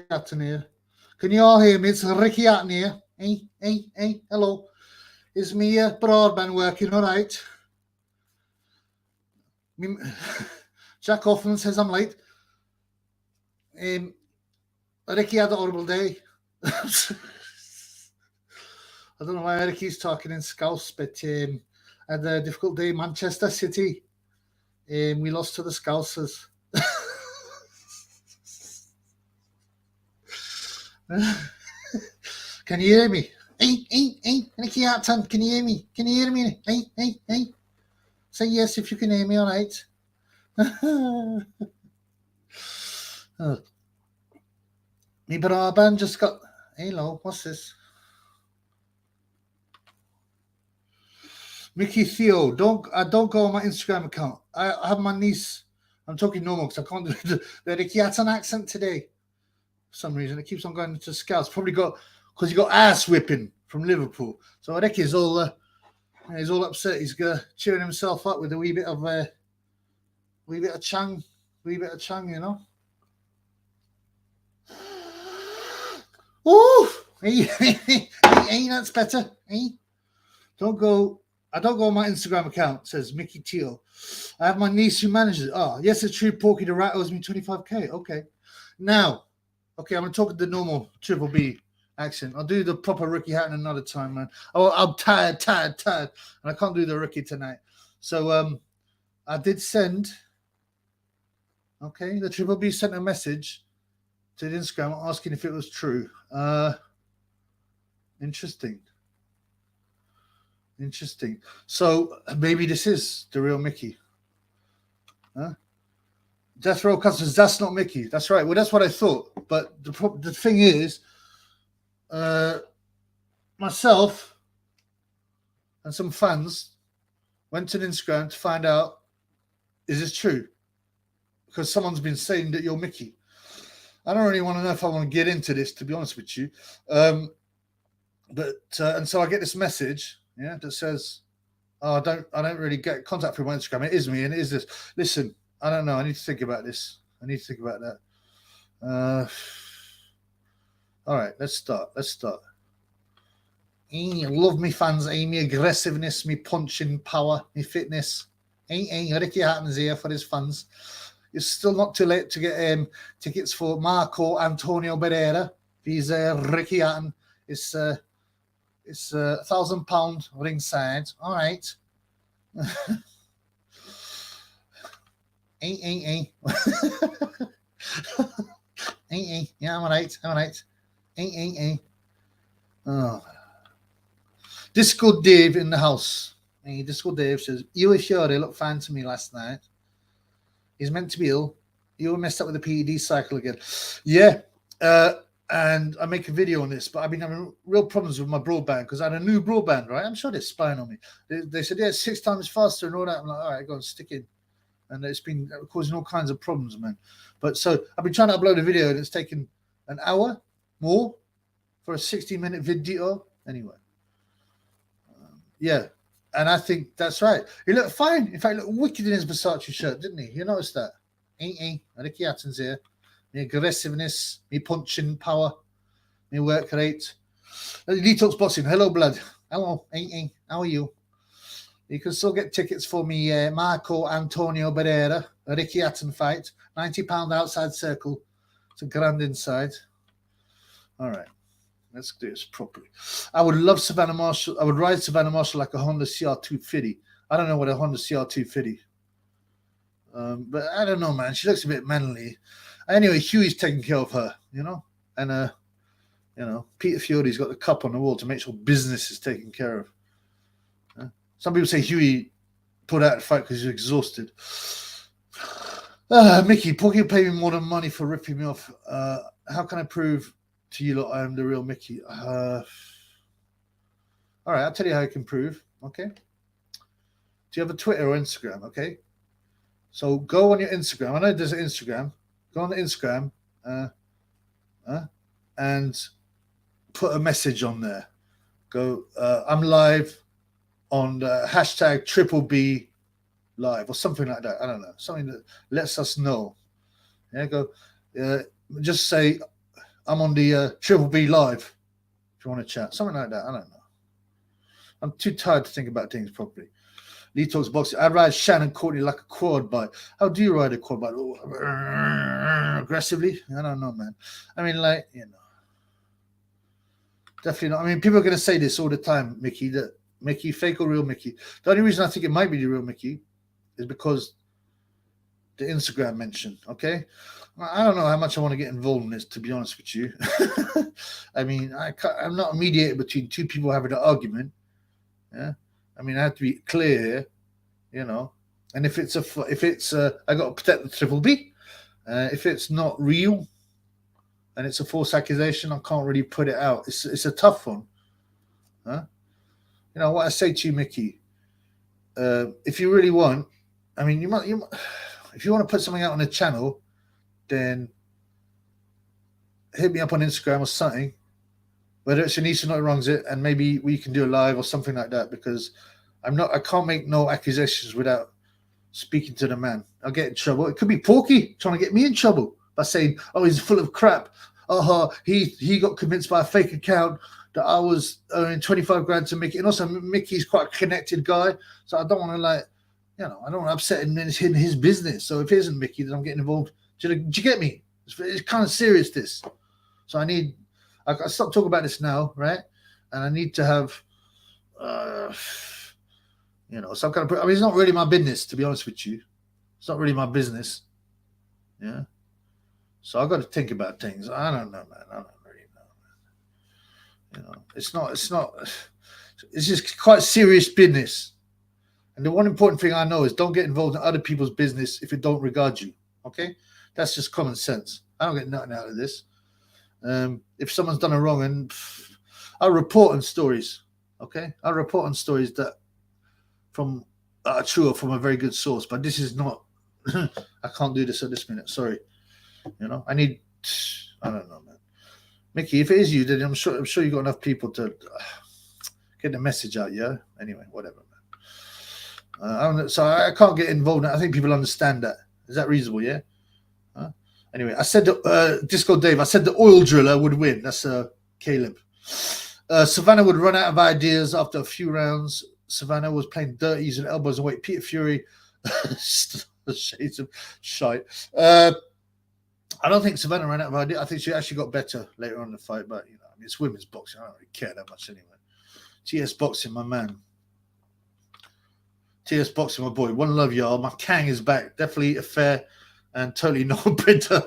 Hatton here. Can you all hear me? It's Ricky Hatton here. Hey, hello. Is me broadband working all right? Jack Hoffman says I'm late. Ricky had a horrible day. I don't know why Ricky's talking in Scouse, but had a difficult day. Manchester City. We lost to the Scousers. Can you hear me? Hey, Ricky Hatton, can you hear me? Can you hear me? Hey. Say yes if you can hear me, all right? Me broadband just got... Hello, what's this? Mickey Theo, don't go on my Instagram account. I have my niece. I'm talking normal because I can't do the Ricky Hatton accent today. For some reason, it keeps on going into Scouts. Probably got because he got ass whipping from Liverpool. So Ricky's all he's all upset. He's cheering himself up with a wee bit of chang, you know. Ooh, hey, that's better. Hey, I don't go on my Instagram account, says Mickey Teal. I have my niece who manages it. Oh, yes, it's true. Porky the Rat owes me 25k. Okay. Now, I'm going to talk the normal Triple B accent. I'll do the proper Ricky Hatton another time, man. Oh, I'm tired. And I can't do the Ricky tonight. So I did send, the Triple B sent a message to the Instagram asking if it was true. Interesting. So maybe this is the real Mickey. Huh? Death Row Customers, that's not Mickey. That's right. Well, that's what I thought. But the thing is, myself and some fans went to Instagram to find out, is this true? Because someone's been saying that you're Mickey. I don't really want to know if I want to get into this, to be honest with you. And so I get this message, that says, I don't really get contact through my Instagram. It is me, and it is this. Listen, I don't know. I need to think about this. I need to think about that. All right, let's start. Love me fans, me aggressiveness, me punching power, me fitness. Ricky Hatton's here for his fans. It's still not too late to get tickets for Marco Antonio Barrera. He's Ricky Hatton. It's £1,000 ringside. All right. Yeah, I'm all right. Oh. Disco Dave in the house. Disco Dave says, you and Fury looked fine to me last night. He's meant to be ill. You were messed up with the PED cycle again. Yeah. And I make a video on this, but I've been having real problems with my broadband because I had a new broadband, right? I'm sure they're spying on me. They said, yeah, it's 6 times faster and all that. I'm like, all right, go and stick in. And it's been causing all kinds of problems, man. But so I've been trying to upload a video and it's taken an hour more for a 60-minute video. Anyway. Yeah. And I think that's right. He looked fine. In fact, he looked wicked in his Versace shirt, didn't he? You noticed that? Ricky Hatton's here. Me aggressiveness, me punching power, me work rate. Detox Boxing. Hello, blood. Hello. How are you? You can still get tickets for me, Marco Antonio Barrera, a Ricky Hatton fight. £90 outside circle. It's a grand inside. All right. Let's do this properly. I would love Savannah Marshall. I would ride Savannah Marshall like a Honda CR250. I don't know what a Honda CR250. But I don't know, man. She looks a bit manly. Anyway, Huey's taking care of her, and Peter Fiori's got the cup on the wall to make sure business is taken care of. Some people say Huey put out a fight because he's exhausted. Mickey, Porky paid me more than money for ripping me off. How can I prove to you lot I am the real Mickey? All right, I'll tell you how I can prove. Okay. Do you have a Twitter or Instagram? Okay. So go on your Instagram. I know there's an Instagram. Go on the Instagram and put a message on there. Go, I'm live on the hashtag #BB live or something like that. I don't know. Something that lets us know. Yeah, go. Just say, I'm on the Triple B Live. If you want to chat, something like that. I don't know. I'm too tired to think about things properly. Lee talks boxing. I ride Shannon Courtney like a quad bike. How do you ride a quad bike? Aggressively? I don't know, man. I mean, like, you know, definitely not. I mean, people are going to say this all the time, Mickey, that Mickey, fake or real Mickey. The only reason I think it might be the real Mickey is because the Instagram mention, okay? I don't know how much I want to get involved in this, to be honest with you. I mean, I'm not a mediator between two people having an argument. Yeah, I mean, I have to be clear here, you know. And if it's I got to protect the Triple B. If it's not real and it's a false accusation, I can't really put it out. It's a tough one, huh? You know what I say to you, Mickey. If you really want, I mean, you might, if you want to put something out on the channel, then hit me up on Instagram or something. Whether it's Anissa not wrongs it, and maybe we can do a live or something like that, because I can't make no accusations without speaking to the man. I'll get in trouble. It could be Porky trying to get me in trouble by saying, oh, he's full of crap. He got convinced by a fake account that I was earning 25 grand to Mickey. And also Mickey's quite a connected guy. So I don't want to, like, you know, I don't want to upset him in his business. So if it isn't Mickey, then I'm getting involved. Do you get me? It's kind of serious, this. So I stopped talking about this now, right? And I need to have, you know, some kind of. I mean, it's not really my business, to be honest with you. It's not really my business. Yeah. So I got to think about things. I don't know, man. I don't really know, man. You know, it's not. It's just quite serious business. And the one important thing I know is don't get involved in other people's business if it don't regard you. Okay, that's just common sense. I don't get nothing out of this. If someone's done a wrong, and I'll report on stories, okay? I'll report on stories that are true or from a very good source, but this is not, I can't do this at this minute, sorry. You know, I don't know, man. Mickey, if it is you, then I'm sure you got enough people to get the message out, yeah? Anyway, whatever, man. So I can't get involved in it. I think people understand that. Is that reasonable, yeah? Anyway, I said Disco Dave, I said the oil driller would win. That's Caleb. Savannah would run out of ideas after a few rounds. Savannah was playing dirty, using elbows and weight. Peter Fury, shades of shite. I don't think Savannah ran out of ideas. I think she actually got better later on in the fight, but you know, I mean, it's women's boxing. I don't really care that much anyway. TS Boxing, my man. TS Boxing, my boy. One love, y'all. My Kang is back. Definitely a fair and totally no printer.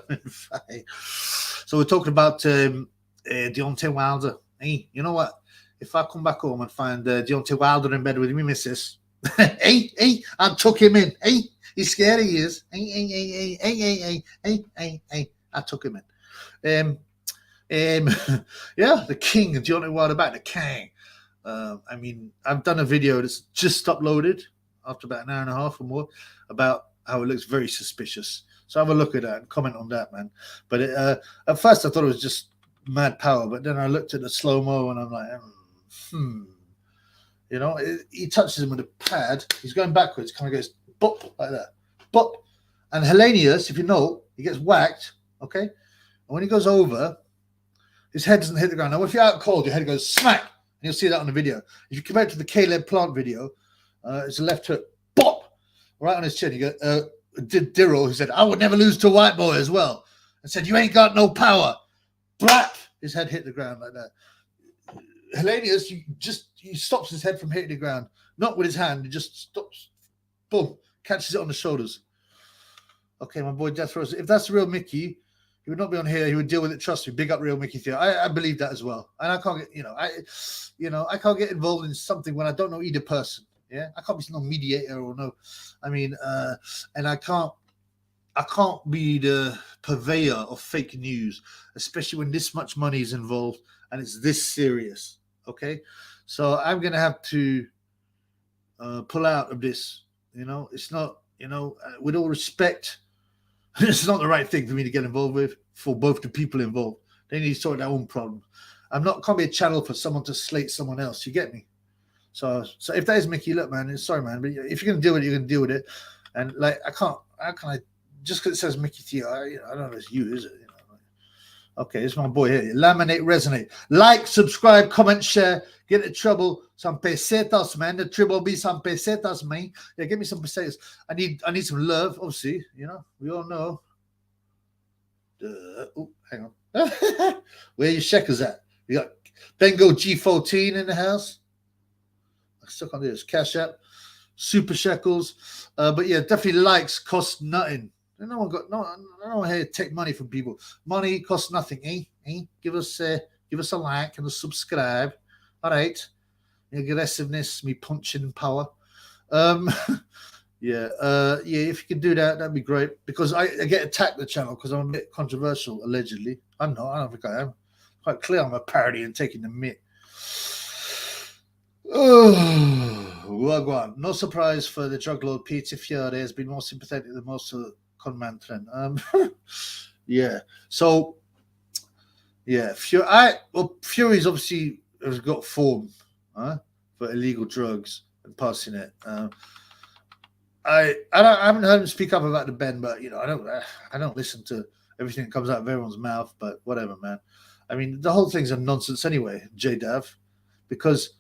So we're talking about Deontay Wilder. Hey, you know what? If I come back home and find Deontay Wilder in bed with me, missus, hey, I took him in. Hey, he's scary, he is. Hey, I took him in. Yeah, the king, Deontay Wilder back, the king. I mean, I've done a video that's just uploaded after about an hour and a half or more about how it looks very suspicious. So have a look at that and comment on that, man. But at first I thought it was just mad power, but then I looked at the slow-mo and I'm like, You know, he touches him with a pad. He's going backwards, kind of goes bop like that. Bop. And Hellenius, if you know, he gets whacked, okay? And when he goes over, his head doesn't hit the ground. Now, if you're out cold, your head goes smack. And you'll see that on the video. If you compare it to the Caleb Plant video, it's a left hook, bop, right on his chin. You go, Dirrell, who said, I would never lose to a white boy as well. And said, you ain't got no power. Blap! His head hit the ground like that. Hellenius, he stops his head from hitting the ground. Not with his hand. He just stops. Boom. Catches it on the shoulders. Okay, my boy Death Rose. If that's the real Mickey, he would not be on here. He would deal with it. Trust me. Big up real Mickey Theo. I believe that as well. And I can't get, I can't get involved in something when I don't know either person. Yeah, I can't be no mediator or no. I mean, and I can't be the purveyor of fake news, especially when this much money is involved and it's this serious. Okay, so I'm gonna have to pull out of this. You know, it's not. You know, with all respect, it's not the right thing for me to get involved with for both the people involved. They need to sort their own problem. Can't be a channel for someone to slate someone else. You get me? So if that is Mickey, look, man, sorry, man, but if you're gonna deal with it, you're gonna deal with it. And like, I can't. How can I? Just because it says Mickey Theo, I don't know if it's you, is it? Okay, it's my boy here. Laminate, resonate. Like, subscribe, comment, share. Get the trouble. Some pesetas, man. The trouble be some pesetas, man. Yeah, give me some pesetas. I need some love, obviously. You know, we all know. Oh, hang on. Where your shekels at? We got Bengo G14 in the house. I still can't do this. Cash App. Super shekels. But yeah, definitely likes cost nothing. No one here take money from people. Money costs nothing, Give us a like and a subscribe. All right. Aggressiveness, me punching power. Yeah, if you could do that, that'd be great. Because I get attacked the channel because I'm a bit controversial, allegedly. I'm not. I don't think I am. Quite clear I'm a parody and taking the mitt. Oh, Wagwan. No surprise for the drug lord Peter Fiore has been more sympathetic than most of the conman trend. Yeah. So, yeah, Fury's obviously has got form for illegal drugs and passing it. I haven't heard him speak up about the Ben, but you know, I don't listen to everything that comes out of everyone's mouth. But whatever, man. I mean, the whole thing's a nonsense anyway, JDav, because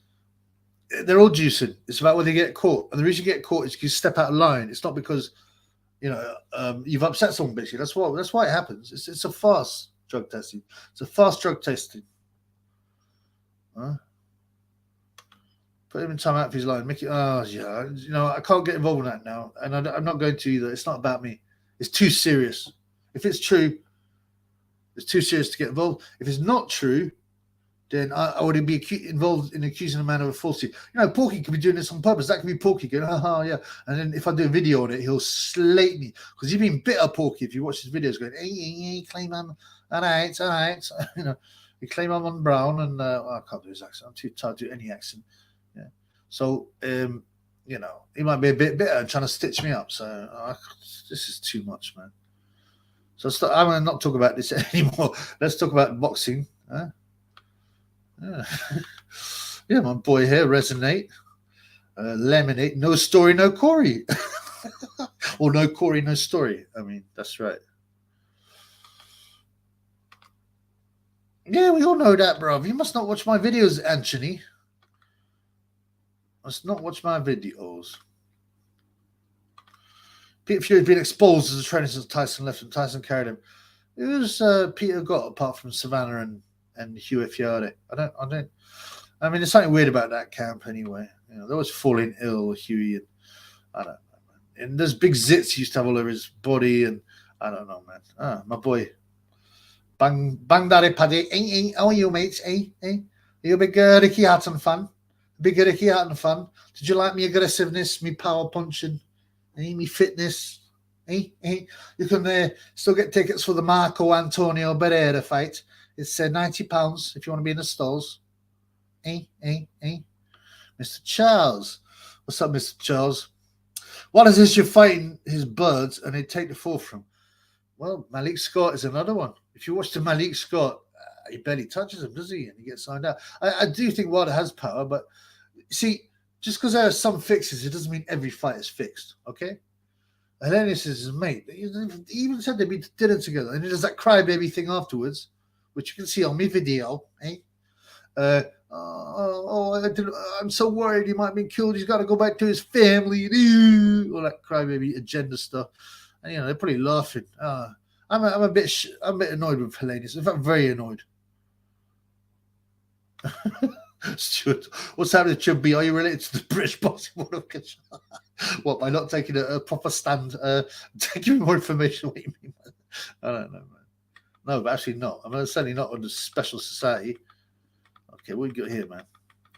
they're all juicing. It's about whether you get caught, and the reason you get caught is you step out of line. It's not because you've upset someone. Basically, that's why it happens. It's a fast drug testing. It's a fast drug testing. Put him in time out if he's lying. Make it. Oh yeah, I can't get involved in that now, and I'm not going to either. It's not about me. It's too serious. If it's true, it's too serious to get involved. If it's not true, then I would be involved in accusing a man of a falsity. Porky could be doing this on purpose. That could be Porky going, yeah. And then if I do a video on it, he'll slate me because you've been bitter, Porky. If you watch his videos, going, hey, claim I'm all right. You claim I'm on Brown, and I can't do his accent. I'm too tired to do any accent. Yeah. So he might be a bit bitter trying to stitch me up. So this is too much, man. So I'm going to not talk about this anymore. Let's talk about boxing. Yeah, my boy here, resonate. Lemonade, no story, no Corey. Or no Corey, no story. I mean, that's right. Yeah, we all know that, bro. You must not watch my videos, Anthony. Must not watch my videos. Peter Fury had been exposed as a trainer since Tyson left him. Tyson carried him. Who was Peter got apart from Savannah and Huey Fiore? I mean, there's something weird about that camp anyway. They was falling ill, Huey, and I don't know, man. And there's big zits he used to have all over his body, and I don't know, man. My boy. Bang Daddy Paddy. How are you, mates? Are you a big Ricky Hatton fan? Big Ricky Hatton fan? Did you like me aggressiveness, me power punching, me fitness? You can still get tickets for the Marco Antonio Barrera fight. It's £90 if you want to be in the stalls. Mr. Charles. What's up, Mr. Charles? What is this? You're fighting his birds and they take the fall from? Well, Malik Scott is another one. If you watch the Malik Scott, he barely touches him, does he? And he gets signed out. I do think Wilder has power, but see, just because there are some fixes, it doesn't mean every fight is fixed, okay? Hellenius is his mate. He even said they'd be dinner together. And he does that crybaby thing afterwards, which you can see on my video, I'm so worried he might be killed. He's got to go back to his family. All that crybaby agenda stuff. And, they're probably laughing. I'm a bit annoyed with Hellenius. In fact, very annoyed. Stuart, what's happening to B? Are you related to the British Boxing Board of Control? What, by not taking a proper stand? Give me more information. What you mean? I don't know, man. No, but actually not. I'm certainly not under special society. Okay, what we got here, man?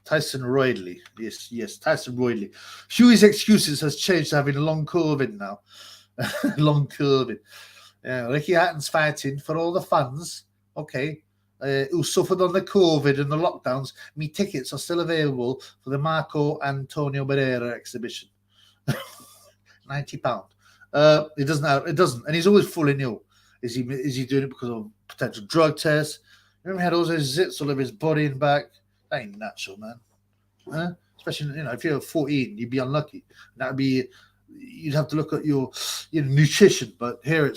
Tyson Roydley. Yes, Tyson Roydley. Huey's excuses has changed to having a long COVID now. Long COVID. Ricky Hatton's fighting for all the fans. Okay. Who suffered on the COVID and the lockdowns. Me tickets are still available for the Marco Antonio Barrera exhibition. £90. It doesn't, and he's always fully ill. Is he doing it because of potential drug tests? Remember he had all those zits all over his body and back? That ain't natural, man. Especially if you're 14, you'd be unlucky. You'd have to look at your nutrition. But here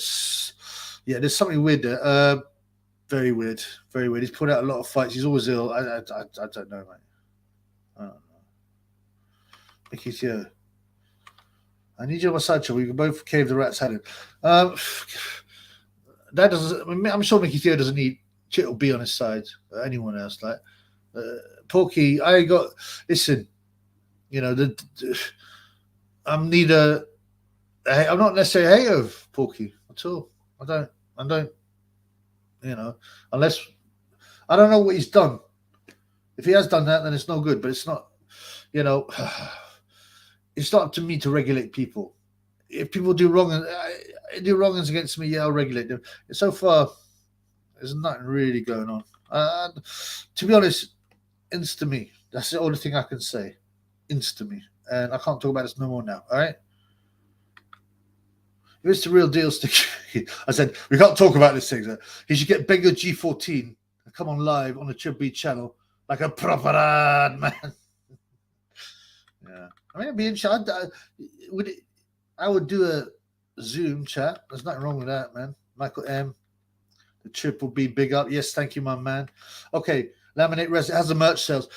there's something weird there. Very weird. Very weird. He's put out a lot of fights. He's always ill. I don't know, mate. I don't know. Mickey's here. I need you on my side, Joe. We can both cave the rat's head in. That doesn't. I mean, I'm sure Mickey Theo doesn't need Chit will be on his side. Anyone else like Porky? Listen. You know I'm neither. I'm not necessarily a hater of Porky at all. I don't. You know, unless I don't know what he's done. If he has done that, then it's no good. But it's not. You know. It's not up to me to regulate people. If people do wrongs against me, yeah, I'll regulate them. So far, there's nothing really going on. To be honest, insta-me. That's the only thing I can say. Insta-me. And I can't talk about this no more now, all right? If it's the real deal, Sticky, I said, we can't talk about this thing. He should get Bengo G14 and come on live on the Chib B channel like a proper man. Yeah. I mean, it'd be interesting. I would do a Zoom chat. There's nothing wrong with that, man. Michael M. The Triple B, big up. Yes, thank you, my man. Okay, Laminate Resin has the merch sales.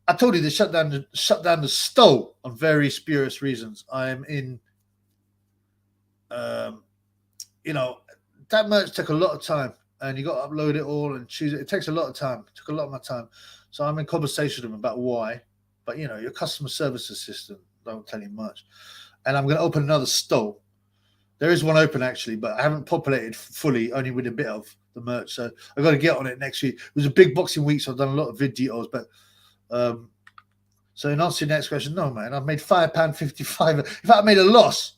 I told you they shut down the store on very spurious reasons. I am in. You know, that merch took a lot of time, and you got to upload it all and choose it. It takes a lot of time. It took a lot of my time, so I'm in conversation with them about why. But you know, your customer service assistant don't tell you much. And I'm going to open another store. There is one open actually, but I haven't populated fully, only with a bit of the merch. So I've got to get on it next week. It was a big boxing week, so I've done a lot of videos. But so in answer to the next question, no, man, I've made £5.55. In fact, I made a loss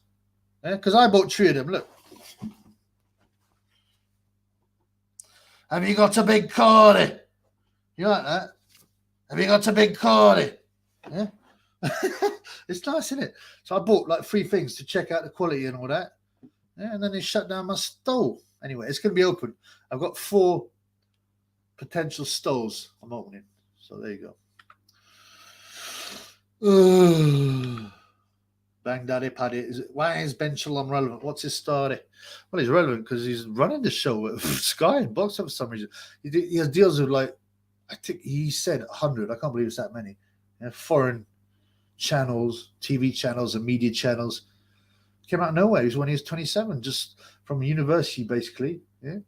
because I bought 3 of them. Look. Have you got a big cordy? You like that? Have you got a big cordy? Yeah. It's nice, isn't it? So I bought like 3 things to check out the quality and all that. Yeah, and then they shut down my store. Anyway, it's going to be open. I've got 4 potential stores I'm opening. So there you go. Bang Daddy Paddy. Why is Ben Shalom relevant? What's his story? Well, he's relevant because he's running the show at Sky and Box for some reason. He has deals with like, I think he said 100. I can't believe it's that many. Foreign channels, TV channels, and media channels. Came out of nowhere. He was when he was 27, just from university, basically. Yeah,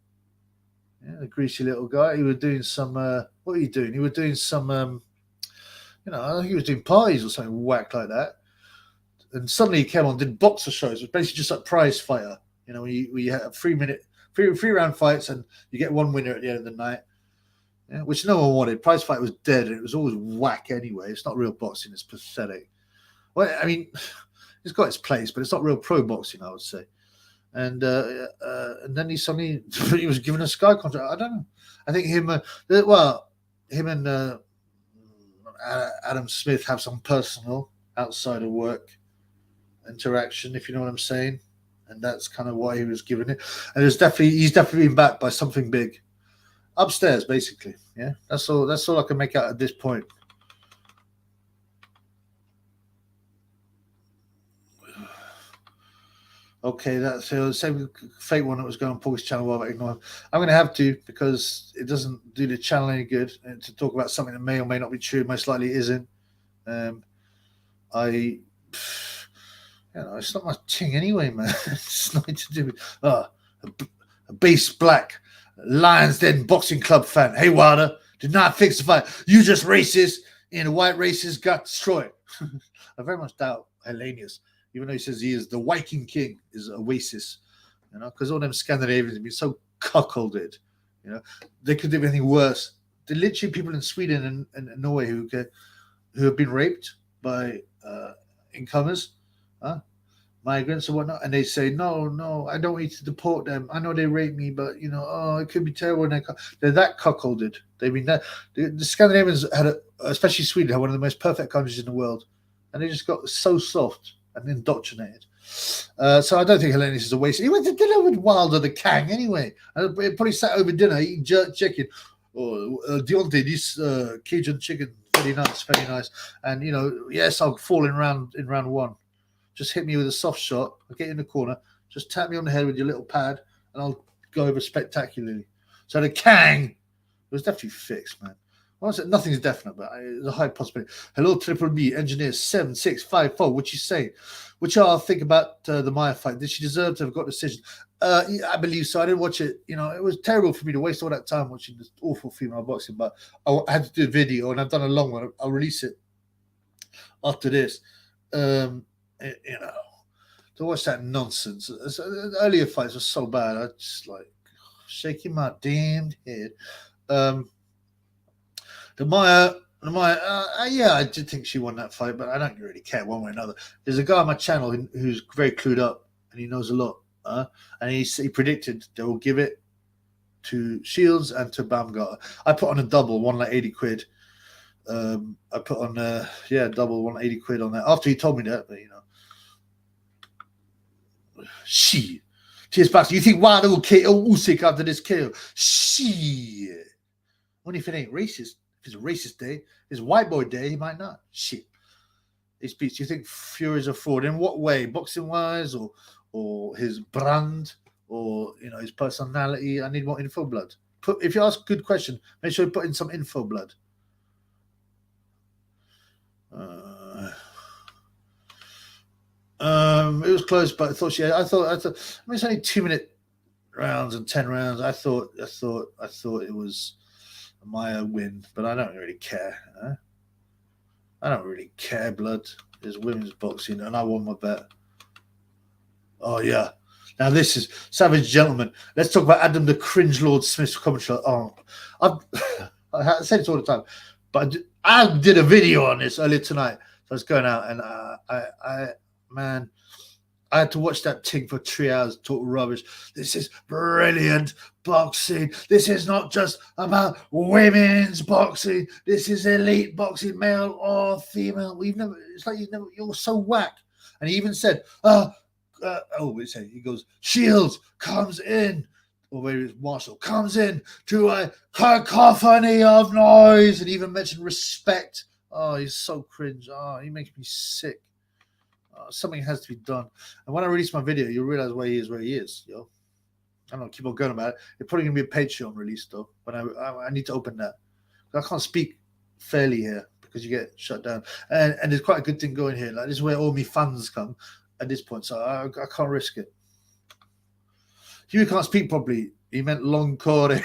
a greasy little guy. He was doing some. What were you doing? He was doing some. I think he was doing parties or something whack like that. And suddenly he came on, did boxer shows. It was basically just like prize fighter. You know, you have 3 round fights, and you get one winner at the end of the night. Yeah, which no one wanted. Prize fight was dead, and it was always whack anyway. It's not real boxing. It's pathetic. Well, I mean, it's got its place, but it's not real pro boxing, I would say. And then he suddenly he was given a Sky contract. I don't know. I think him and Adam Smith have some personal outside of work interaction, if you know what I'm saying. And that's kind of why he was given it. And he's definitely been backed by something big. Upstairs, basically. Yeah, that's all I can make out at this point. Okay, that's the same fake one that was going on Paul's channel while I ignore him. I'm going to have to, because it doesn't do the channel any good to talk about something that may or may not be true. Most likely it isn't. It's not my thing anyway, man. It's nothing to do with a base black Lions Den boxing club fan. Hey, Wilder, did not fix the fight. You just racist, and the white racist got destroyed. I very much doubt Hellenius, even though he says he is the Viking King, is a racist. Because all them Scandinavians have been so cuckolded. They could do anything worse. There are literally people in Sweden and Norway who have been raped by incomers, migrants or whatnot, and they say, no, I don't need to deport them. I know they rape me, but it could be terrible. And they're that cuckolded. They've been that. The Scandinavians especially Sweden, had one of the most perfect countries in the world, and they just got so soft and indoctrinated. So I don't think Hellenius is a waste. He went to dinner with Wilder the Kang anyway. And he probably sat over dinner eating jerk chicken. Deontay, this Cajun chicken, very nice. And yes, I'll fall in round 1. Just hit me with a soft shot. I'll get you in the corner. Just tap me on the head with your little pad, and I'll go over spectacularly. So the Kang, it was definitely fixed, man. Honestly, nothing's definite, but there's a high possibility. Hello, Triple B, Engineer 7654. What you say? What y'all think about the Maya fight? Did she deserve to have got a decision? Yeah, I believe so. I didn't watch it. You know, it was terrible for me to waste all that time watching this awful female boxing, but I had to do a video, and I've done a long one. I'll release it after this. You know, to watch that nonsense. The earlier fights were so bad. I just like shaking my damned head. The Maya, yeah, I did think she won that fight, but I don't really care one way or another. There's a guy on my channel who's very clued up, and he knows a lot. And he predicted they will give it to Shields and to Baumgartner. I put on a double, one like 80 quid. I put on double, 180 quid on that. After he told me that, but you know, shit. Cheers, Baxter. You think Wilder will KO Usyk after this KO? Shit. Only if it ain't racist. If it's a racist day, it's white boy day, he might not. Shit. His speech. You think Fury's a fraud? In what way? Boxing wise, or his brand, or you know, his personality? I need more info, blood. If you ask a good question, make sure you put in some info, blood. It was close, but I thought I mean, it's only 2-minute rounds and 10 rounds. I thought it was a Maya win, but I don't really care. I don't really care, blood. There's women's boxing, and I won my bet. Oh yeah. Now this is Savage Gentleman. Let's talk about Adam the Cringe Lord Smith's commentary. Oh, I say this all the time, but I did a video on this earlier tonight. So I was going out, and I had to watch that thing for 3 hours, talk rubbish. This is brilliant boxing. This is not just about women's boxing. This is elite boxing, male or female. You're so whack. And he even said, he goes, Shields comes in, or maybe it's Marshall, comes in to a cacophony of noise, and even mentioned respect. Oh, he's so cringe. Oh, he makes me sick. Something has to be done. And when I release my video, you'll realize where he is, yo. I don't know, keep on going about it. It's probably going to be a Patreon release, though. But I need to open that. I can't speak fairly here because you get shut down. And there's quite a good thing going here. Like, this is where all my fans come at this point, so I can't risk it. Hugh can't speak properly. He meant long cord.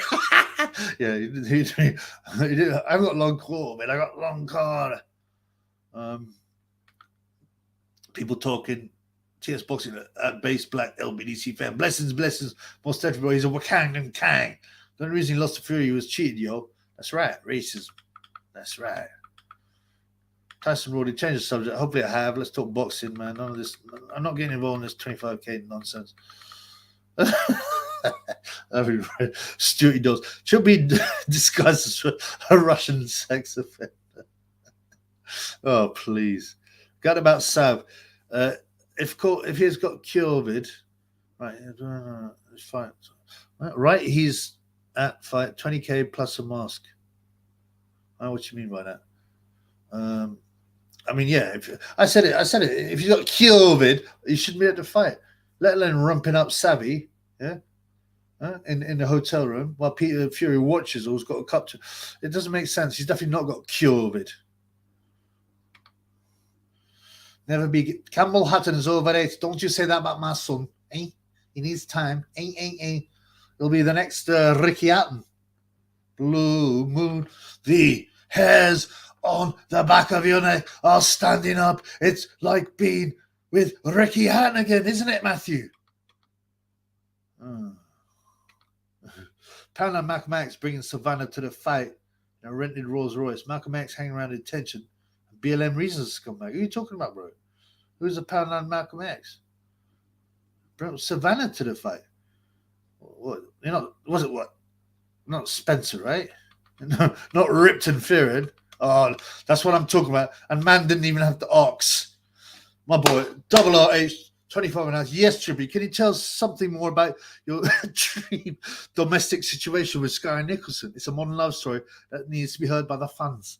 Yeah, he did. I haven't got long cord, man. I got long cord. People talking. TS Boxing at base black LBDC fan. Blessings. Most everybody. He's a Wakangan Kang. The only reason he lost to Fury was cheated, yo. That's right. Racism. That's right. Tyson Roddy, change the subject. Hopefully I have. Let's talk boxing, man. None of this. I'm not getting involved in this 25k nonsense. Stewie does. Should be disguised as a Russian sex offender. Oh, please. Got about Sav. If he's got COVID, right? It's fine. Right, he's at fight 20k plus a mask. I don't know what you mean by that. I mean, yeah. I said it. If you got COVID, you shouldn't be able to fight. Let alone ramping up Savvy, yeah, in the hotel room while Peter Fury watches or has got a cup to. It doesn't make sense. He's definitely not got COVID. Never be. Campbell Hutton is overrated. Don't you say that about my son, eh? He needs time. He'll be the next Ricky Hatton. Blue moon, the hairs on the back of your neck are standing up. It's like being with Ricky Hatton again, isn't it, Matthew? Pound and Malcolm X bringing Savannah to the fight in a rented Rolls Royce. Malcolm X hanging around in tension. BLM reasons to come back. Who are you talking about, bro? Who's the Pound and Malcolm X? Bro, Savannah to the fight. What? You know, was it what? Not Spencer, right? No, not ripped and feared. Oh, that's what I'm talking about. And man didn't even have the ox. My boy, Double RH, 25 hours. Yes, Trippy. Can you tell us something more about your dream domestic situation with Sky Nicholson? It's a modern love story that needs to be heard by the fans.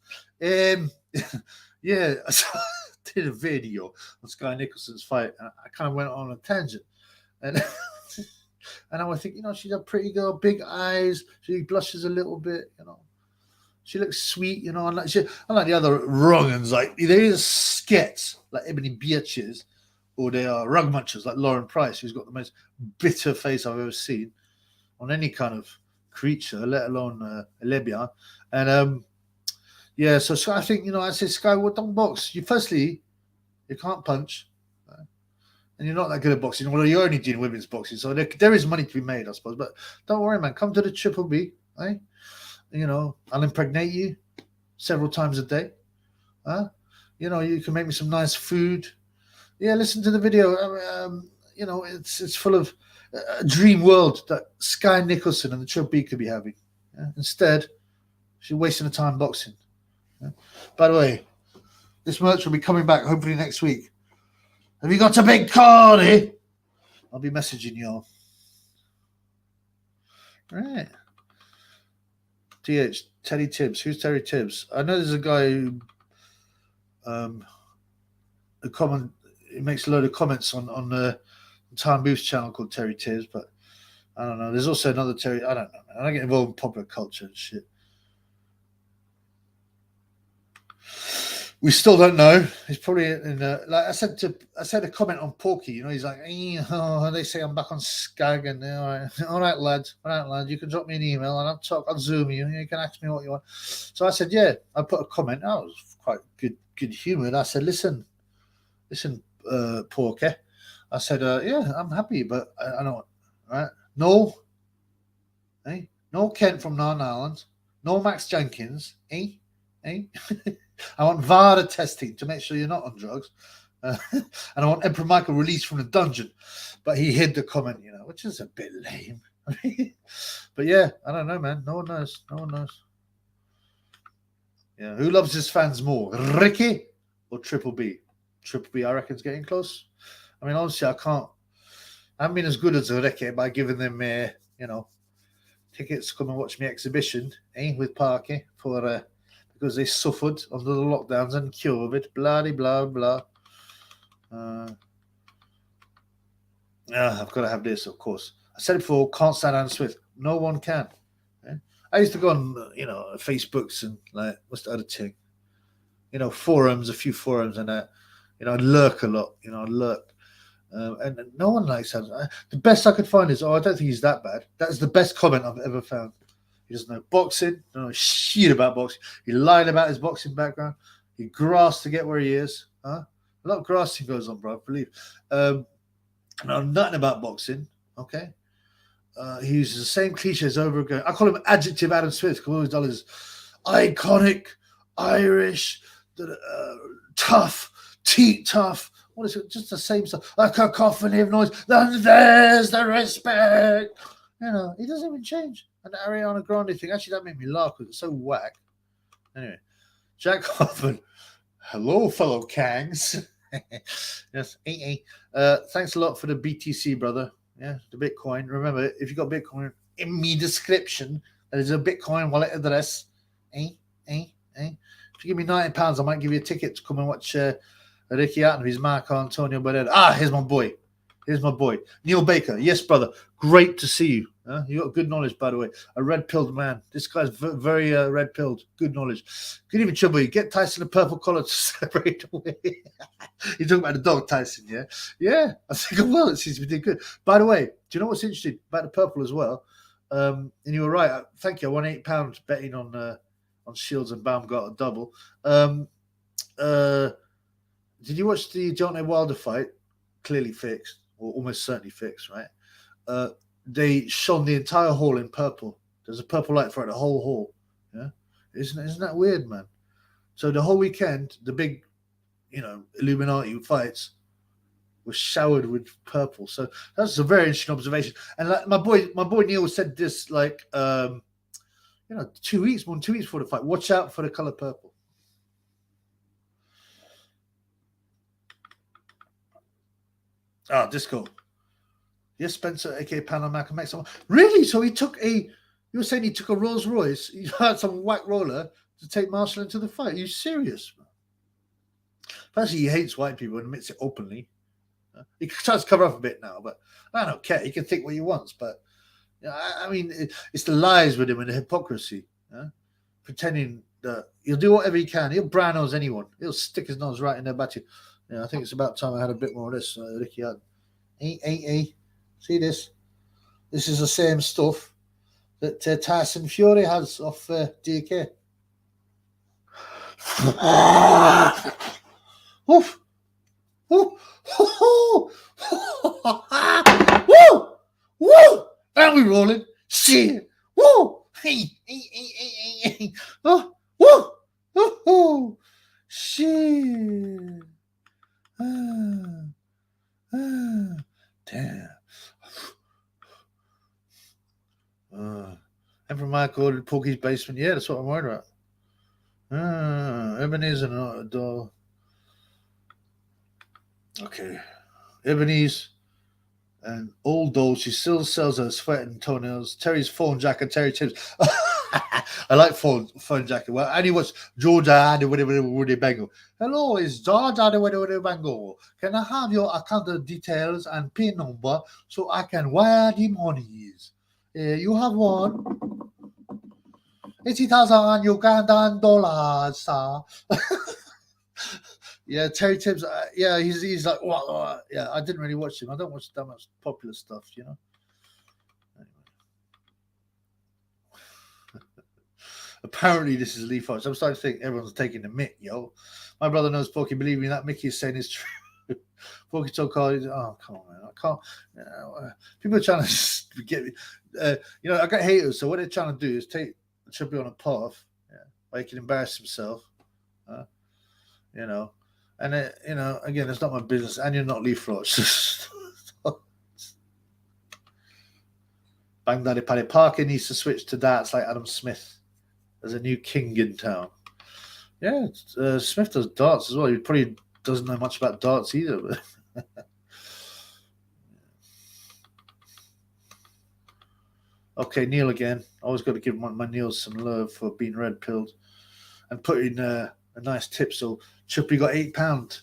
Yeah, I did a video on Sky Nicholson's fight. And I kind of went on a tangent. And And I would think, she's a pretty girl, big eyes. She blushes a little bit, She looks sweet, unlike the other wrong-uns, like they're either skets, like ebony bitches, or they are rug munchers, like Lauren Price, who's got the most bitter face I've ever seen on any kind of creature, let alone a lesbian. And yeah, so I think, I say, Sky, well, don't box. Firstly, you can't punch, and you're not that good at boxing. Well, you're only doing women's boxing, so there is money to be made, I suppose. But don't worry, man. Come to the Triple B, eh? I'll impregnate you several times a day. You can make me some nice food. Yeah, listen to the video. It's full of a dream world that Sky Nicholson and the Triple B could be having. Yeah? Instead, she's wasting her time boxing. Yeah? By the way, this merch will be coming back hopefully next week. Have you got a big card, eh? I'll be messaging you all. Right. Teddy Tibbs. Who's Terry Tibbs? I know there's a guy who he makes a load of comments on the Time Booth's channel called Terry Tibbs, but I don't know. There's also another Terry. I don't know. I don't get involved in popular culture and shit. We still don't know. He's probably in like I said a comment on Porky. He's like, they say I'm back on Skag, and all right, lad, you can drop me an email and I'll Zoom you. You can ask me what you want. So I said, yeah. I put a comment. That was quite good humored. I said, listen, Porky. I said, yeah, I'm happy, but I don't. Right? No, no Kent from Northern Ireland. No Max Jenkins, I want VADA testing to make sure you're not on drugs. And I want Emperor Michael released from the dungeon. But he hid the comment, which is a bit lame. But yeah, I don't know, man. No one knows. Yeah, who loves his fans more, Ricky or Triple B? Triple B, I reckon, is getting close. I mean, honestly, I haven't been as good as Ricky by giving them, tickets to come and watch me exhibition, with Parky for... because they suffered under the lockdowns and COVID, blah, blah. Yeah, I've got to have this, of course. I said it before, can't stand Anne Swift. No one can. Yeah? I used to go on, Facebooks and, like, what's the other thing? Forums, a few forums and that. I'd lurk a lot. I'd lurk. And no one likes that. The best I could find is, I don't think he's that bad. That's the best comment I've ever found. He doesn't know boxing, don't know shit about boxing. He lied about his boxing background. He grasped to get where he is. A lot of grasping goes on, bro, I believe. I know nothing about boxing, okay? He uses the same cliches over again. I call him Adjective Adam Smith because all he's done is iconic, Irish, tough, tough. What is it? Just the same stuff. A cacophony of noise. There's the respect. He doesn't even change. And the Ariana Grande thing, actually, that made me laugh because it's so whack. Anyway, Jack Hoffman. Hello, fellow Kangs. Yes, thanks a lot for the BTC, brother. Yeah, the Bitcoin. Remember, if you got Bitcoin in me description, there's a Bitcoin wallet address. If you give me £90, I might give you a ticket to come and watch Ricky out of his Marco Antonio Barrera. Here's my boy. Neil Baker. Yes, brother. Great to see you. You got good knowledge, by the way. A red-pilled man. This guy's very red-pilled. Good knowledge. Could even trouble you. Get Tyson a purple collar to separate away. You're talking about the dog, Tyson, yeah? Yeah. I think, well, it seems to be doing good. By the way, do you know what's interesting about the purple as well? And you were right. Thank you. I won £8 betting on Shields and Baumgartner double. Did you watch the Deontay Wilder fight? Clearly fixed, or almost certainly fixed, right? They shone the entire hall in purple. There's a purple light throughout the whole hall. Yeah, isn't that weird, man? So the whole weekend, the big, Illuminati fights were showered with purple. So that's a very interesting observation. And like my boy Neil said this, like, 2 weeks, more than 2 weeks before the fight. Watch out for the color purple. Disco. Yes, Spencer, aka Panama, can make someone. Really? So you were saying he took a Rolls Royce, he had some whack roller to take Marshall into the fight. Are you serious, man? Firstly, he hates white people and admits it openly. He tries to cover up a bit now, but I don't care. He can think what he wants, but I mean, it's the lies with him and the hypocrisy. Pretending that he'll do whatever he can. He'll brown nose anyone. He'll stick his nose right in their batty. I think it's about time I had a bit more of this. Ricky had. See this? This is the same stuff that Tyson Fury has off DK. Oof. Woo! Woo! Now we rolling. Shit. Woo! Hey. Oh, woo! Oh, shit. Damn. Emperor Michael, Porky's basement. Yeah, that's what I'm worried about. Ebenezer and door. Okay. Ebony's and old doll. She still sells her sweat and toenails. Terry's phone jack and Terry Tips. I like phone jacket. Well, and he was Georgia and Woody Bango. Hello, it's Georgia and Woody Bango. Can I have your account details and PIN number so I can wire the monies? You have one. 80,000 Ugandan dollars, sir. Yeah, Terry Tibbs. Yeah, he's like, what? Yeah, I didn't really watch him. I don't watch that much popular stuff, Anyway. Apparently, this is Lee Fox. I'm starting to think everyone's taking the mick, yo. My brother knows Porky. Believe me, that Mickey is saying is true. Porky told Carl, oh, come on, man. I can't. People are trying to get me. I got haters. So what they're trying to do is take Trippy on a path, where he can embarrass himself. And again, it's not my business, and you're not Lee Fox. Bang Daddy Paddy Parker needs to switch to darts like Adam Smith. There's a new king in town. Yeah, Smith does darts as well. He probably doesn't know much about darts either. But okay, Neil again. Always got to give my Neil some love for being red pilled and putting a nice tip. So Chippy got £8,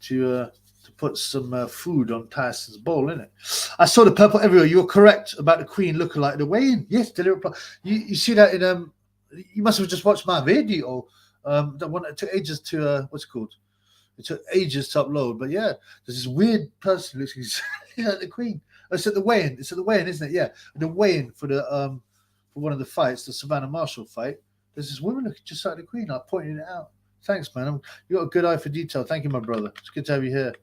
to put some food on Tyson's bowl, innit? I saw the purple everywhere. You're correct about the Queen lookalike. The weigh-in, yes, delivery. You see that in you must have just watched my video. That one, it took ages to what's it called? It took ages to upload, but yeah, there's this weird person who looks exactly like the Queen. It's at the weigh-in. It's at the weigh-in, isn't it? Yeah, the weigh-in for the for one of the fights, the Savannah Marshall fight. There's this woman looking just like the Queen. I pointed it out. Thanks, man. You got a good eye for detail. Thank you, my brother. It's good to have you here.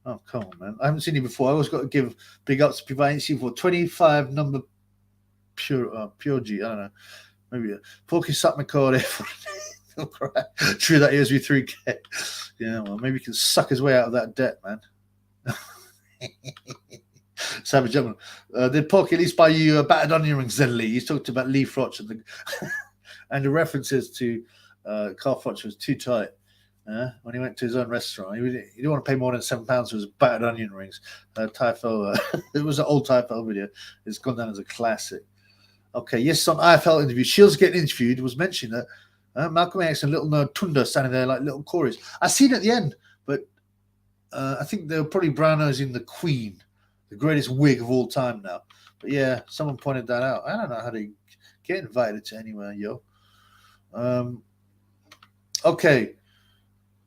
Oh, come on, man. I haven't seen you before. I always got to give big ups to people I ain't seen before. 25 number pure G. I don't know. Maybe Porky suck my cord. True, that is with 3K. Yeah, well, maybe he can suck his way out of that debt, man. Savage gentleman. Did Porky at least buy you a battered onion rings, then Lee? He's talked about Lee Frotch and the references to Carl Frotch was too tight. When he went to his own restaurant, he didn't want to pay more than £7 for his battered onion rings. Typho, it was an old Typho video. It's gone down as a classic. Okay, yes, on IFL interview, Shields getting interviewed was mentioned that Malcolm X and Little Nerd Tunda standing there like little Corys. I seen it at the end, but I think they were probably brown-nosing the Queen, the greatest wig of all time now. But yeah, someone pointed that out. I don't know how to get invited to anywhere, yo. Okay.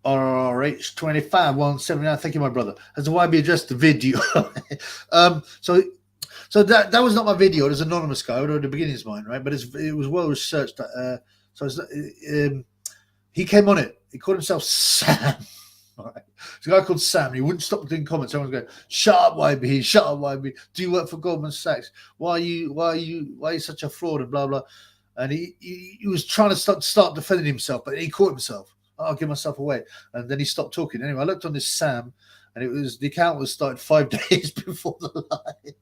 RH25 179. Thank you, my brother. Has the YB addressed the video? So that was not my video. It was an anonymous guy. I know the beginning is mine, right? But it was well researched. He came on it. He called himself Sam. All right. There's a guy called Sam. He wouldn't stop doing comments. Everyone's going, "Shut up, YB. Shut up, YB. Do you work for Goldman Sachs? Why are you such a fraud?" And blah blah. And he was trying to start defending himself, but he caught himself. I'll give myself away. And then he stopped talking. Anyway, I looked on this Sam, and the account was started 5 days before the live.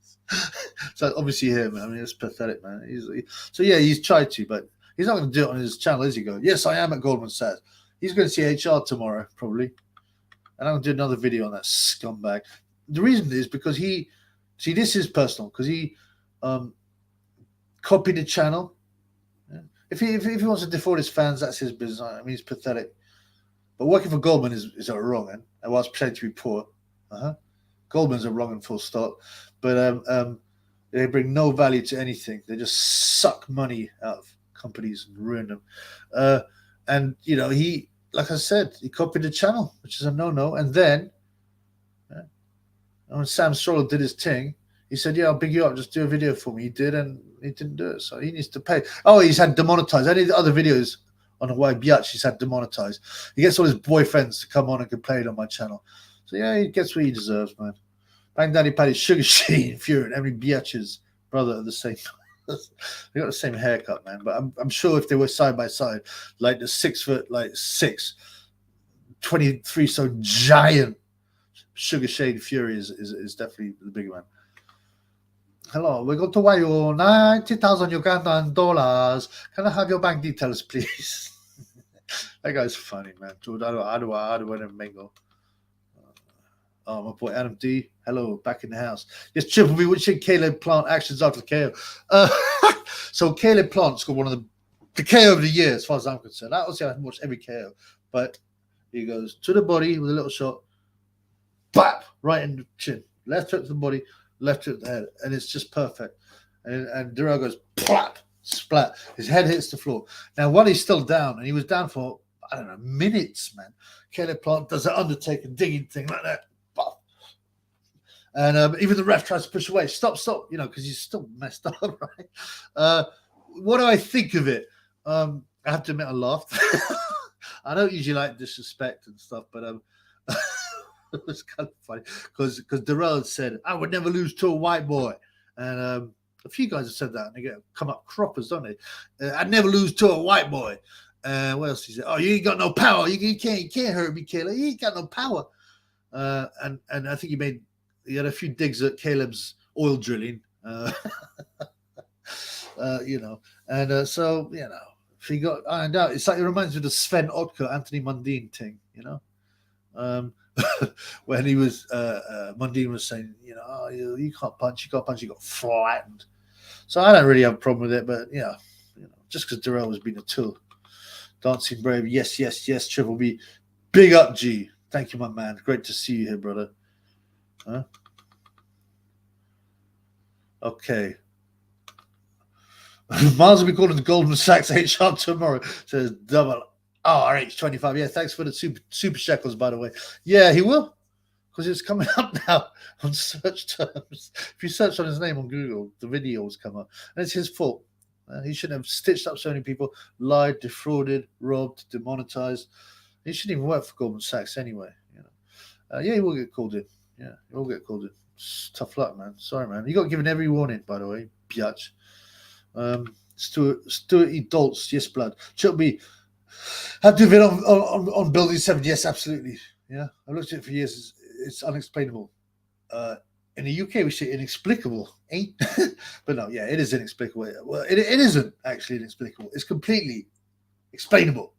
So obviously him. I mean, it's pathetic, man. He's tried to, but he's not going to do it on his channel, is he? Go, yes, I am at Goldman Sachs. He's going to see HR tomorrow, probably. And I'm going to do another video on that scumbag. The reason is because this is personal, because he copied the channel. If he wants to defraud his fans, that's his business. I mean, he's pathetic. But working for Goldman is a wrong, and whilst pretending to be poor, Goldman's a wrong and full stop. But they bring no value to anything. They just suck money out of companies and ruin them. And he, like I said, he copied the channel, which is a no-no. And then when Sam Stroll did his thing, he said, "Yeah, I'll big you up. Just do a video for me." He did, and he didn't do it, so he needs to pay. Oh, he's had demonetized. Any of the other videos on the Why Biatch, he's had demonetized. He gets all his boyfriends to come on and complain on my channel. So yeah, he gets what he deserves, man. Bang Daddy Paddy, Sugar Sheen, Fury, and every Biatch's brother are the same. They got the same haircut, man. But I'm sure if they were side by side, like the 6 foot, 23 so giant Sugar Shade Fury is definitely the bigger man. Hello, we're going to wire you 90,000 Ugandan dollars. Can I have your bank details, please? That guy's funny, man. George, how do I mingle? Oh, my boy Adam D. Hello, back in the house. Yes, Triple B, which Caleb Plant actions after the KO. So Caleb Plant's got one of the KO of the year, as far as I'm concerned. Obviously, I haven't watched every KO, but he goes to the body with a little shot, bap, right in the chin, left hook to the body, left hook to the head, and it's just perfect. And Durrell goes plap, splat. His head hits the floor. Now, while he's still down, and he was down for, I don't know, minutes, man, Caleb Plant does an Undertaker digging thing like that. And even the ref tries to push away. Stop, because he's still messed up, right? What do I think of it? I have to admit I laughed. I don't usually like disrespect and stuff, but it was kind of funny because Darrell said, "I would never lose to a white boy." And a few guys have said that, and they come up croppers, don't they? I'd never lose to a white boy. What else he said? Oh, you ain't got no power. You can't hurt me, Caleb. You ain't got no power. And I think he had a few digs at Caleb's oil drilling, so if he got ironed out, it reminds me of the Sven Otka, Anthony Mundine thing, when he was, Mundine was saying, oh, you can't punch, you got flattened. So I don't really have a problem with it, but just because Darrell was being a tool. Dancing Brave, yes, Triple B, big up, G. Thank you, my man. Great to see you here, brother. Huh? Okay. Miles will be calling the Goldman Sachs HR tomorrow. Says double RH25. Yeah, thanks for the super shekels, by the way. Yeah, he will, because it's coming up now on search terms. If you search on his name on Google, the videos come up, and it's his fault. He shouldn't have stitched up so many people, lied, defrauded, robbed, demonetized. He shouldn't even work for Goldman Sachs anyway. Yeah, he will get called in. Yeah, he will get called in. Tough luck, man. Sorry, man. You got given every warning, by the way, biatch. Stuart E. Doltz, yes, blood. Should be. Have to have it on Building 7. Yes, absolutely. Yeah, I've looked at it for years. It's unexplainable. In the UK, we say inexplicable, ain't? But no, yeah, it is inexplicable. Well, it isn't actually inexplicable. It's completely explainable.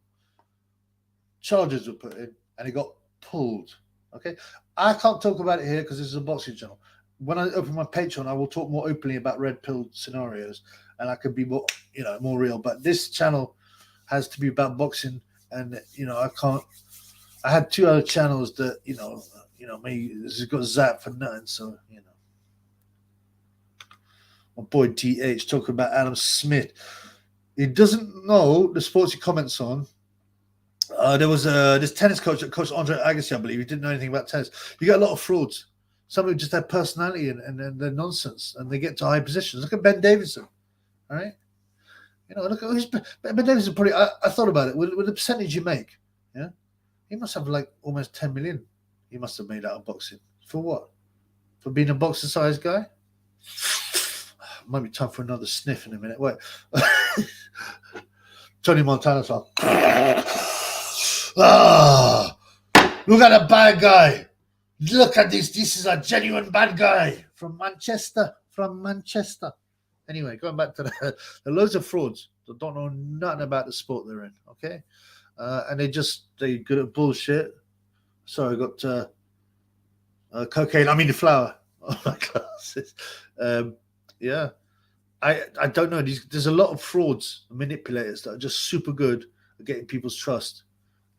Charges were put in, and it got pulled. Okay, I can't talk about it here because this is a boxing channel. When I open my Patreon, I will talk more openly about red pill scenarios, and I can be more, more real. But this channel has to be about boxing, and I can't. I had 2 other channels that maybe this has got zapped for nothing. So my boy TH talking about Adam Smith. He doesn't know the sports he comments on. There was this tennis coach that coached Andre Agassi, I believe. He didn't know anything about tennis. You get a lot of frauds. Some who just have personality and they're nonsense, and they get to high positions. Look at Ben Davidson, all right? Look at Ben Davidson. Probably, I thought about it. With the percentage you make, yeah, he must have like almost 10 million. He must have made out of boxing. For what? For being a boxer-sized guy? Might be time for another sniff in a minute. Wait. Tony Montana's like, look at the bad guy. Look at this. This is a genuine bad guy from Manchester. Anyway, going back to there are loads of frauds that don't know nothing about the sport they're in, okay? And they're good at bullshit. Sorry, I got cocaine. I mean the flour. Oh, my glasses. Yeah. I don't know. There's a lot of frauds and manipulators that are just super good at getting people's trust.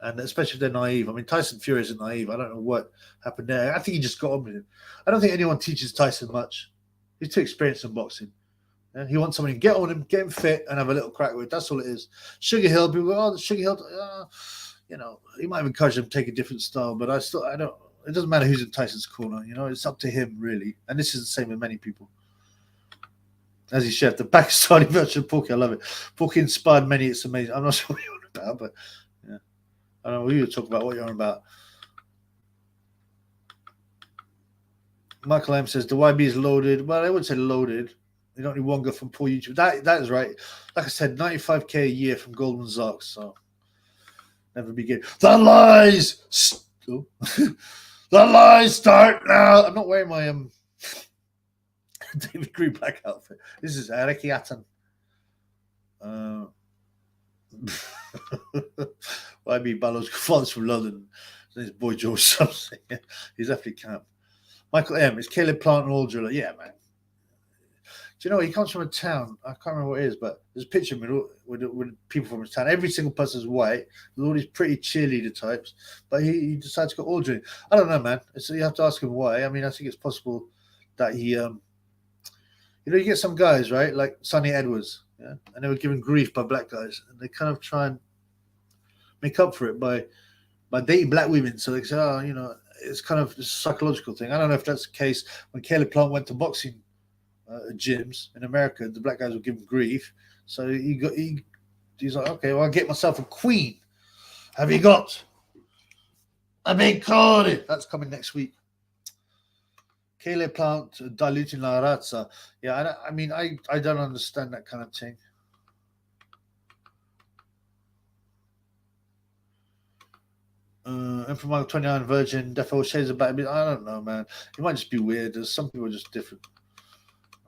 And especially if they're naive. I mean, Tyson Fury isn't naive. I don't know what happened there. I think he just got on with it. I don't think anyone teaches Tyson much. He's too experienced in boxing. And he wants someone to get on him, get him fit, and have a little crack with it. That's all it is. Sugar Hill, people go, oh, the Sugar Hill, you know, he might have encouraged him to take a different style, but I don't, it doesn't matter who's in Tyson's corner, you know, it's up to him, really. And this is the same with many people. As he shared, the Pakistani version of Porky, I love it. Porky inspired many, it's amazing. I'm not sure what you're on about, but yeah. I don't know what you were talking about, what you're on about. Michael M says, the YB is loaded. Well, I wouldn't say loaded. You don't need one go from poor YouTube. That is right. Like I said, 95K a year from Goldman Sachs. So never begin. The lies. Oh. The lies start now. I'm not wearing my David Greenback outfit. This is Eric Yatten. YB Ballos father's from London. His boy George something. He's definitely camp. Michael M. It's Caleb Plant and Oil Driller. Yeah, man. Do you know, he comes from a town, I can't remember what it is, but there's a picture with people from his town. Every single person's white. There's all these pretty cheerleader types, but he decides to go oil drilling. I don't know, man. So you have to ask him why. I mean, I think it's possible that he, you know, you get some guys, right, like Sonny Edwards, yeah, and they were given grief by black guys, and they kind of try and make up for it by dating black women. So they say, oh, you know, it's kind of a psychological thing. I don't know if that's the case. When Caleb Plant went to boxing gyms in America, the black guys were giving grief, so he's like, okay, well, I'll get myself a queen. Have you got a big Cody? That's coming next week. Caleb Plant diluting la razza. Yeah, I mean, I don't understand that kind of thing. And from my 29 Virgin, Defo shades about it. I don't know, man. It might just be weird. There's some people are just different.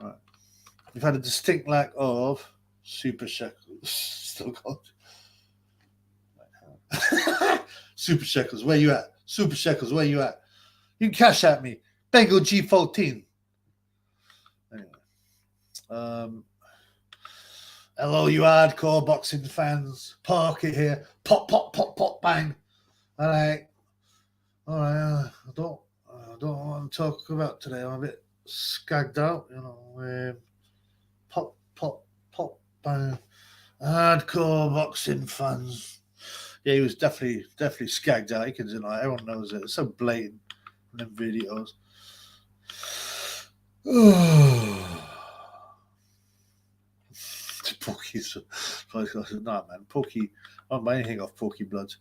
All right. We've had a distinct lack of super shekels. Still got super shekels. Where you at? Super shekels. Where you at? You can cash at me. Bengal G14. Anyway. Hello, you hardcore boxing fans. Park it here. Pop, pop, pop, pop, bang. All right. I don't want to talk about today. I'm a bit skagged out, you know. Pop, pop, pop, bang. Hardcore boxing fans. Yeah, he was definitely skagged out. You can deny it. Everyone knows it. It's so blatant in them videos. Porky's no, man. Porky, I don't buy anything off Porky Blood.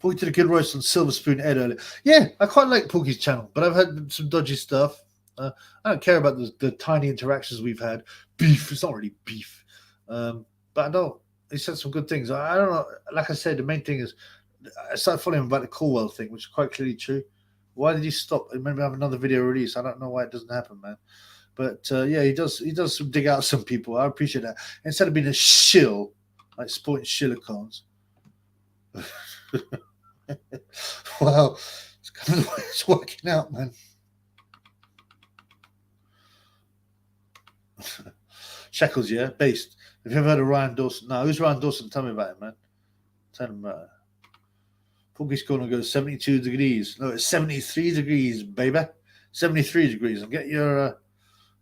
Porky did a good roast on Silver Spoon Ed earlier. Yeah, I quite like Porky's channel, but I've had some dodgy stuff. I don't care about the tiny interactions we've had. Beef, it's not really beef. But I know he said some good things. I don't know. Like I said, the main thing is I started following him about the Colwell thing, which is quite clearly true. Why did he stop? Maybe have another video release. I don't know why it doesn't happen, man. But yeah, he does dig out some people. I appreciate that. Instead of being a shill, like sporting shillicons. Well, it's kind of the way it's working out, man. Shekels, yeah, based. Have you ever heard of Ryan Dawson? No, who's Ryan Dawson? Tell me about it, man. Tell him about it. Porky's corner goes 72 degrees. No, it's 73 degrees, baby. 73 degrees. And get your,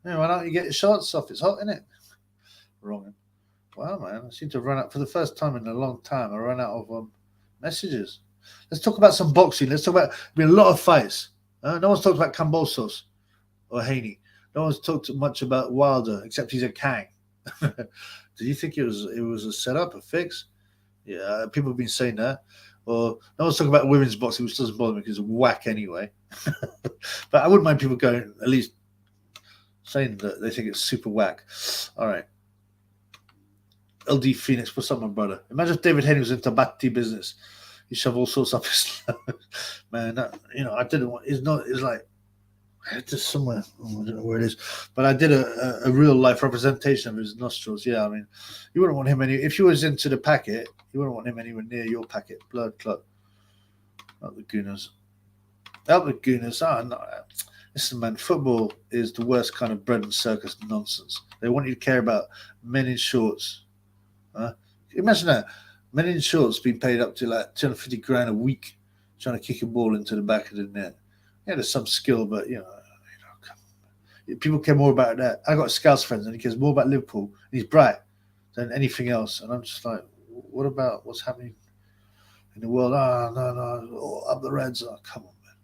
why don't you get your shorts off? It's hot, isn't it? Wrong. Wow, man. I seem to have run out, for the first time in a long time, I ran out of messages. Let's talk about some boxing. Let's talk about, there'll be a lot of fights. No one's talked about Kambosos or Haney. No one's talked much about Wilder, except he's a Kang. Do you think it was a setup, a fix? Yeah, people have been saying that. Or no one's talking about women's boxing, which doesn't bother me because it's whack anyway. But I wouldn't mind people going, at least saying that they think it's super whack. All right. LD Phoenix, what's up, my brother? Imagine if David Haney was into batti business. He shove all sorts up his man. That, I didn't want. It's like it's just somewhere. I don't know where it is, but I did a real life representation of his nostrils. Yeah, I mean, you wouldn't want him if he was into the packet. You wouldn't want him anywhere near your packet. Blood clot. Not the Gooners. Out the Gooners. No. Listen, man, football is the worst kind of bread and circus nonsense. They want you to care about men in shorts. Imagine that. Men in shorts being paid up to like 250 grand a week trying to kick a ball into the back of the net. Yeah, there's some skill, but people care more about that. I got a Scouts friend and he cares more about Liverpool and he's bright than anything else. And I'm just like, what about what's happening in the world? No, up the Reds. Oh, come on, man.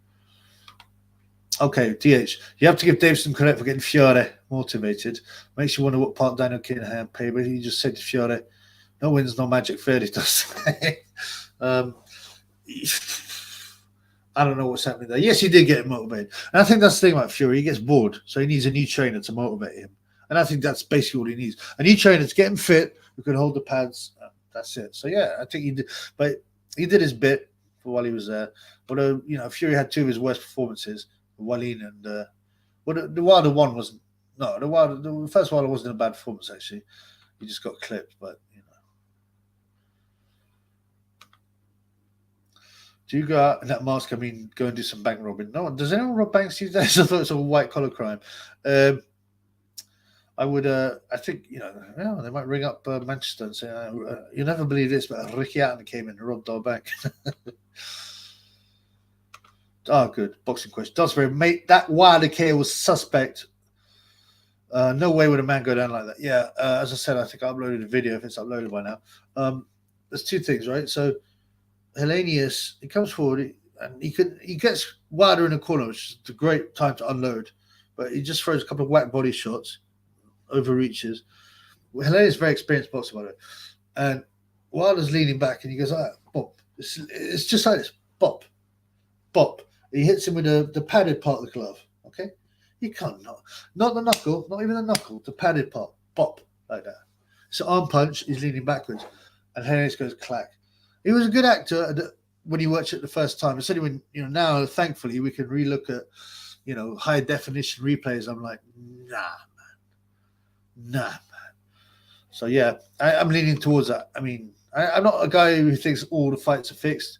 Okay, DH. You have to give Dave some credit for getting Fiore motivated. Makes you wonder what part Daniel Kinahan paid, but he just said to Fiore, no wins, no magic fairy dust. I don't know what's happening there. Yes, he did get motivated. And I think that's the thing about Fury. He gets bored, so he needs a new trainer to motivate him. And I think that's basically what he needs. A new trainer to get him fit, who can hold the pads. That's it. So, yeah, I think he did. But he did his bit for while he was there. Although, Fury had two of his worst performances, Wallin and the Wilder one wasn't. No, the first Wilder wasn't a bad performance, actually. He just got clipped, but, Do you go out in that mask? I mean, go and do some bank robbing. No, does anyone rob banks these days? I thought it's a white collar crime. I would. I think they might ring up Manchester and say, "You never believe this, but Ricky Hatton came in and robbed our bank." Oh, good boxing question. Dosbury, mate, that Wilder KO was suspect. No way would a man go down like that. Yeah, as I said, I think I uploaded a video if it's uploaded by now. There's two things, right? So. Hellenius, he comes forward and he gets Wilder in a corner, which is a great time to unload, but he just throws a couple of whack body shots, overreaches. Hellenius is very experienced boxer, by the way, and Wilder's leaning back and he goes, bop. It's just like this, bop, bop. He hits him with the padded part of the glove. Okay, you can't not the knuckle, not even the knuckle, the padded part, bop like that. It's an arm punch. He's leaning backwards, and Hellenius goes clack. He was a good actor when he watched it the first time. It's only when, now, thankfully, we can relook at, high definition replays. I'm like, nah, man. So, yeah, I'm leaning towards that. I mean, I'm not a guy who thinks all the fights are fixed,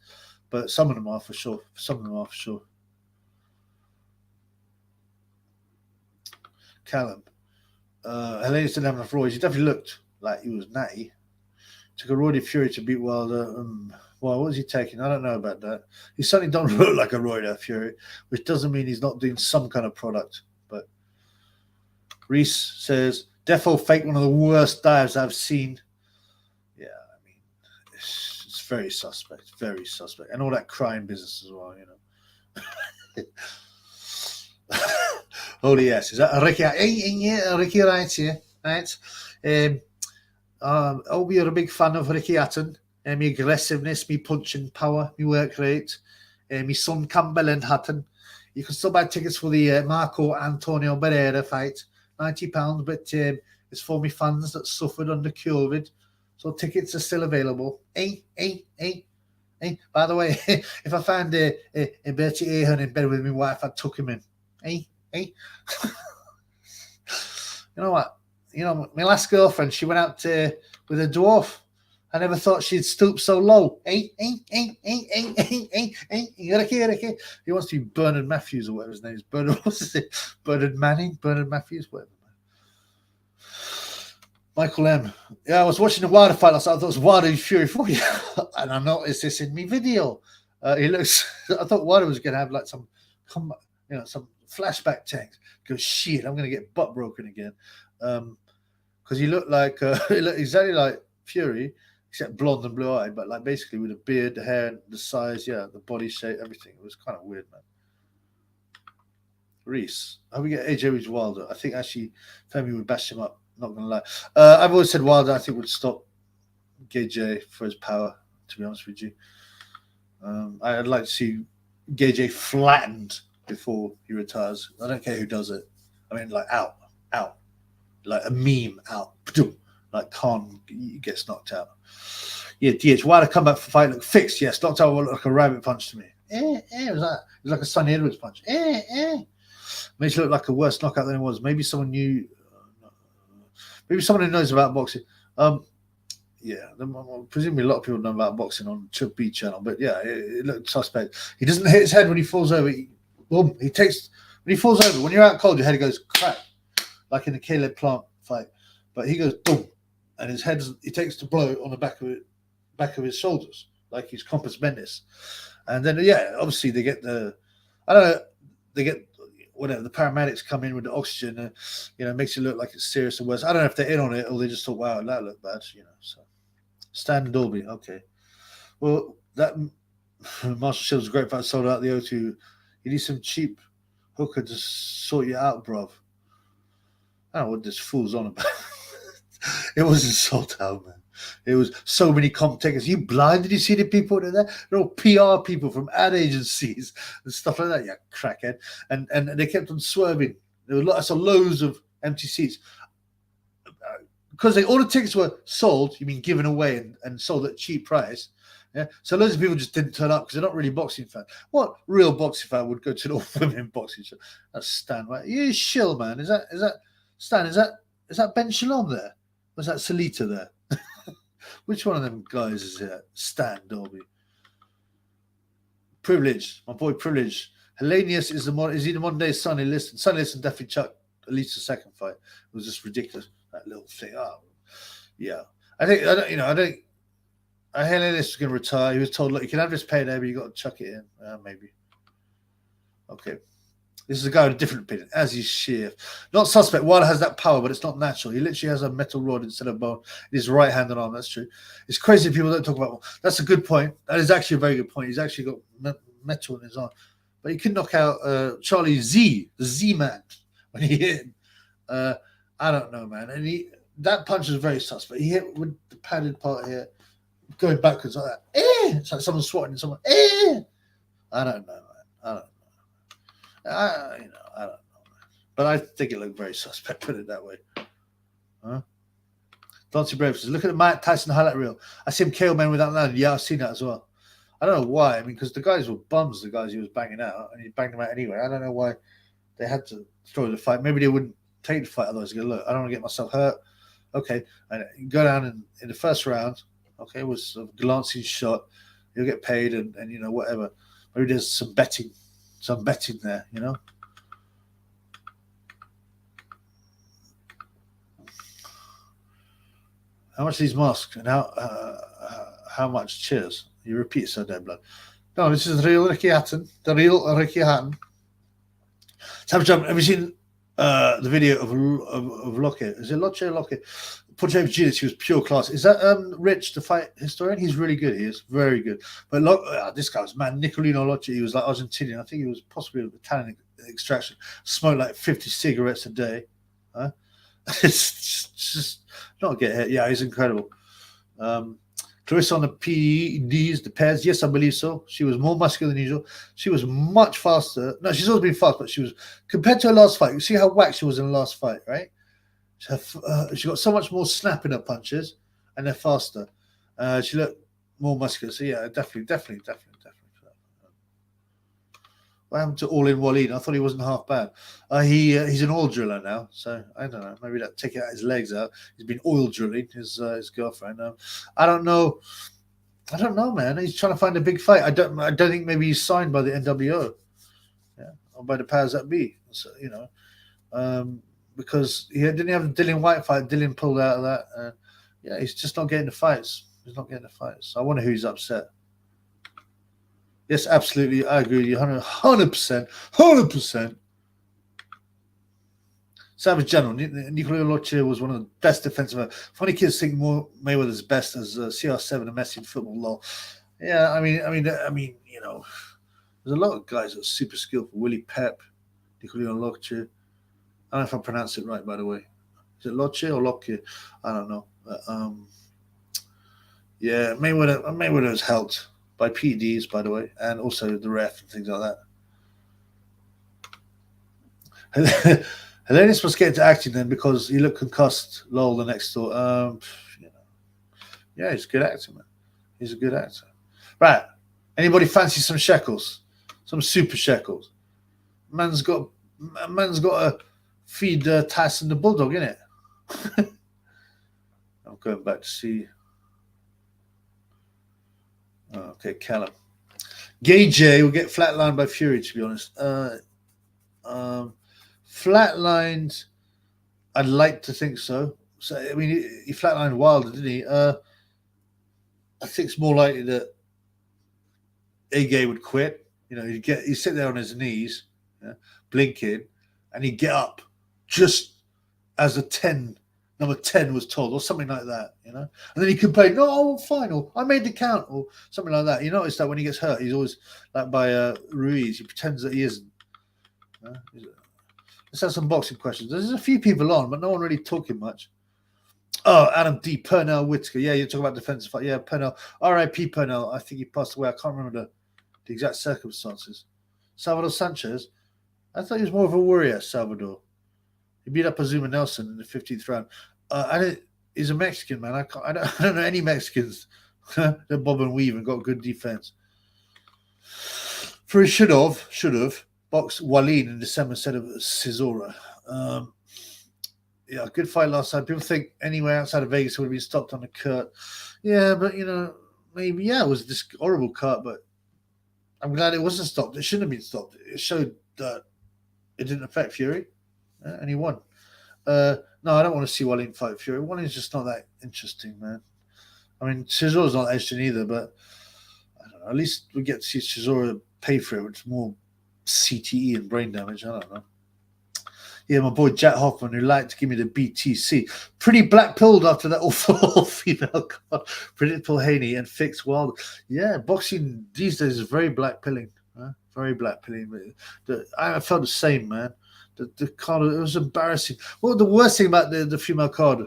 but some of them are for sure. Callum. Hellenius didn't have enough roids. He definitely looked like he was natty. Took a roided Fury to beat Wilder. What was he taking? I don't know about that. He certainly don't look like a roider Fury, which doesn't mean he's not doing some kind of product. But Reese says, defo fake, one of the worst dives I've seen. Yeah, I mean, it's very suspect. And all that crime business as well, Holy yes. Is that Ricky? Yeah, Ricky right here. Right. You're a big fan of Ricky Hatton. My aggressiveness, my punching power, my work rate. My son Campbell and Hatton. You can still buy tickets for the Marco Antonio Barrera fight. £90, but it's for my fans that suffered under COVID. So tickets are still available. By the way, if I found Bertie Ahern in bed with my wife, I'd tuck him in. You know what? My last girlfriend, she went out with a dwarf. I never thought she'd stoop so low. Ricky. He wants to be Bernard Matthews or whatever his name is. Bernard Manning? Bernard Matthews? Whatever. Michael M. Yeah, I was watching the Wilder fight last night. I thought it was Wilder and Fury for you. And I noticed this in my video. I thought Wilder was going to have like some flashback tanks. Go, shit, I'm going to get butt broken again. Because he looked like he looked exactly like Fury, except blonde and blue-eyed, but like basically with a beard, the hair, the size, the body shape, everything. It was kind of weird, man. Reese, how we get AJ with Wilder? I think actually Femi would bash him up. Not gonna lie. I've always said Wilder, I think, would stop GJ for his power. To be honest with you, I'd like to see GJ flattened before he retires. I don't care who does it. I mean, like out. Like a meme out. Like Khan gets knocked out. Yeah, DH. Wilder come back for fight look fixed. Yes, knocked out looked like a rabbit punch to me. It was like a Sonny Edwards punch. Makes it look like a worse knockout than it was. Maybe someone knew. Maybe someone who knows about boxing. Presumably a lot of people know about boxing on Chuck B channel. But yeah, it looked suspect. He doesn't hit his head when he falls over. When he falls over. When you're out cold, your head goes crack. Like in the Caleb Plant fight, but he goes boom, and his head he takes the blow on the back of it, back of his shoulders, like he's compass mentis. And then, yeah, obviously they get I don't know, they get whatever, the paramedics come in with the oxygen, and, you know, makes it look like it's serious or worse. I don't know if they're in on it or they just thought, wow, that looked bad, you know. So, Stan Dolby, okay. Well, that Marshall Shields is great, but I sold out the O2. You need some cheap hooker to sort you out, bruv. I don't know what this fool's on about. It wasn't sold out, man. It was so many comp takers. You blind? Did you see the people that are there? They're all PR people from ad agencies and stuff like that. Yeah, crackhead. And they kept on swerving. There were loads of empty seats. Because all the tickets were sold, you mean given away and sold at a cheap price. Yeah, so loads of people just didn't turn up because they're not really boxing fans. What real boxing fan would go to an all-women boxing show? That's Stan, right? You shill, man. Is that Stan? Is that Ben Shalom there? Was that Salita there? Which one of them guys is it? Stan Dolby. Privilege, my boy Privilege. Hellenius is he the modern day Sonny Liston? Sonny Liston definitely chucked at least a second fight. It was just ridiculous. That little thing. Oh, yeah. I think Hellenius was going to retire. He was told, look, you can have this payday, but you got to chuck it in. Maybe. Okay. This is a guy with a different opinion, as is Sheer. Not suspect. Wilder has that power, but it's not natural. He literally has a metal rod instead of bone in his right hand and arm. That's true. It's crazy people don't talk about. That's a good point. That is actually a very good point. He's actually got metal in his arm. But he could knock out Charlie Z, the Z-Man, when he hit him. I don't know, man. And that punch was very suspect. He hit with the padded part here, going backwards like that. It's like someone swatting someone. I don't know, man. I don't know. I don't know, man. But I think it looked very suspect, put it that way. Dante Brave says, look at the Mike Tyson highlight reel. I see him KO men without landing. Yeah, I've seen that as well. I don't know why. I mean, because the guys were bums, the guys he was banging out, and he banged them out anyway. I don't know why they had to throw the fight. Maybe they wouldn't take the fight, otherwise they go, look, I don't want to get myself hurt. Okay, and go down in the first round. Okay, it was a glancing shot. You'll get paid, and you know, whatever. Maybe there's some betting there, you know. How much these masks and how much? Cheers. You repeat so dead blood. No, this is the real Ricky Hatton. The real Ricky Hatton. Have you seen the video of Lockett? Is it Loche or Lockett? Poor James Judas, he was pure class. Is that Rich, the fight historian? He's really good. He is very good. But this guy was man. Nicolino Loche, he was like Argentinian. I think he was possibly of Italian extraction. Smoked like 50 cigarettes a day. It's just not get hit. Yeah, he's incredible. Clarissa on the PEDs, the pairs. Yes, I believe so. She was more muscular than usual. She was much faster. No, she's always been fast, but she was, compared to her last fight, you see how whacked she was in the last fight, right? She got so much more snap in her punches, and they're faster. She looked more muscular. So yeah, definitely. What happened to All In Waleed? I thought he wasn't half bad. He's an oil driller now, so I don't know. Maybe that taking out his legs out. He's been oil drilling his girlfriend. I don't know. Man. He's trying to find a big fight. I don't think maybe he's signed by the NWO, yeah, or by the powers that be. So you know, because he didn't have the Dillian White fight. Dillian pulled out of that. Yeah, he's just not getting the fights. I wonder who he's upset. Yes, absolutely. I agree with you 100%. Savage General. Nicolino Loche was one of the best defensive. Funny kids think more Mayweather's best as CR7 and Messi in football. Law. Yeah, I mean, you know, there's a lot of guys that are super skillful. Willie Pep, Nicolino Loche. I don't know if I pronounce it right, by the way. Is it Loche or Loche? I don't know. Yeah, Mayweather has helped by PEDs, by the way, and also the ref and things like that. Hellenius must get into acting then because he looked concussed. Lol, the next door. You know, yeah, he's a good actor, man. He's a good actor. Right. Anybody fancy some shekels? Some super shekels? Man's got to feed Tyson the Bulldog, innit? I'm going back to see. Okay, Callum. Gay J will get flatlined by Fury, to be honest. Flatlined, I'd like to think so. So I mean, he flatlined Wilder, didn't he? I think it's more likely that AJ would quit. You know, he'd sit there on his knees, blinking, and he'd get up just as number 10 was told, or something like that, you know. And then he complained, "No, fine, or I made the count," or something like that. You notice that when he gets hurt, he's always like by Ruiz. He pretends that he isn't. Let's have some boxing questions. There's a few people on, but no one really talking much. Oh, Adam D. Pernell Whitaker. Yeah, you're talking about defensive fight. Yeah, Pernell. R.I.P. Pernell. I think he passed away. I can't remember the exact circumstances. Salvador Sanchez. I thought he was more of a warrior, Salvador. He beat up Azuma Nelson in the 15th round. He's a Mexican, man. I don't know any Mexicans that bob and weave and got good defense. For he should have boxed Wallin in December instead of Cesaro. Yeah, good fight last time. People think anywhere outside of Vegas would have been stopped on the cut. Yeah, but maybe it was this horrible cut, but I'm glad it wasn't stopped. It shouldn't have been stopped. It showed that it didn't affect Fury, and he won. No, I don't want to see Wallin fight Fury. Wallin's just not that interesting, man. I mean, Cesaro's not interesting either, but I don't know. At least we get to see Cesaro pay for it, which is more CTE and brain damage. I don't know. Yeah, my boy Jack Hoffman, who liked to give me the BTC. Pretty black-pilled after that awful female card. Predictable Haney and Fix Wild. Yeah, boxing these days is very black-pilling. Very black-pilling. I felt the same, man. The card, it was embarrassing. Well, the worst thing about the female card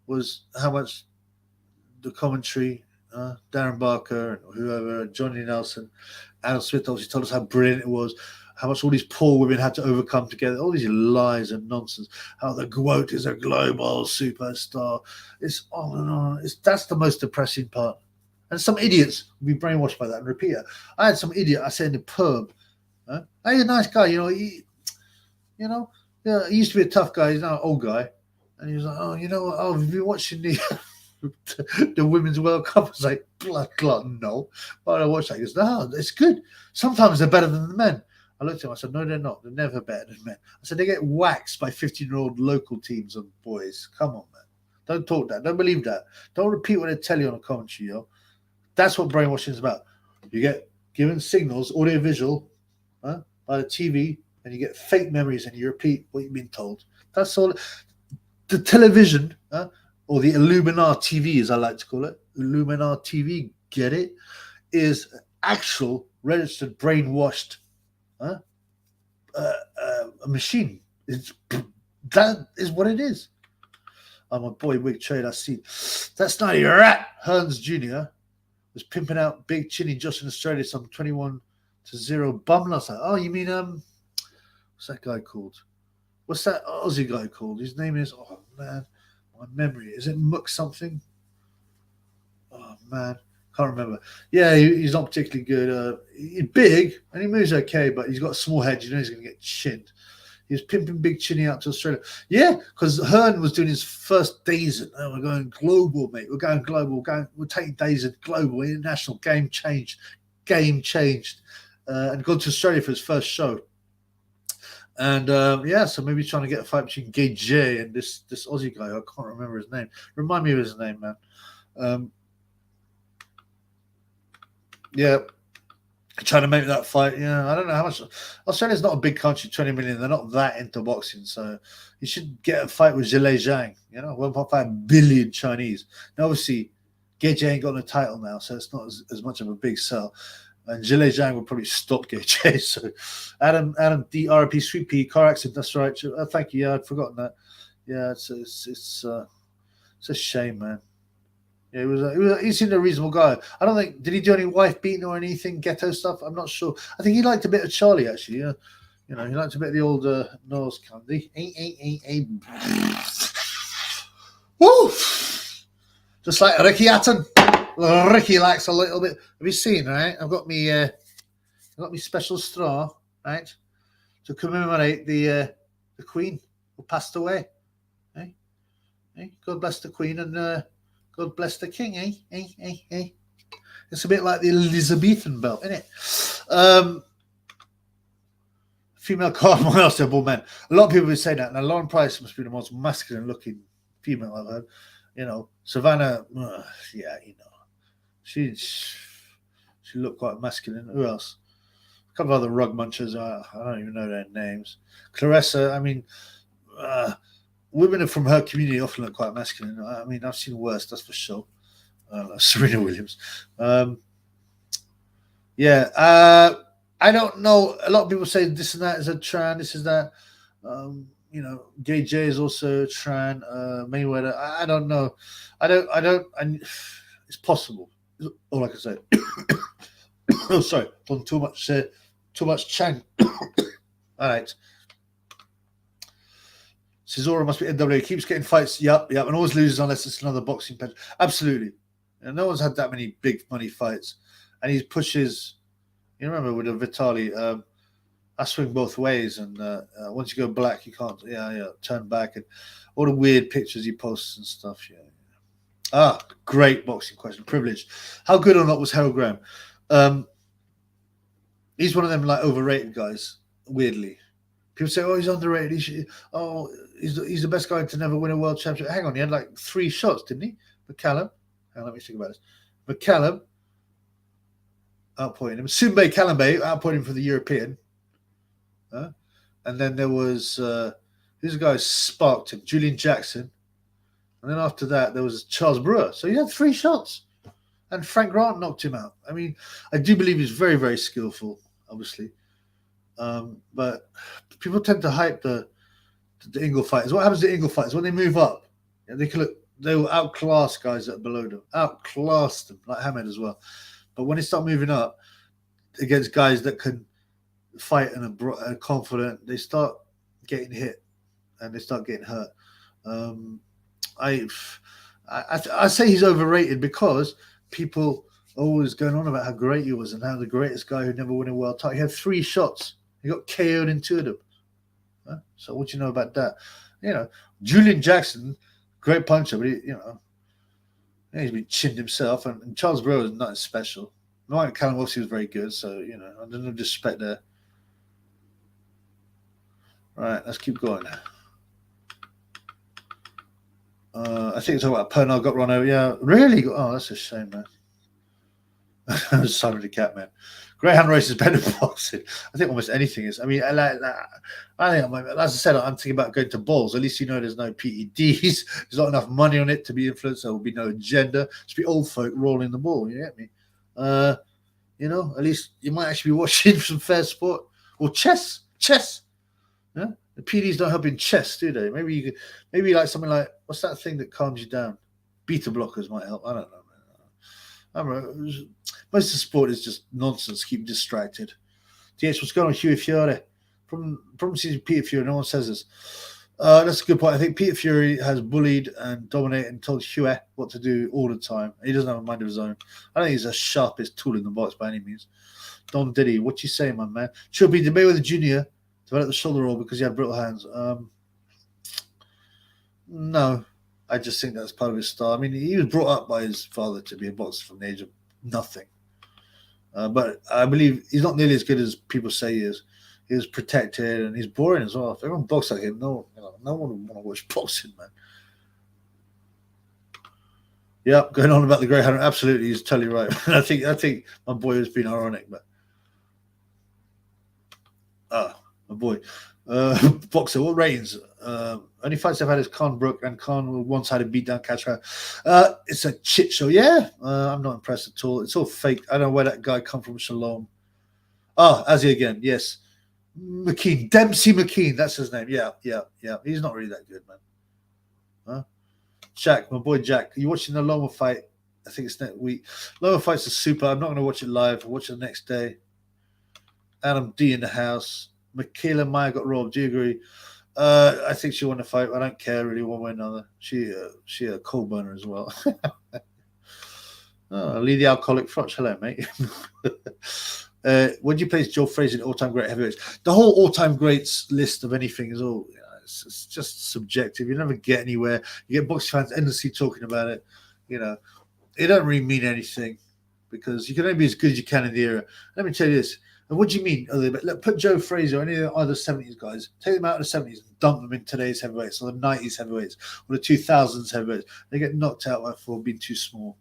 was how much the commentary, Darren Barker and whoever, Johnny Nelson, Adam Smith obviously told us how brilliant it was, how much all these poor women had to overcome together, all these lies and nonsense, how the GOAT is a global superstar. It's on and on. That's the most depressing part. And some idiots will be brainwashed by that and repeat it. I had some idiot, I said in the pub, he's a nice guy, he used to be a tough guy, he's now an old guy. And he was like, have you been watching the Women's World Cup? I was like, blood clot, no. But I watched that. He goes, no, it's good. Sometimes they're better than the men. I looked at him, I said, no, they're not. They're never better than men. I said, they get waxed by 15-year-old local teams and boys. Come on, man. Don't talk that. Don't believe that. Don't repeat what they tell you on a commentary, That's what brainwashing is about. You get given signals, audio-visual, by the TV, and you get fake memories and you repeat what you've been told. That's all. The television, or the Illuminar TV, as I like to call it, Illuminar TV, get it, is actual registered brainwashed a machine. That is what it is. Oh, my boy Wig Trade, I see. That's not a rat. Hearns Jr. was pimping out Big Chinny Josh in Australia some 21-0 bum last night. Oh, you mean what's that guy called? What's that Aussie guy called? His name is, oh man, my memory. Is it Muck something? Oh man, can't remember. Yeah, he's not particularly good. He's big and he moves okay, but he's got a small head. He's going to get chinned. He was pimping Big Chinny out to Australia. Yeah, because Hearn was doing his first days. We're going global, mate. We're going global. We're taking days at global, international. Game changed. And gone to Australia for his first show. And so maybe trying to get a fight between Gay J and this Aussie guy. I can't remember his name. Remind me of his name, man. Trying to make that fight. Yeah, I don't know how much. Australia's not a big country, 20 million. They're not that into boxing, so you should get a fight with Zhilei Zhang. 1.5 billion Chinese. Now, obviously, Gay J ain't got no title now, so it's not as much of a big sell. And Zhilei Zhang will probably stop Gay J. So, Adam D RP Sweet Pea car accident. That's right. Thank you. Yeah, I'd forgotten that. Yeah, it's a shame, man. Yeah, he seemed a reasonable guy. I don't think, did he do any wife beating or anything ghetto stuff? I'm not sure. I think he liked a bit of Charlie actually. He liked a bit of the old nose candy. Woo! Just like Ricky Hatton. Ricky likes a little bit. Have you seen, right? I've got me special straw, right, to commemorate the Queen who passed away. God bless the Queen and God bless the King, It's a bit like the Elizabethan belt, isn't it? Female card, my honorable man. A lot of people would say that. Now, Lauren Price must be the most masculine-looking female I've heard. Savannah, She looked quite masculine. Who else? A couple of other rug munchers. I don't even know their names. Clarissa. I mean, women from her community often look quite masculine. I mean, I've seen worse, that's for sure. Serena Williams. Yeah. I don't know. A lot of people say this and that is a tran. This is that. You know, Gay J is also a tran. Mayweather. I don't know. It's possible. All I can say. Oh, sorry. Done too much Chang. All right. Cesaro must be NWA. Keeps getting fights. Yep. And always loses unless it's another boxing match. Absolutely. And no one's had that many big money fights. And he pushes. You remember with the Vitali, I swing both ways. And once you go black, you can't, turn back. And all the weird pictures he posts and stuff. Yeah. Great boxing question. Privileged. How good or not was Harold Graham? He's one of them like overrated guys, weirdly. People say, he's underrated. He's the best guy to never win a world championship. Hang on, he had like 3 shots, didn't he? McCallum. Hang on, let me think about this. McCallum outpointed him. Sumbe Kalambe outpointed him for the European. And then there was who's the guy who sparked him? Julian Jackson. And then after that, there was Charles Brewer. So he had 3 shots. And Frank Grant knocked him out. I mean, I do believe he's very, very skillful, obviously. But people tend to hype the Ingle fighters. What happens to Ingle fighters? When they move up, they will outclass guys that are below them. Outclass them, like Hamed as well. But when they start moving up against guys that can fight and are confident, they start getting hit and they start getting hurt. I say he's overrated because people are always going on about how great he was and how the greatest guy who never won a world title. He had 3 shots. He got KO'd in 2 of them. So what do you know about that? You know, Julian Jackson, great puncher, but he's been chinned himself. And Charles Brewer is nothing special. Ryan Callum was very good, so I don't know disrespect there. All right, let's keep going now. I think it's all about Pernell got run over. Yeah, really? Oh, that's a shame, man. Simon the Cat, man. Greyhound race is better than boxing. I think almost anything is. I mean, I think, as I said, I'm thinking about going to balls. At least there's no PEDs. There's not enough money on it to be influenced. There will be no agenda. Just be old folk rolling the ball. You get me? At least you might actually be watching some fair sport or chess. Yeah, the PEDs don't help in chess, do they? Maybe like something like what's that thing that calms you down? Beta blockers might help. I don't know. Most of the sport is just nonsense. Keep distracted. DH, what's going on, Huey Fiore? From seeing Peter Fury, no one says this. That's a good point. I think Peter Fury has bullied and dominated and told Huey what to do all the time. He doesn't have a mind of his own. I don't think he's the sharpest tool in the box by any means. Don Diddy, what you saying, my man? Should be Mayweather Jr. develop the shoulder roll because he had brittle hands. No. I just think that's part of his style. I mean, he was brought up by his father to be a boxer from the age of nothing. But I believe he's not nearly as good as people say he is. He was protected and he's boring as well. If everyone boxes like him, no one would want to watch boxing, man. Yep, going on about the Greyhound. Absolutely, he's totally right. I think my boy has been ironic, but my boy. Boxer, what ratings? Only fights I've had is Khan Brook, and Khan once had a beatdown catch her. It's a shit show. Yeah, I'm not impressed at all. It's all fake. I don't know where that guy come from. Shalom. Azzy again. Yes, McKean, Dempsey McKean. That's his name. Yeah. He's not really that good, man. Jack, my boy Jack. Are you watching the Loma fight? I think it's next week. Loma fights are super. I'm not going to watch it live. I'll watch it the next day. Adam D in the house. Michaela Meyer got robbed. Do you agree? I think she won the fight. I don't care really one way or another. She a coal burner as well. Lee the alcoholic Frotch. Hello, mate. Would you place Joe Frazier in all-time great heavyweights? The whole all-time greats list of anything is all it's just subjective. You never get anywhere. You get boxing fans endlessly talking about it. It don't really mean anything because you can only be as good as you can in the era. Let me tell you this. And what do you mean? Put Joe Frazier or any of the other 70s guys, take them out of the 70s and dump them in today's heavyweights or the 90s heavyweights or the 2000s heavyweights. They get knocked out for being too small,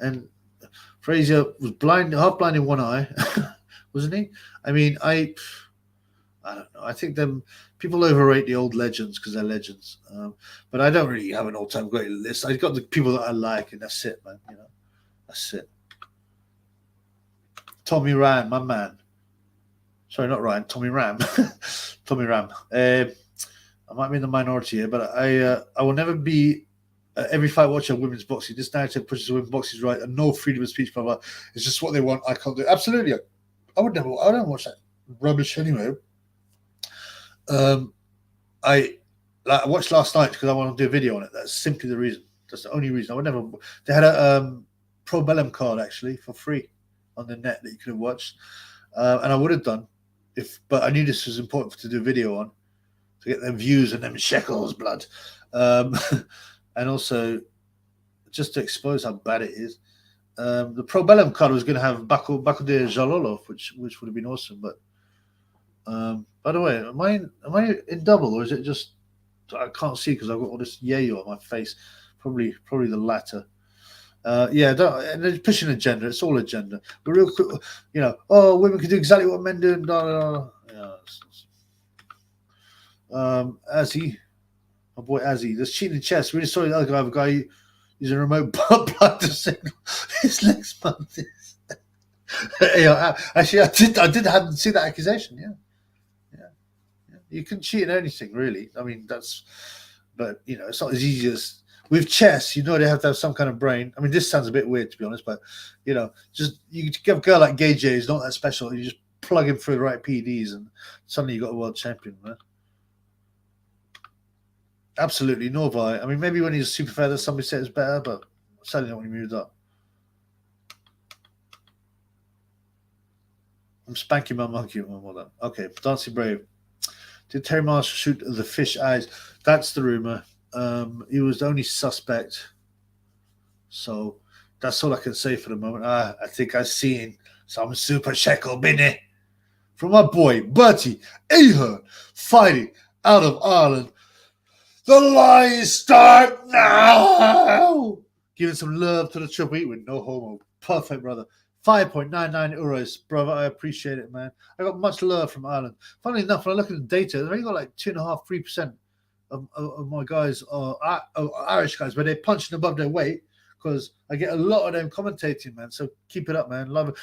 And Frazier was blind, half blind in one eye, wasn't he? I mean, I don't know. I think them people overrate the old legends because they're legends. But I don't really have an all-time great list. I got the people that I like, and that's it, man. You know, that's it. Tommy Ryan, my man. Sorry, not Ryan. Tommy Ram. Tommy Ram. I might be in the minority here, but I will never be every fight watcher of women's boxing. This narrative pushes women's boxing's right and no freedom of speech, blah, blah. It's just what they want. I can't do it. Absolutely. I would never. I don't watch that rubbish anyway. I watched last night because I want to do a video on it. That's simply the reason. That's the only reason. I would never. They had a Pro Bellum card actually for free on the net that you could have watched, and I would have done but I knew this was important to do a video on to get them views and them shekels, blood, and also just to expose how bad it is. The Pro Bellum card was going to have Bakudir Jalolov, which would have been awesome, but. By the way, am I in double or is it just I can't see because I've got all this yayo on my face? Probably the latter. Yeah, and they're pushing agenda. It's all agenda. But real quick, you know, women can do exactly what men do. And Azzy, my boy Azzy, this cheating chess. Really sorry, the other guy using a remote blood to signal his next month. Yeah, actually, I hadn't seen that accusation. Yeah. You can cheat in anything, really. I mean, but you know, it's not as easy as with chess. You know, they have to have some kind of brain. I mean, this sounds a bit weird to be honest, but you know, just you give a girl like Gay J is not that special. You just plug him through the right PDs, and suddenly you got a world champion, man. Absolutely, nor have I. I mean, maybe when he's super feather, somebody said it's better, but certainly not when he moved up. I'm spanking my monkey. Well done. Okay, Dancing Brave. Did Terry Marshall shoot the fish eyes? That's the rumor. He was the only suspect. So that's all I can say for the moment. I think I've seen some super shekel binny from my boy Bertie Ahern fighting out of Ireland. The lies start now. Giving some love to the Triple Eight with no homo. Perfect, brother. 5.99 euros, brother. I appreciate it, man. I got much love from Ireland. Funnily enough, when I look at the data, they've only got like 2.5%, 3% of my guys are Irish guys, but they're punching above their weight because I get a lot of them commentating, man. So keep it up, man. Love it.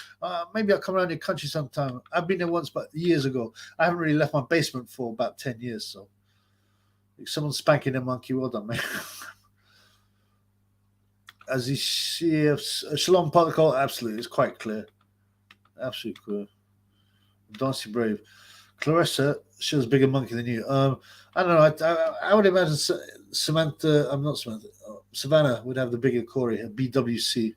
Maybe I'll come around your country sometime. I've been there once, but years ago. I haven't really left my basement for about 10 years. So if someone's spanking a monkey, well done, man. As he sees Shalom protocol, absolutely, it's quite clear. Absolutely clear. Dancing Brave. Clarissa shows bigger monkey than you. I don't know. I would imagine Samantha. I'm not Samantha. Savannah would have the bigger Corey. A BWC.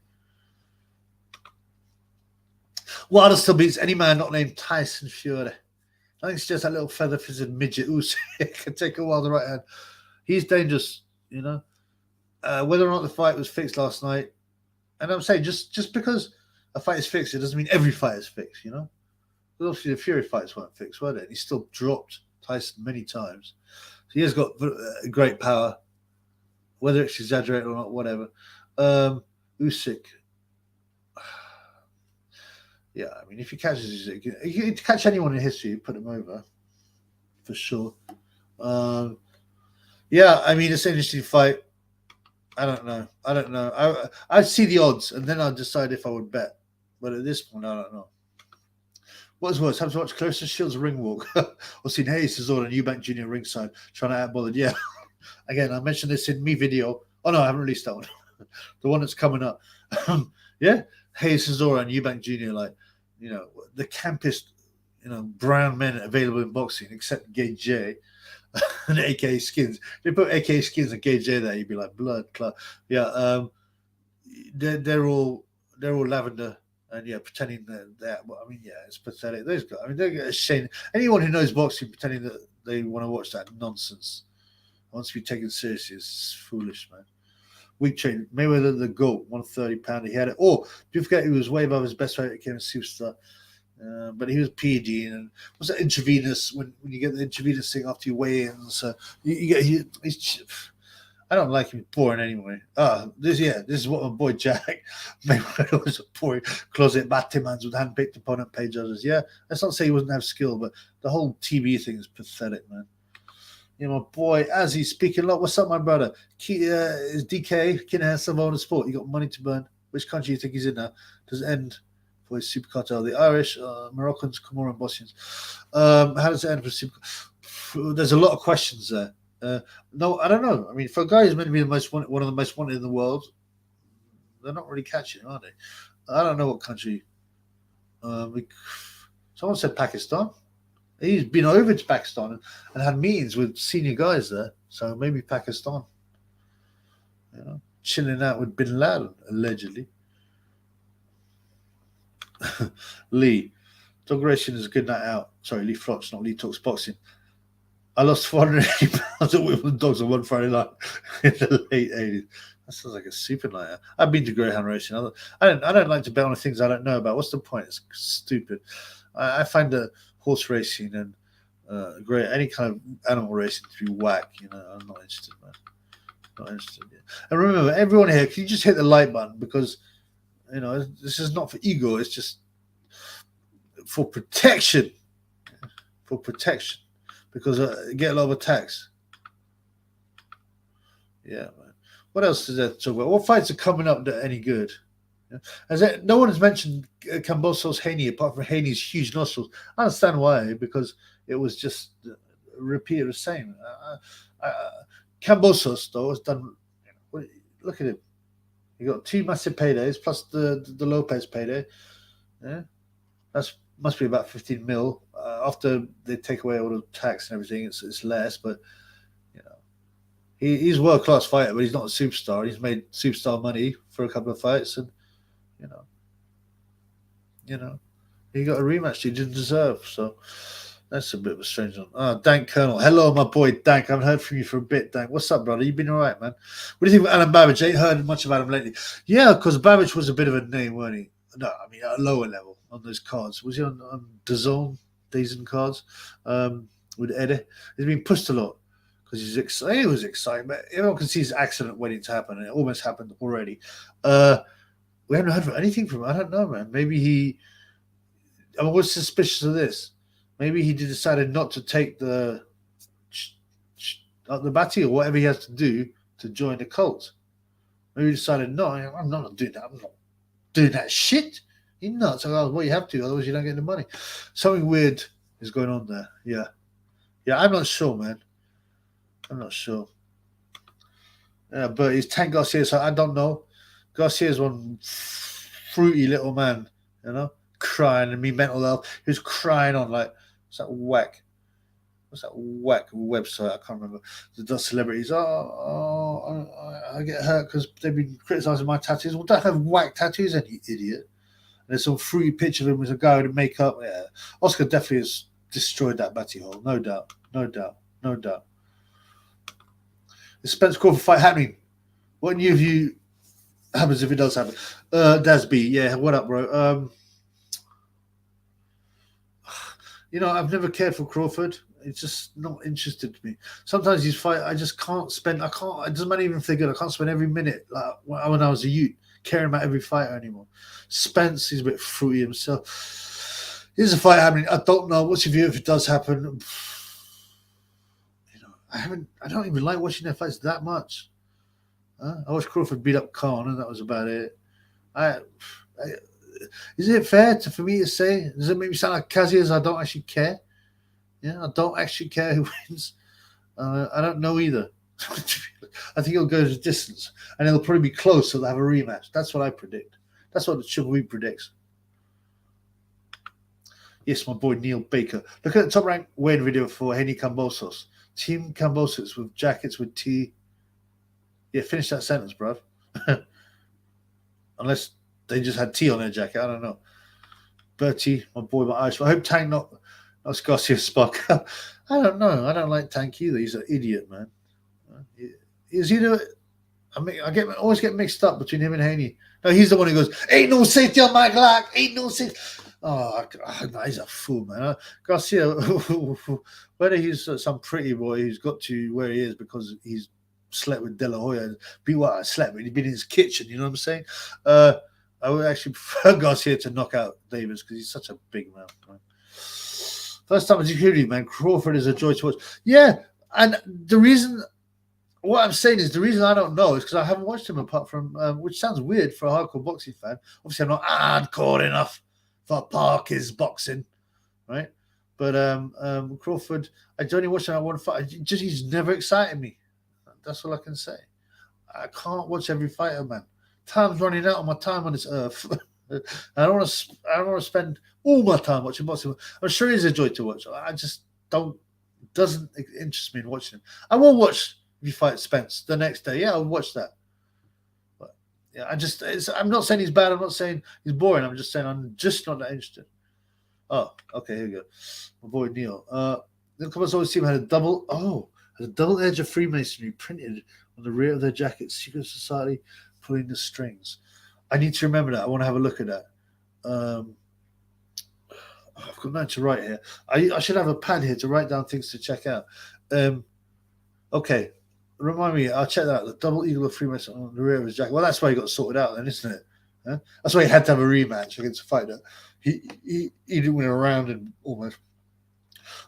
Wilder still beats any man not named Tyson Fury. I think it's just that little feather-fizzed midget Usyk can take a Wilder right hand. He's dangerous, you know. Whether or not the fight was fixed last night, and I'm saying just because a fight is fixed, it doesn't mean every fight is fixed, you know. But obviously, the Fury fights weren't fixed, were they? And he still dropped Tyson many times. So he has got great power, whether it's exaggerated or not, whatever. Usyk, yeah, I mean, if he catches Usyk, you can catch anyone in history, you put him over, for sure. Yeah, I mean, it's an interesting fight. I don't know. I'd see the odds, and then I'd decide if I would bet. But at this point, I don't know. What's worse, have to watch Clarissa Shields ring walk or seen Hayes Cesaro and Eubank Jr. ringside trying to outball it? Yeah. Again, I mentioned this in me video. Oh, no, I haven't released that one. The one that's coming up. Yeah. Hayes Cesaro and Eubank Jr., like, you know, the campest, you know, brown men available in boxing, except Gay J. And AK Skins. If you put AK Skins and KJ there, you'd be like blood clot. Yeah, they're all lavender and yeah, pretending that. Well, I mean, yeah, it's pathetic. Those guys. I mean, they're ashamed. Anyone who knows boxing pretending that they want to watch that nonsense wants to be taken seriously is foolish, man. Weak training. Mayweather the GOAT, 130 pounder. He had it. Oh, do you forget he was way above his best weight? Became a superstar. But he was PED and was that intravenous when you get the intravenous thing after you weigh in. So you get I don't like him. Boring anyway. This is what my boy Jack Mayweather was a boring closet Batmans with handpicked opponent pay judges. Yeah, let's not say he doesn't have skill, but the whole TV thing is pathetic, man. You know, my boy, as he's speaking a lot. What's up, my brother? Is DK Kinahan Savona Sport? You got money to burn. Which country do you think he's in now? Does it end for his super cartel? The Irish, Moroccans, Comoran, Bosnians. How does it end for super? There's a lot of questions there. No, I don't know. I mean, for a guy who's meant to be one of the most wanted in the world, they're not really catching him, are they? I don't know what country. Someone said Pakistan. He's been over to Pakistan and had meetings with senior guys there. So maybe Pakistan. You know, chilling out with Bin Laden, allegedly. Lee. Dog racing is a good night out. Sorry, Lee Flops, not Lee Talks Boxing. I lost 480 pounds at Wimbledon Dogs on one Friday night in the late 80s. That sounds like a super night out. I've been to greyhound racing. I don't like to bet on things I don't know about. What's the point? It's stupid. I find the horse racing and any kind of animal racing to be whack. You know, I'm not interested, man. Not interested. Yeah. And remember, everyone here, can you just hit the like button? Because, you know, this is not for ego. It's just for protection. For protection. Because you get a lot of attacks. Yeah, man. What else is there to talk about? What fights are coming up that are any good? Yeah. No one has mentioned Kambosos Haney apart from Haney's huge nostrils. I understand why, because it was just repeat the same. Kambosos, though, has done. Look at him. He got 2 massive paydays plus the Lopez payday. Yeah, must be about 15 mil. After they take away all the tax and everything, it's less. But you know, he's a world class fighter, but he's not a superstar. He's made superstar money for a couple of fights, and you know, he got a rematch he didn't deserve. So that's a bit of a strange one. Dank Colonel, hello, my boy Dank. I haven't heard from you for a bit, Dank. What's up, brother? You been all right, man? What do you think of Alan Babbage? I ain't heard much about him lately. Yeah, because Babbage was a bit of a name, weren't he? No, I mean at a lower level on those cards. Was he on DAZN? Days and cards with Eddie. He's been pushed a lot because he's excited. He was excited, but everyone can see his accident waiting to happen, and it almost happened already. We haven't heard anything from him. I don't know, man. Maybe I was suspicious of this. Maybe he decided not to take the Bati or whatever he has to do to join the cult. Maybe he decided, no, I'm not doing that. I'm not doing that shit. You're nuts. Well, you have to, otherwise you don't get the money. Something weird is going on there. Yeah, I'm not sure, man. I'm not sure. Yeah, but he's Tank Garcia, so I don't know. Garcia's one fruity little man, you know, crying and me mental health. He was crying on like, what's that whack website? I can't remember. The celebrities. I get hurt because they've been criticizing my tattoos. Well, don't have whack tattoos, then, you idiot. There's some fruity picture of him with a guy with makeup. Yeah, Oscar definitely has destroyed that Batty hole. No doubt. The Spence Crawford fight happening. What new view happens if it does happen? Dasby, yeah. What up, bro? You know, I've never cared for Crawford. It's just not interested to me. Sometimes his fight, I just can't spend. It doesn't matter even if they're good. I can't spend every minute like when I was a youth caring about every fighter anymore. Spence, he's a bit fruity himself. Here's a fight happening. I don't know. What's your view if it does happen? You know, I don't even like watching their fights that much. I watched Crawford beat up Khan, and that was about it. Is it fair for me to say? Does it make me sound like Casillas? I don't actually care. Yeah, I don't actually care who wins. I don't know either. I think he'll go to distance, and it'll probably be close, so they'll have a rematch. That's what I predict. That's what the Triple B predicts. Yes, my boy Neil Baker. Look at the top rank weigh-in video for Henny Kambosos. Team Kambosos with jackets with T. Yeah, finish that sentence, bruv. Unless they just had T on their jacket. I don't know. Bertie, my boy, my Irish. I hope Tank not Garcia Spock. I don't know. I don't like Tank either. He's an idiot, man. Is either. I always get mixed up between him and Haney. No, he's the one who goes, "Ain't no safety on my Glock. Ain't no safety." Oh, no, he's a fool, man. Garcia, whether he's some pretty boy who's got to where he is because he's slept with De La Hoya. I slept with. He'd been in his kitchen. You know what I'm saying? I would actually prefer Garcia to knock out Davis because he's such a big man. Right? First time in security, man. Crawford is a joy to watch. Yeah, and the reason, what I'm saying is, the reason I don't know is because I haven't watched him apart from, which sounds weird for a hardcore boxing fan. Obviously, I'm not hardcore enough for Parker's boxing, right? But Crawford, I only watched him at one fight. He's never excited me. That's all I can say. I can't watch every fighter, man. Time's running out on my time on this earth. I don't want to spend all my time watching boxing. I'm sure he's a joy to watch. I just doesn't interest me in watching him. I will watch if you fight Spence the next day. Yeah, I'll watch that. But yeah, I'm not saying he's bad. I'm not saying he's boring. I'm just saying I'm just not that interested. Oh, okay, here we go. My boy Neil. The comments always seem had a double edge of Freemasonry printed on the rear of their jacket. Secret Society pulling the strings. I need to remember that. I want to have a look at that. I've got nothing to write here. I should have a pad here to write down things to check out. Okay. Remind me, I'll check that out. The double eagle of Freemason on the rear of his jacket. Well, that's why he got sorted out then, isn't it? Huh? That's why he had to have a rematch against a fighter. He didn't win a round and almost.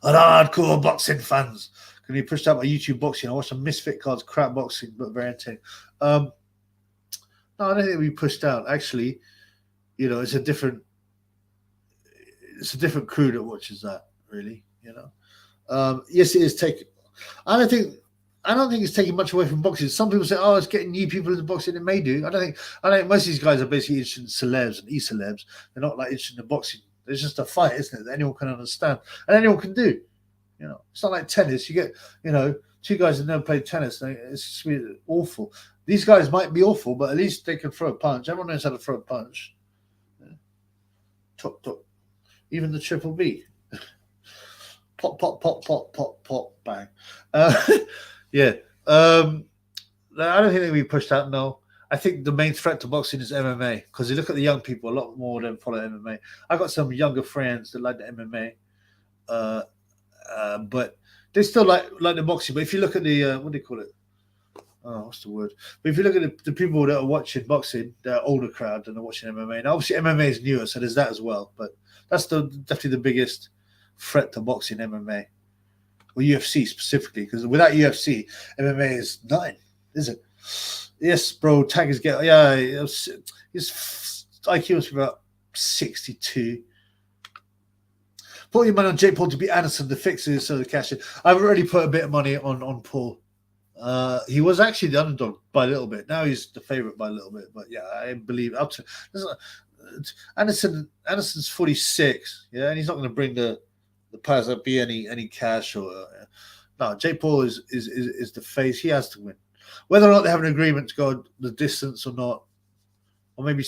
And hardcore boxing fans. Can be pushed out by YouTube boxing. I watched some misfit cards, crap boxing, but very entertaining. No, I don't think we pushed out. Actually, you know, it's a different crew that watches that, really, you know. Yes, it is taking. I don't think it's taking much away from boxing. Some people say, "Oh, it's getting new people into boxing." It may do. I think most of these guys are basically interested in celebs and e-celebs. They're not like interested in boxing. It's just a fight, isn't it? That anyone can understand and anyone can do. You know, it's not like tennis. You get, you know, two guys that never played tennis. It's awful. These guys might be awful, but at least they can throw a punch. Everyone knows how to throw a punch. Yeah. Top. Even the triple B. Pop, pop, pop, pop, pop, pop, bang. Yeah. I don't think they'll be pushed out, no. I think the main threat to boxing is MMA because you look at the young people, a lot more than follow MMA. I got some younger friends that like the MMA, but they still like the boxing. But if you look at the, what do you call it? Oh, what's the word? But if you look at the people that are watching boxing, they're older crowd and they're watching MMA. Now, obviously, MMA is newer, so there's that as well. But that's definitely the biggest threat to boxing, MMA. Or UFC specifically, because without UFC, MMA is nothing, is it? Yes, bro. Tag is getting. Yeah, his IQ was about 62. Put your money on Jake Paul to beat Anderson to fix it so the cash in. I've already put a bit of money on Paul. He was actually the underdog by a little bit. Now he's the favorite by a little bit. But yeah, I believe up to Anderson's 46. Yeah, and he's not going to bring the powers that be any cash or no. Jake Paul is the face. He has to win. Whether or not they have an agreement to go the distance or not, or maybe,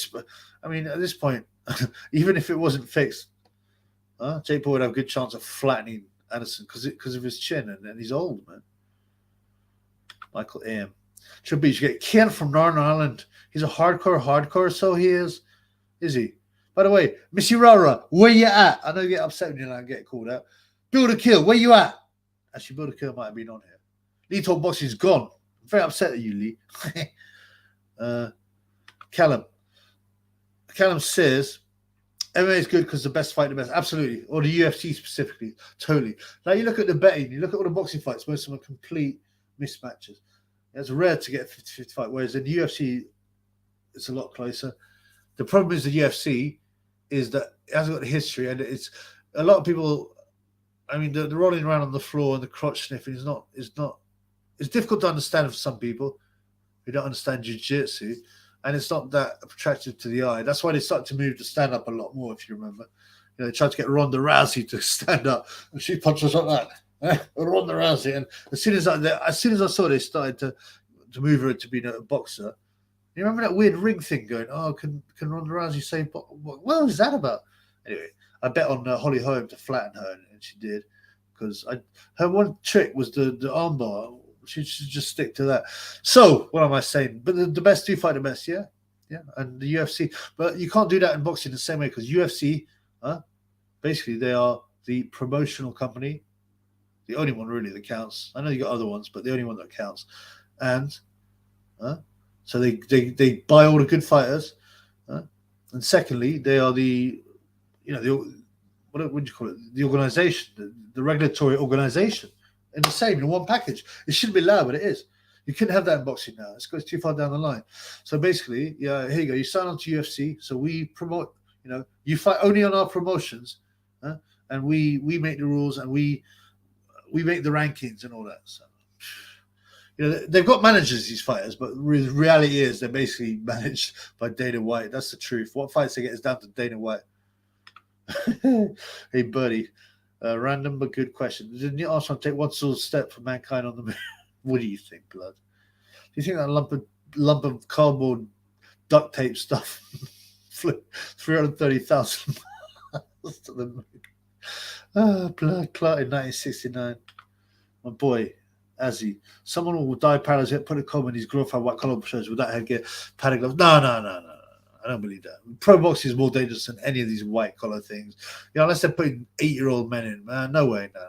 I mean, at this point, even if it wasn't fixed, Jake Paul would have a good chance of flattening Anderson because of his chin and he's old, man. Michael A.M. Should be. You get Ken from Northern Ireland. He's a hardcore, so he is he? By the way, Missy Rara, where you at? I know you get upset when you get called out. Build a Kill, where you at? Actually, Build a Kill might have been on here. Lee Talk Boxing's gone. I'm very upset at you, Lee. Callum says MMA is good because the best fight the best. Absolutely. Or the UFC specifically. Totally. Now you look at the betting, you look at all the boxing fights, most of them are complete mismatches. It's rare to get a 50-50 fight, whereas in the UFC, it's a lot closer. The problem is the UFC is that it hasn't got the history, and it's a lot of people. I mean, the rolling around on the floor and the crotch sniffing is not. It's difficult to understand for some people who don't understand jiu-jitsu, and it's not that attractive to the eye. That's why they started to move to stand up a lot more. If you remember, they tried to get Ronda Rousey to stand up, and she punches like that. Ronda Rousey, and as soon as I saw they started to move her to being a boxer. You remember that weird ring thing going? Oh, can Ronda Rousey say? What was that about? Anyway, I bet on Holly Holm to flatten her, and she did because her one trick was the armbar. She should just stick to that. So what am I saying? But the best do fight the best, yeah, and the UFC. But you can't do that in boxing the same way because UFC, basically they are the promotional company. The only one really that counts. I know you got other ones, but the only one that counts. and so they buy all the good fighters, and secondly, they are the what would you call it? The organization, the regulatory organization, in the same in one package. It shouldn't be allowed, but it is. You couldn't have that in boxing now. It goes too far down the line. So basically, yeah, here you go. You sign on to UFC, so we promote. You fight only on our promotions, and we make the rules and we make the rankings and all that. So, they've got managers, these fighters, but the reality is they're basically managed by Dana White. That's the truth. What fights they get is down to Dana White. Hey, buddy. Random but good question. Did Neil Armstrong take one sort of step for mankind on the moon? What do you think, blood? Do you think that lump of cardboard duct tape stuff flew 330,000 miles to the moon? Blood clot in 1969. My boy, Azzy. Someone will die paralyzed, put a comb in his glorified white collar shirts with that headgear, padded gloves. No. I don't believe that. Pro boxing is more dangerous than any of these white collar things. Unless they're putting 8-year-old men in. No way. No.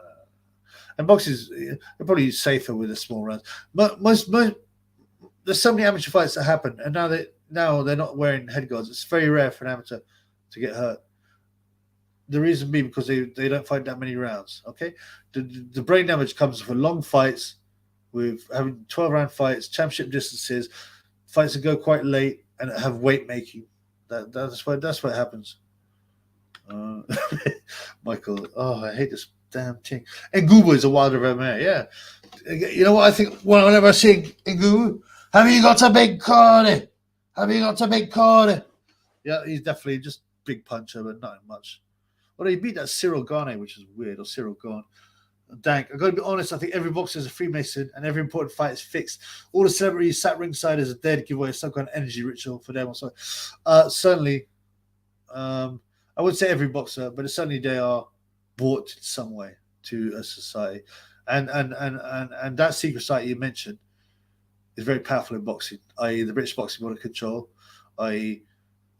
And boxing is they're probably safer with the small rounds. Most there's so many amateur fights that happen, and now they're not wearing head guards. It's very rare for an amateur to get hurt. The reason being because they don't fight that many rounds. Okay, the brain damage comes from long fights, with having 12-round fights, championship distances, fights that go quite late and have weight making. That's what happens. Michael, I hate this damn thing. Ngubu is a wilder of MMA. Yeah, you know what I think whenever I see Ngubu, have you got a big corner? Have you got a big corner? Yeah, he's definitely just big puncher, but not much. Well, he beat that Cyril Gane, which is weird, or Cyril Gane. Dank, I've got to be honest, I think every boxer is a Freemason and every important fight is fixed. All the celebrities sat ringside as a dead give away some kind of energy ritual for them. So, certainly, I wouldn't say every boxer, but certainly they are brought in some way to a society. And that secret society you mentioned is very powerful in boxing, i.e. the British Boxing Board of Control, i.e.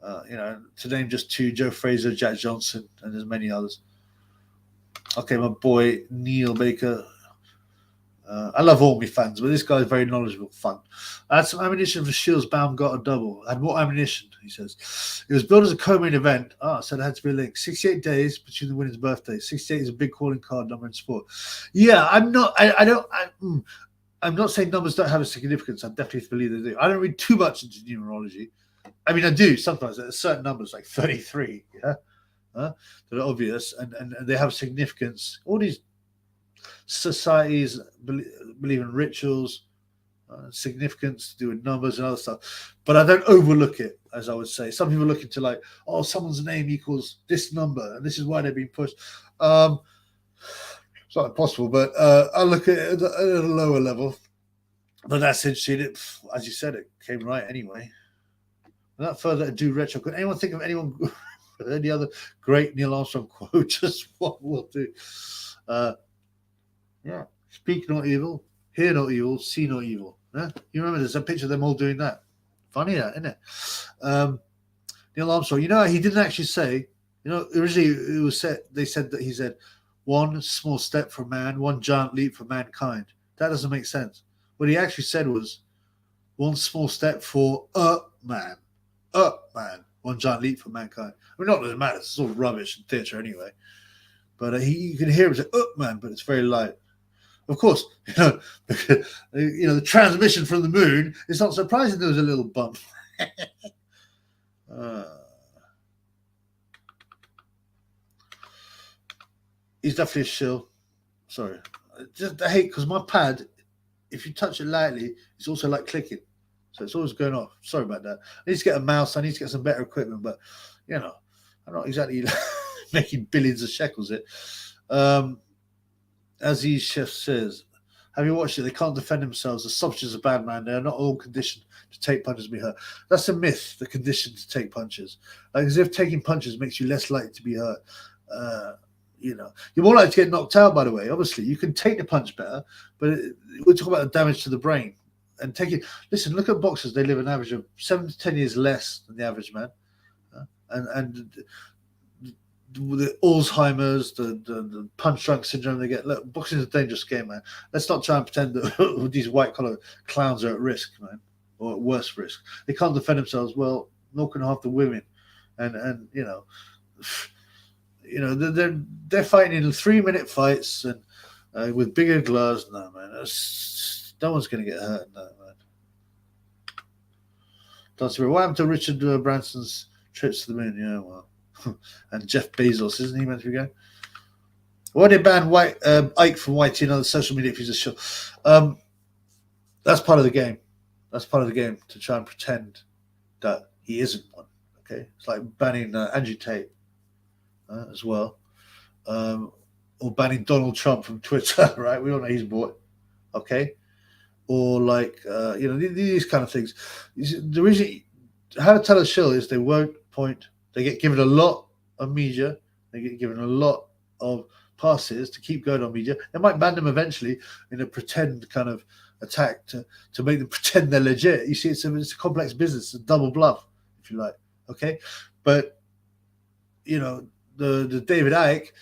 To name just two, Joe Fraser, Jack Johnson, and there's many others. Okay, my boy Neil Baker. I love all my fans, but this guy's very knowledgeable. Fun. I had some ammunition for Shields. Baum got a double. I had more ammunition, he says. It was billed as a co-main event. So there had to be a link. 68 days between the winner's birthday. 68 is a big calling card number in sport. Yeah, I'm not saying numbers don't have a significance. I definitely believe they do. I don't read too much into numerology. I mean, I do sometimes. There's certain numbers like 33, yeah, that are obvious and they have significance. All these societies believe in rituals, significance to do with numbers and other stuff. But I don't overlook it, as I would say. Some people look into like, someone's name equals this number, and this is why they're being pushed. It's not impossible, but I look at it at a lower level. But that's interesting. As you said, it came right anyway. Without further ado, retro. Could anyone think of any other great Neil Armstrong quote? Just what we'll do. Yeah. Speak not evil, hear not evil, see not evil. Yeah? You remember there's a picture of them all doing that. Funny that, isn't it? Neil Armstrong, he didn't actually say, originally it was said, they said that he said, one small step for man, one giant leap for mankind. That doesn't make sense. What he actually said was one small step for a man, one giant leap for mankind. I mean, not that it matters. It's all rubbish and theatre anyway. But you can hear him say, man, but it's very light. Of course, the transmission from the moon, it's not surprising there was a little bump. He's definitely a shill. Sorry. I hate because my pad, if you touch it lightly, it's also like clicking. So it's always going off. Sorry about that. I need to get a mouse. I need to get some better equipment. But, I'm not exactly making billions of shekels it. As the chef says, have you watched it? They can't defend themselves. The substitute's a bad man. They are not all conditioned to take punches and be hurt. That's a myth, the condition to take punches. Like as if taking punches makes you less likely to be hurt. You're more likely to get knocked out, by the way. Obviously, you can take the punch better, but we're talking about the damage to the brain. And listen, look at boxers. They live an average of 7 to 10 years less than the average man. And the Alzheimer's, the punch drunk syndrome they get. Look, boxing is a dangerous game, man. Let's not try and pretend that these white collar clowns are at risk, man, or at worse risk. They can't defend themselves. Well, nor can half the women, and they're fighting in 3-minute fights and with bigger gloves. No, man, no one's going to get hurt in that, man. That's what happened to Richard Branson's trips to the moon? Yeah, well. And Jeff Bezos, isn't he meant to be going? Why did they ban Ike from YT and other social media feeds? Sure. That's part of the game. That's part of the game, to try and pretend that he isn't one. Okay, it's like banning Andrew Tate as well, or banning Donald Trump from Twitter. Right? We all know he's bought. Okay, or like these kind of things. The reason how to tell a shill is they won't point. They get given a lot of media. They get given a lot of passes to keep going on media. They might ban them eventually in a pretend kind of attack to make them pretend they're legit. You see, it's a complex business. It's a double bluff, if you like. Okay? But, the David Icke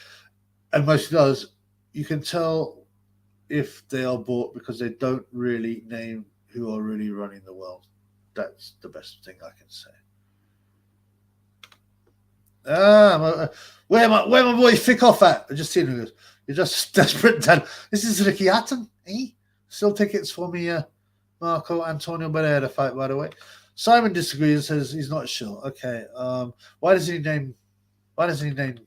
and most of those, you can tell if they are bought because they don't really name who are really running the world. That's the best thing I can say. Where my boy Fick off at? I just seen him. You're just desperate, Dan. This is Ricky Hatton, eh? Still tickets for me, Marco Antonio Barrera fight, by the way. Simon disagrees and says he's not sure. Okay. Why doesn't he name the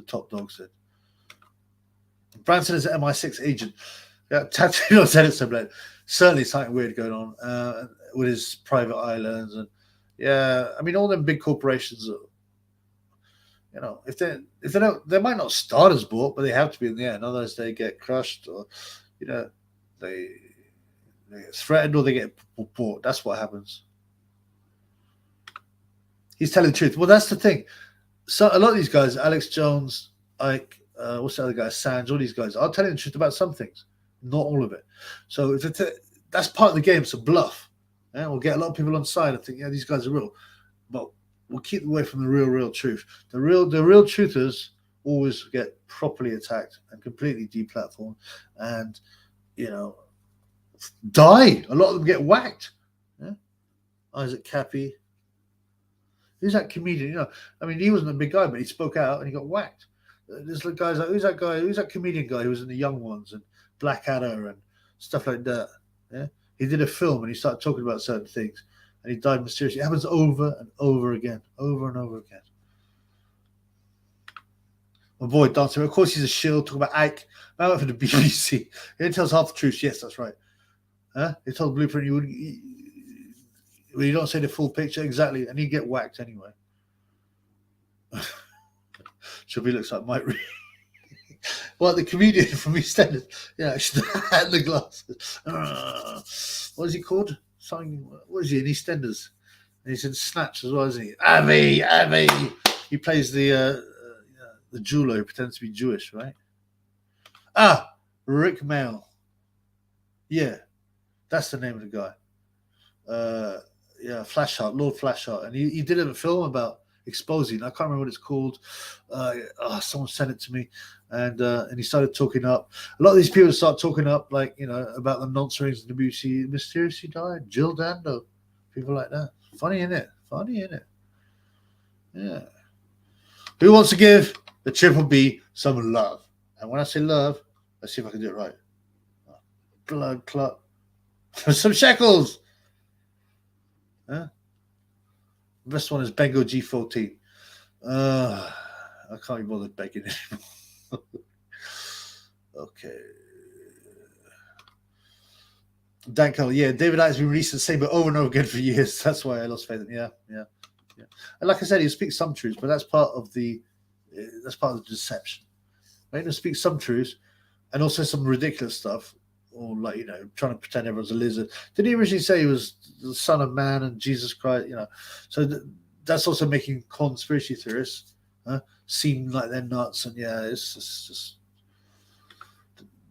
top dogs then? Branson is an MI6 agent. Yeah, Tarantino said it so bad. Certainly something weird going on with his private islands and all them big corporations. If they don't, they might not start as bought, but they have to be in the end. Otherwise, they get crushed, or they get threatened, or they get bought. That's what happens. He's telling the truth. Well, that's the thing. So a lot of these guys, Alex Jones, Ike, what's the other guy, Sands, all these guys, are telling the truth about some things, not all of it. So if that's part of the game. It's a bluff. Yeah? We'll get a lot of people on side and think, these guys are real, but we'll keep them away from the real truth. The real truthers always get properly attacked and completely deplatformed, and die. A lot of them get whacked. Yeah? Isaac Cappy. Who's that comedian? He wasn't a big guy, but he spoke out and he got whacked. There's the guys like, who's that guy? Who's that comedian guy who was in The Young Ones and Blackadder and stuff like that? Yeah, he did a film and he started talking about certain things. And he died mysteriously. It happens over and over again. Over and over again. My boy, Dancer. Of course, he's a shill. Talking about Ike. I went for the BBC. He tells half the truth. Yes, that's right. He told Blueprint you don't say the full picture. Exactly. And he'd get whacked anyway. Chubby looks like Mike Reed. Well, the comedian from EastEnders. Yeah, and the glasses. What is he called? Something, what is he in EastEnders? And he's in Snatch as well, isn't he? Avi. He plays the jeweler who pretends to be Jewish, right? Rick Mail. Yeah, that's the name of the guy. Flashheart, Lord Flashheart, and he did a film about exposing. I can't remember what it's called. Someone sent it to me, and he started talking up. A lot of these people start talking up, like about the nonce rings and the BBC. Mysteriously died. Jill Dando, people like that. Funny, innit? Yeah. Who wants to give the Triple B some love? And when I say love, let's see if I can do it right. Blood clot. Some shekels. Huh? The best one is Bengo G14. I can't be bothered begging anymore. Okay. Dan Cole, David Icke has been released the same but over and over again for years. That's why I lost faith in him. Yeah. And like I said, he speaks some truths, but that's part of the deception. Right? He speaks some truths and also some ridiculous stuff. Or trying to pretend everyone's a lizard. Did he originally say he was the Son of Man and Jesus Christ? So that's also making conspiracy theorists seem like they're nuts. And it's just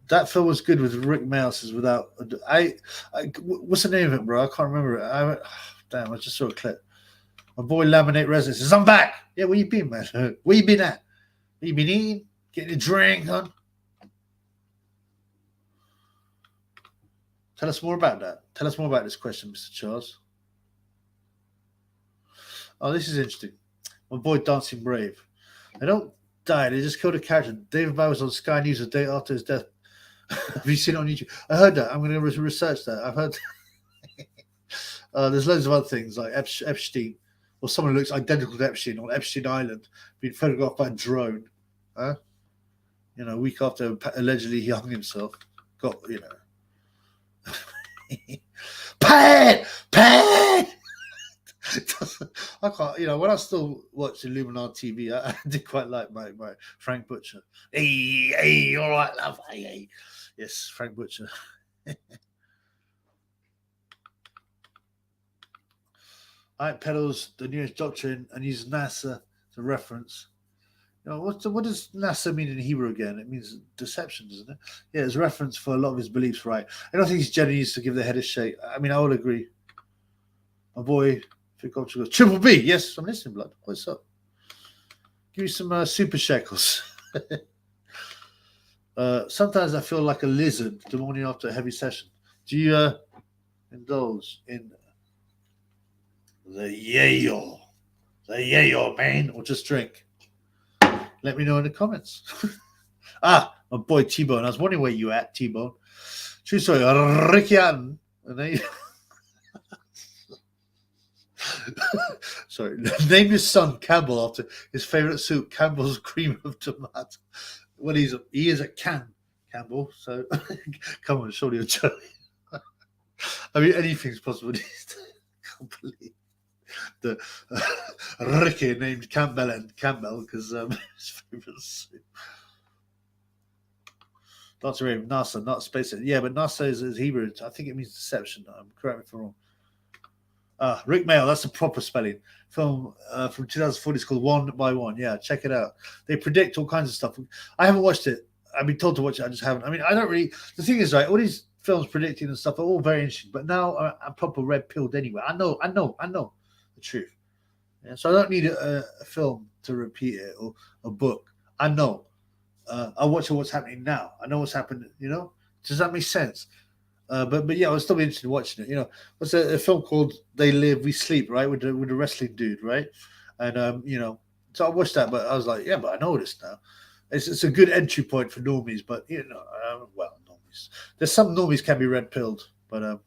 that film was good with Rick Mouse. Without what's the name of it, bro? I can't remember it. I just saw a clip. My boy Laminate Resident says, I'm back. Yeah, where you been, man? Where you been at? Where you been eating? Getting a drink on? Tell us more about that. Tell us more about this question, Mr. Charles. Oh, this is interesting. My boy Dancing Brave. They don't die. They just killed a character. David Bowie was on Sky News a day after his death. Have you seen it on YouTube? I heard that. I'm going to research that. I've heard. There's loads of other things like Epstein, or someone who looks identical to Epstein on Epstein Island, being photographed by a drone. A week after allegedly he hung himself. Got, Pat! I can't, when I still watch Illuminati TV, I did quite like my Frank Butcher. Hey, all right, love. Hey. Yes, Frank Butcher. All right, peddles the newest doctrine and use NASA as a reference. What does NASA mean in Hebrew again? It means deception, doesn't it? Yeah, it's reference for a lot of his beliefs, right? I don't think he's generally used to give the head a shake. I mean, I would agree. My boy, Triple B. Yes, I'm listening, blood. What's up? Give me some super shekels. Sometimes I feel like a lizard the morning after a heavy session. Do you indulge in the yayo, man, or just drink? Let me know in the comments. My boy T-Bone. I was wondering where you at, T-Bone. True story. Ricky Allen. Sorry. Named his son Campbell after his favorite soup, Campbell's cream of tomato. Well, he is a Campbell. So come on, surely you're joking. I mean, anything's possible. I can't believe the Ricky named Campbell because his favorite soup. Dr. Ray, NASA, not space. Yeah, but NASA is Hebrew. I think it means deception. Correct me if I'm wrong. Rick Mail, that's a proper spelling. Film from 2004. It's called One by One. Yeah, check it out. They predict all kinds of stuff. I haven't watched it. I've been told to watch it. I just haven't. I mean, I don't really. The thing is, right, all these films predicting and stuff are all very interesting. But now I'm proper red pilled anyway. I know the truth. Yeah, so I don't need a film to repeat it or a book. I know. I watch what's happening now. I know what's happened. Does that make sense? But yeah, I was still be interested in watching it. What's a film called They Live, We Sleep, right? With the wrestling dude, right? And so I watched that, but I was like, yeah, but I know this now. It's a good entry point for normies, but normies. There's some normies can be red pilled, but oh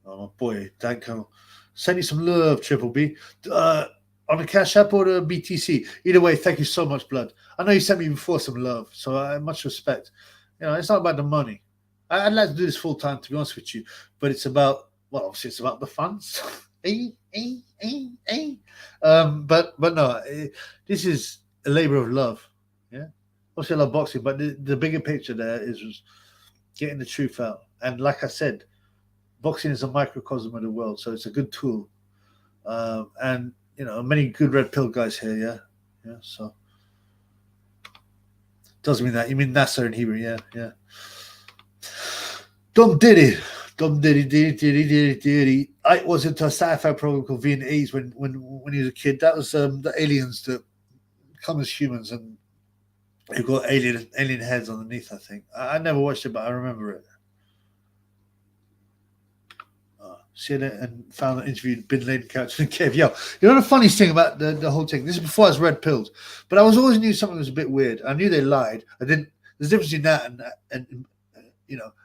my boy, Danko, send you some love, Triple B. On the Cash App or the BTC. Either way, thank you so much, blood. I know you sent me before some love, so I have much respect. It's not about the money. I'd like to do this full time, to be honest with you, but it's about, obviously it's about the funds. But no, this is a labor of love. Yeah, obviously I love boxing, but the bigger picture there is getting the truth out. And like I said, boxing is a microcosm of the world, so it's a good tool. And many good red pill guys here. Yeah. So doesn't mean that. You mean NASA in Hebrew? Yeah. Dum diddy. I was into a sci-fi program called V in the 80s when he was a kid. That was the aliens that come as humans and they've got alien heads underneath. I think I never watched it, but I remember it. Seen it and found an interview with Bin Laden character in Kev. Yo, the funniest thing about the whole thing, this is before I was red pilled, but I always knew something was a bit weird. I knew they lied. There's a difference between that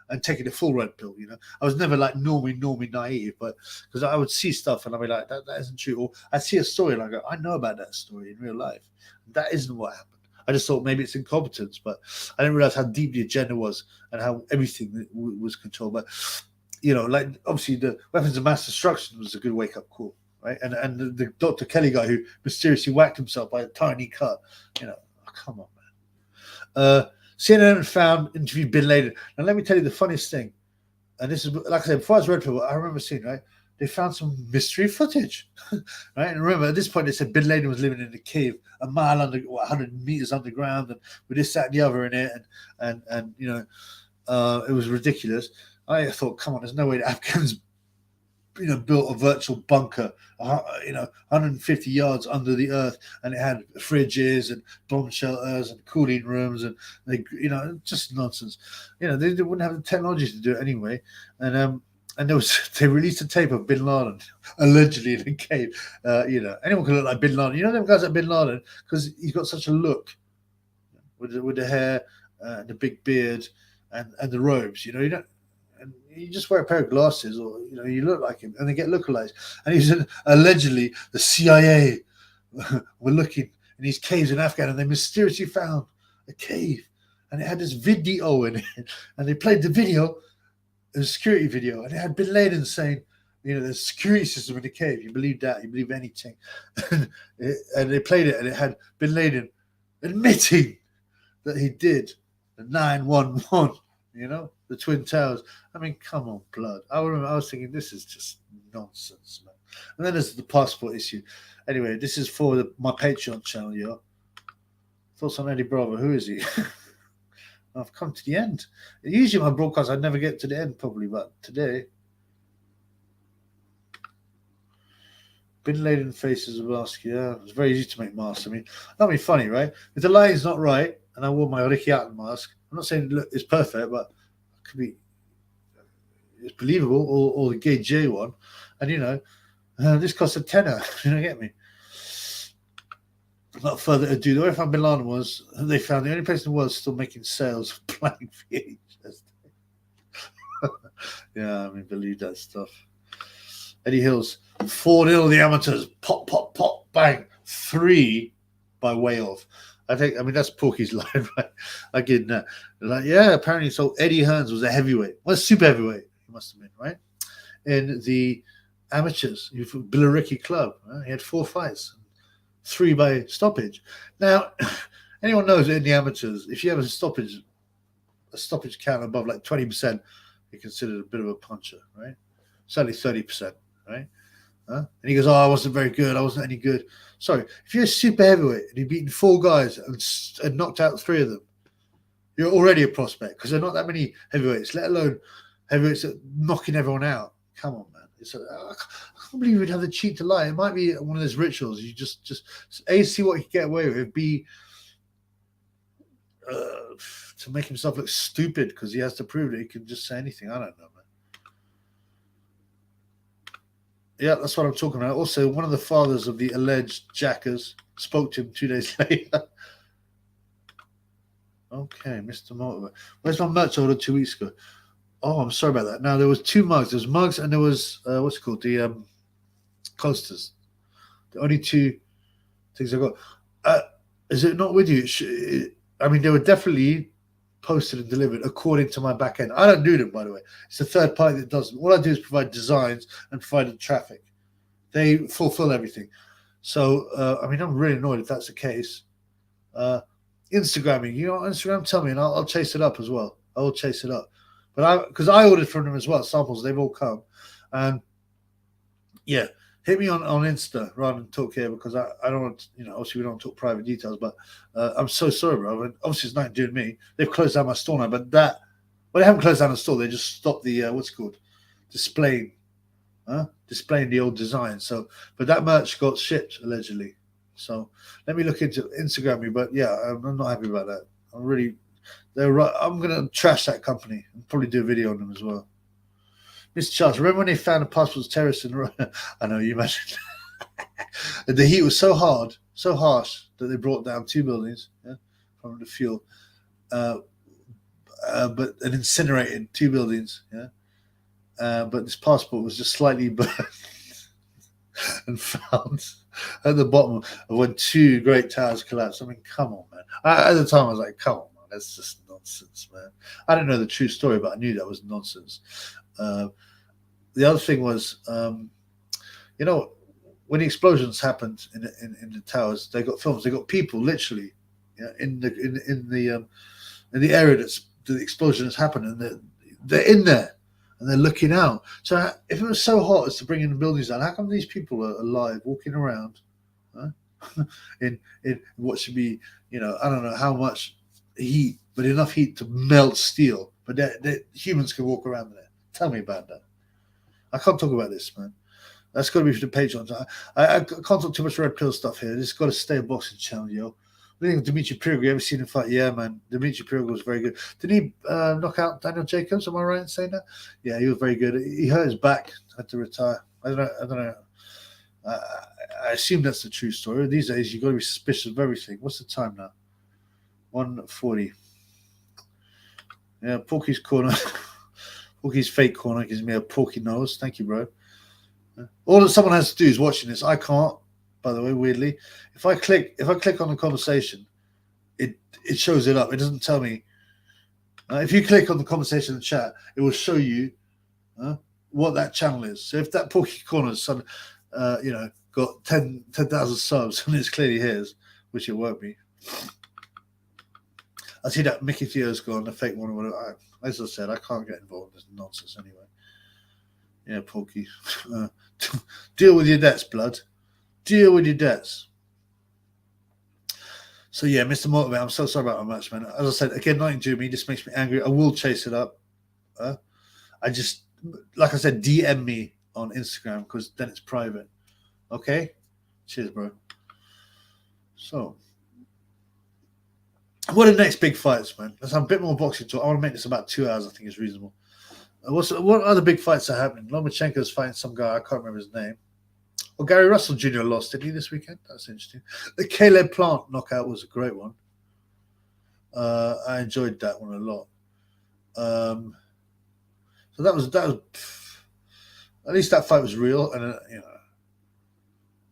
and taking the full red pill. I was never like normie naive, but because I would see stuff and I'd be like, that isn't true. Or I'd see a story and I go, I know about that story in real life. That isn't what happened. I just thought maybe it's incompetence, but I didn't realize how deep the agenda was and how everything was controlled. But like obviously the weapons of mass destruction was a good wake up call, right? And the Dr. Kelly guy who mysteriously whacked himself by a tiny cut, come on, man. CNN found interviewed Bin Laden. Now let me tell you the funniest thing, and this is like I said before I was red pill. I remember seeing, right? They found some mystery footage, right? And remember at this point they said Bin Laden was living in a cave a mile under, 100 meters underground, and with this, that, and the other in it, and it was ridiculous. I thought, come on, there's no way the Afghans built a virtual bunker, 150 yards under the earth, and it had fridges and bomb shelters and cooling rooms, and just nonsense. They wouldn't have the technology to do it anyway. And they released a tape of Bin Laden allegedly in a cave. Anyone can look like Bin Laden. Them guys like Bin Laden because he's got such a look with the hair and the big beard and the robes. And you just wear a pair of glasses, or you look like him, and they get lookalikes. And he's allegedly the CIA were looking in these caves in Afghan, and they mysteriously found a cave, and it had this video in it, and they played the video, a security video, and it had Bin Laden saying, there's a security system in the cave. You believe that? You believe anything? And they played it, and it had Bin Laden admitting that he did the 911. The Twin Towers. I mean, come on, blood. I was thinking, this is just nonsense, man. And then there's the passport issue. Anyway, this is for my Patreon channel, yo. Thoughts on Eddie Bravo? Who is he? I've come to the end. Usually my broadcast, I never get to the end, probably, but today. Bin Laden faces a mask. Yeah, it's very easy to make masks. I mean, that'd be funny, right? If the lighting's not right, and I wore my Ricky Hatton mask, I'm not saying look, it's perfect, but it could be it's believable, or the Gay J one, and this costs a tenner. You get me? Without further ado, the way I found Bin Laden was they found the only place in the world still making sales of blank VHS. Yeah, I mean, believe that stuff. Eddie Hills, 4-0 the amateurs. Pop, pop, pop, bang. 3 by way of. I mean, that's Porky's line, right? I get that. Like, yeah, apparently, so Eddie Hearns was a heavyweight. Well, super heavyweight, he must have been, right? In the amateurs, Billericay Club, right? He had 4 fights, 3 by stoppage. Now, anyone knows that in the amateurs, if you have a stoppage count above like 20%, you're considered a bit of a puncher, right? Certainly 30%, right? And he goes, I wasn't very good. I wasn't any good. Sorry, if you're a super heavyweight and you've beaten 4 guys and knocked out 3 of them, you're already a prospect, because there are not that many heavyweights, let alone heavyweights that knocking everyone out. Come on, man. I can't believe you'd have the cheat to lie. It might be one of those rituals. You just A, see what he can get away with, B, to make himself look stupid because he has to prove that he can just say anything. I don't know, man. Yeah, that's what I'm talking about. Also, one of the fathers of the alleged jackers spoke to him 2 days later. Okay, Mr. Motivator. Where's my merch order 2 weeks ago? Oh, I'm sorry about that. Now, there was 2 mugs. There was mugs and there was, what's it called? The coasters. The only 2 things I got. Is it not with you? I mean, they were definitely posted and delivered according to my back end. I don't do them, by the way. It's a third party that does them. All I do is provide designs and provide the traffic. They fulfill everything. So, I mean, I'm really annoyed if that's the case. Instagramming, Instagram, tell me, and I'll chase it up as well. I will chase it up. But because I ordered from them as well, samples, they've all come. And yeah, hit me on Insta rather than talk here, because I don't want, obviously we don't talk private details, but I'm so sorry, bro. And obviously it's nothing to do with me. They've closed down my store now, but they haven't closed down the store. They just stopped the, displaying the old design. So, but that merch got shipped allegedly. So let me look into Instagram me, but yeah, I'm not happy about that. I'm going to trash that company and probably do a video on them as well. Mr. Charles, remember when they found the passports terrorists in I know, you imagine. The heat was so harsh that they brought down 2 buildings from the fuel, but and incinerated 2 buildings. But this passport was just slightly burnt and found at the bottom of when 2 great towers collapsed. I mean, come on, man. At the time, I was like, come on, man. That's just nonsense, man. I don't know the true story, but I knew that was nonsense. The other thing was, when the explosions happened in the towers, they got films. They got people literally in the area that the explosion has happened, and they're in there and they're looking out. So if it was so hot as to bring in the buildings down, how come these people are alive walking around in what should be, I don't know how much heat, but enough heat to melt steel, but that humans can walk around there? Tell me about that. I can't talk about this, man. That's got to be for the Patreons. I can't talk too much red pill stuff here. This got to stay a boxing channel, yo. I think Dimitri Pirog, you ever seen him fight? Yeah, man. Dimitri Pirog was very good. Did he knock out Daniel Jacobs? Am I right in saying that? Yeah, he was very good. He hurt his back, had to retire. I don't know. I assume that's the true story. These days, you've got to be suspicious of everything. What's the time now? 1:40. Yeah, Porky's corner. Porky's fake corner gives me a porky nose. Thank you, bro. All that someone has to do is watching this. I can't, by the way, weirdly. If I click on the conversation, it shows it up. It doesn't tell me. If you click on the conversation in the chat, it will show you what that channel is. So if that Porky Corner's got 10,000 subs and it's clearly his, which it won't be. I see that Mickey Theo's gone, the fake one. As I said, I can't get involved in this nonsense anyway. Yeah, Porky. Deal with your debts, blood. Deal with your debts. So yeah, Mr. Motivate, I'm so sorry about my match, man. As I said, again, nothing to me. This makes me angry. I will chase it up. I just, like I said, DM me on Instagram because then it's private. Okay? Cheers, bro. So, what are the next big fights, man? Let's have a bit more boxing talk. I want to make this about 2 hours. I think is reasonable. What other big fights are happening? Lomachenko's fighting some guy. I can't remember his name. Well, Gary Russell Jr. lost, didn't he, this weekend? That's interesting. The Caleb Plant knockout was a great one. I enjoyed that one a lot. So that was at least that fight was real. And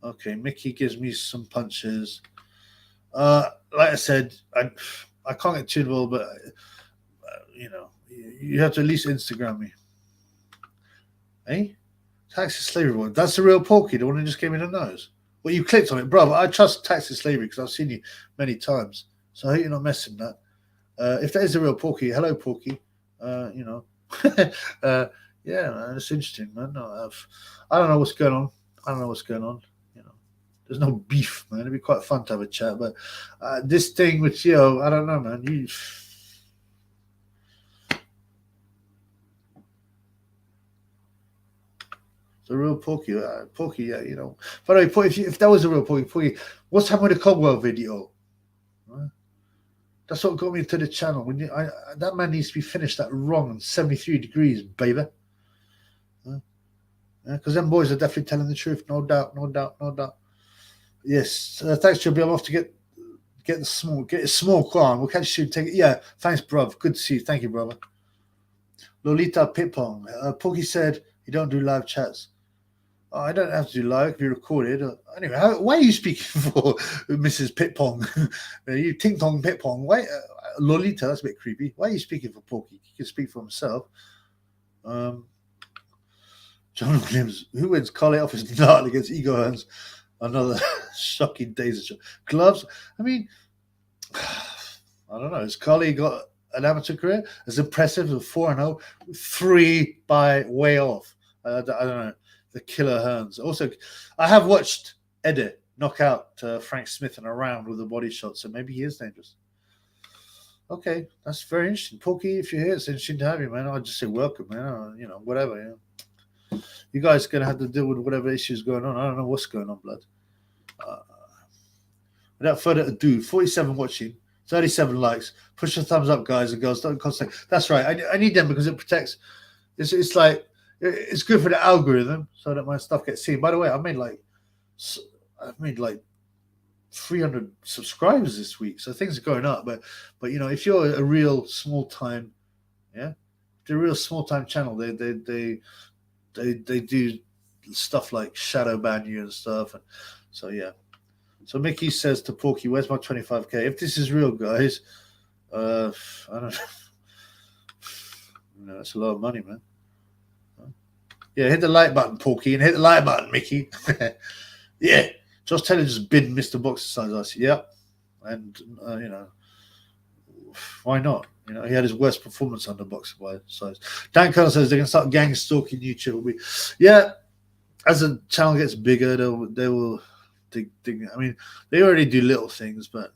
okay, Mickey gives me some punches. Like I said, I can't get too involved, but you have to at least Instagram me. Taxi slavery one. That's the real Porky, the one who just gave me the nose. Well, you clicked on it, bro. I trust taxi slavery because I've seen you many times. So I hope you're not messing that. If that is the real Porky, hello, Porky. Yeah, man, it's interesting, man. No, I don't know what's going on. There's no beef, man. It'd be quite fun to have a chat, but this thing with I don't know, man. The real Porky, yeah, By the way, if that was a real Porky, what's happened with the Cogwell video? That's what got me to the channel. That man needs to be finished that wrong on 73 degrees, baby. Because them boys are definitely telling the truth, no doubt. Yes, thanks, Chubby. I'm off to get a small car. We'll catch you soon. Take it. Yeah, thanks, bruv. Good to see you. Thank you, brother. Lolita Pitpong. Porky said you don't do live chats. Oh, I don't have to do live. It can be recorded. Anyway, why are you speaking for Mrs. Pitpong? You Ting Tong Pitpong. Why, Lolita? That's a bit creepy. Why are you speaking for Porky? He can speak for himself. John Williams. Who wins? Carly off his nut against Ego Hearns. Another shocking days of gloves. I mean, I don't know. Has Carly got an amateur career as impressive as 4-0, 3 by way off? I don't know. The killer Hearns. Also, I have watched Eddie knock out Frank Smith in a round with a body shot, so maybe he is dangerous. Okay, that's very interesting. Porky, if you're here, it's interesting to have you, man. I'll just say welcome, man. Whatever. You guys are going to have to deal with whatever issues going on. I don't know what's going on, blood. Without further ado, 47 watching, 37 likes. Push the thumbs up, guys and girls. Don't contact. That's right. I need them because it protects. It's like it's good for the algorithm so that my stuff gets seen. By the way, I've made like 300 subscribers this week, so things are going up. But if you're a real small time, the real small time channel, they do stuff like shadow ban you and stuff, and so yeah. So Mickey says to Porky, "Where's my 25k?" If this is real, guys, I don't know. That's a lot of money, man. Yeah, hit the like button, Porky, and hit the like button, Mickey. Yeah, Josh Taylor just bid Mr. Boxer size. I said, yeah, and why not? He had his worst performance under Boxer by size. Dan Curl says they can start gang stalking YouTube. As the channel gets bigger, they will. I mean, they already do little things, but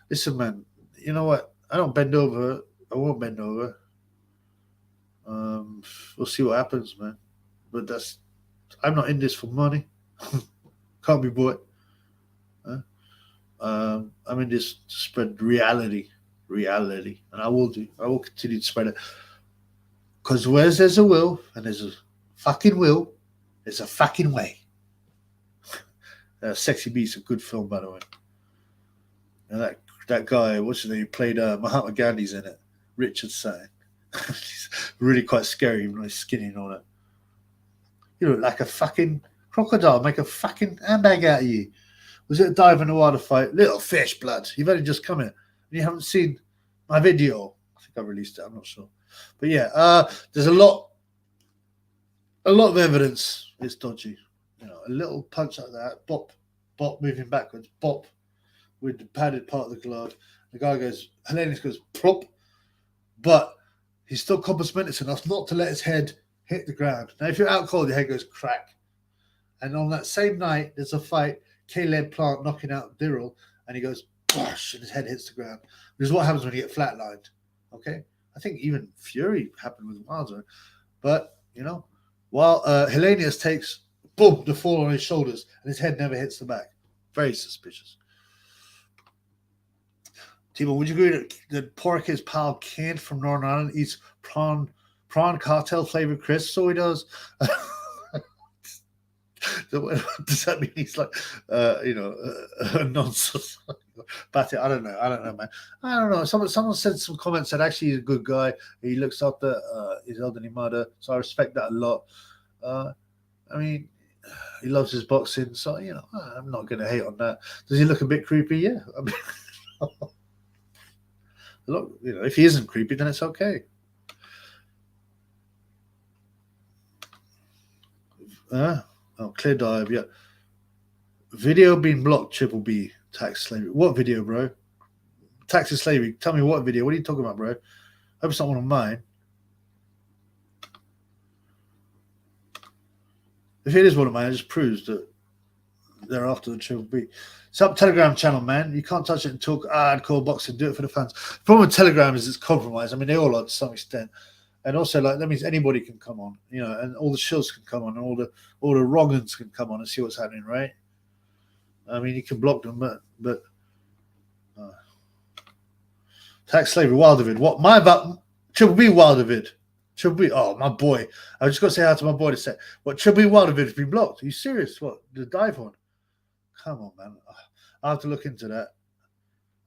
listen, man. You know what? I don't bend over. I won't bend over. We'll see what happens, man. But I'm not in this for money. Can't be bought. I'm in this to spread reality, and I will do. I will continue to spread it because where there's a will and there's a fucking will, there's a fucking way. Sexy Beast's a good film, by the way. And that guy, what's his name? He played Mahatma Gandhi's in it. Richard Sang. He's really quite scary, even though he's skinny and all that. You look like a fucking crocodile. Make a fucking handbag out of you. Was it a dive in the water fight? Little fish, blood. You've only just come in. You haven't seen my video. I think I released it. I'm not sure. But yeah, there's a lot of evidence. It's dodgy. You know, a little punch like that, bop, moving backwards, bop, with the padded part of the glove. The guy goes, Hellenius goes, plop, but he's still compass mentis enough not to let his head hit the ground. Now, if you're out cold, your head goes crack. And on that same night, there's a fight. Caleb Plant knocking out Dirrell, and he goes, bosh, and his head hits the ground. Which is what happens when you get flatlined. Okay? I think even Fury happened with Wilder. But, you know, while Hellenius takes, boom, the fall on his shoulders, and his head never hits the back. Very suspicious. Timo, would you agree that pork is pal Kent from Northern Ireland eats prawn cartel flavored crisps? So he does. Does that mean he's like, a nonsense? But I don't know, man. I don't know. Someone said some comments that actually he's a good guy. He looks after his elderly mother, so I respect that a lot. I mean, he loves his boxing, so you know, I'm not going to hate on that. Does he look a bit creepy? Yeah. I mean, look, you know, if he isn't creepy, then it's okay. Clear dive, yeah. Video being blocked, Triple B, tax slavery. What video, bro? Tax and slavery. Tell me what video. What are you talking about, bro? I hope it's not one of mine. If it is one of mine, it just proves that they're after the Triple B. Sub Telegram channel, man. You can't touch it and talk hardcore boxing. Do it for the fans. The problem with Telegram is it's compromised. I mean, they all are to some extent. And also, like, that means anybody can come on, you know, and all the shills can come on, and all the Rogans can come on and see what's happening, right? I mean, you can block them, but tax slavery, Wildervid. What? My about Triple B Wildervid. Triple B. Oh, my boy. I just got to say hi to my boy to say, what? Triple B Wildervid has been blocked. Are you serious? What? The dive one? Come on, man. I have to look into that.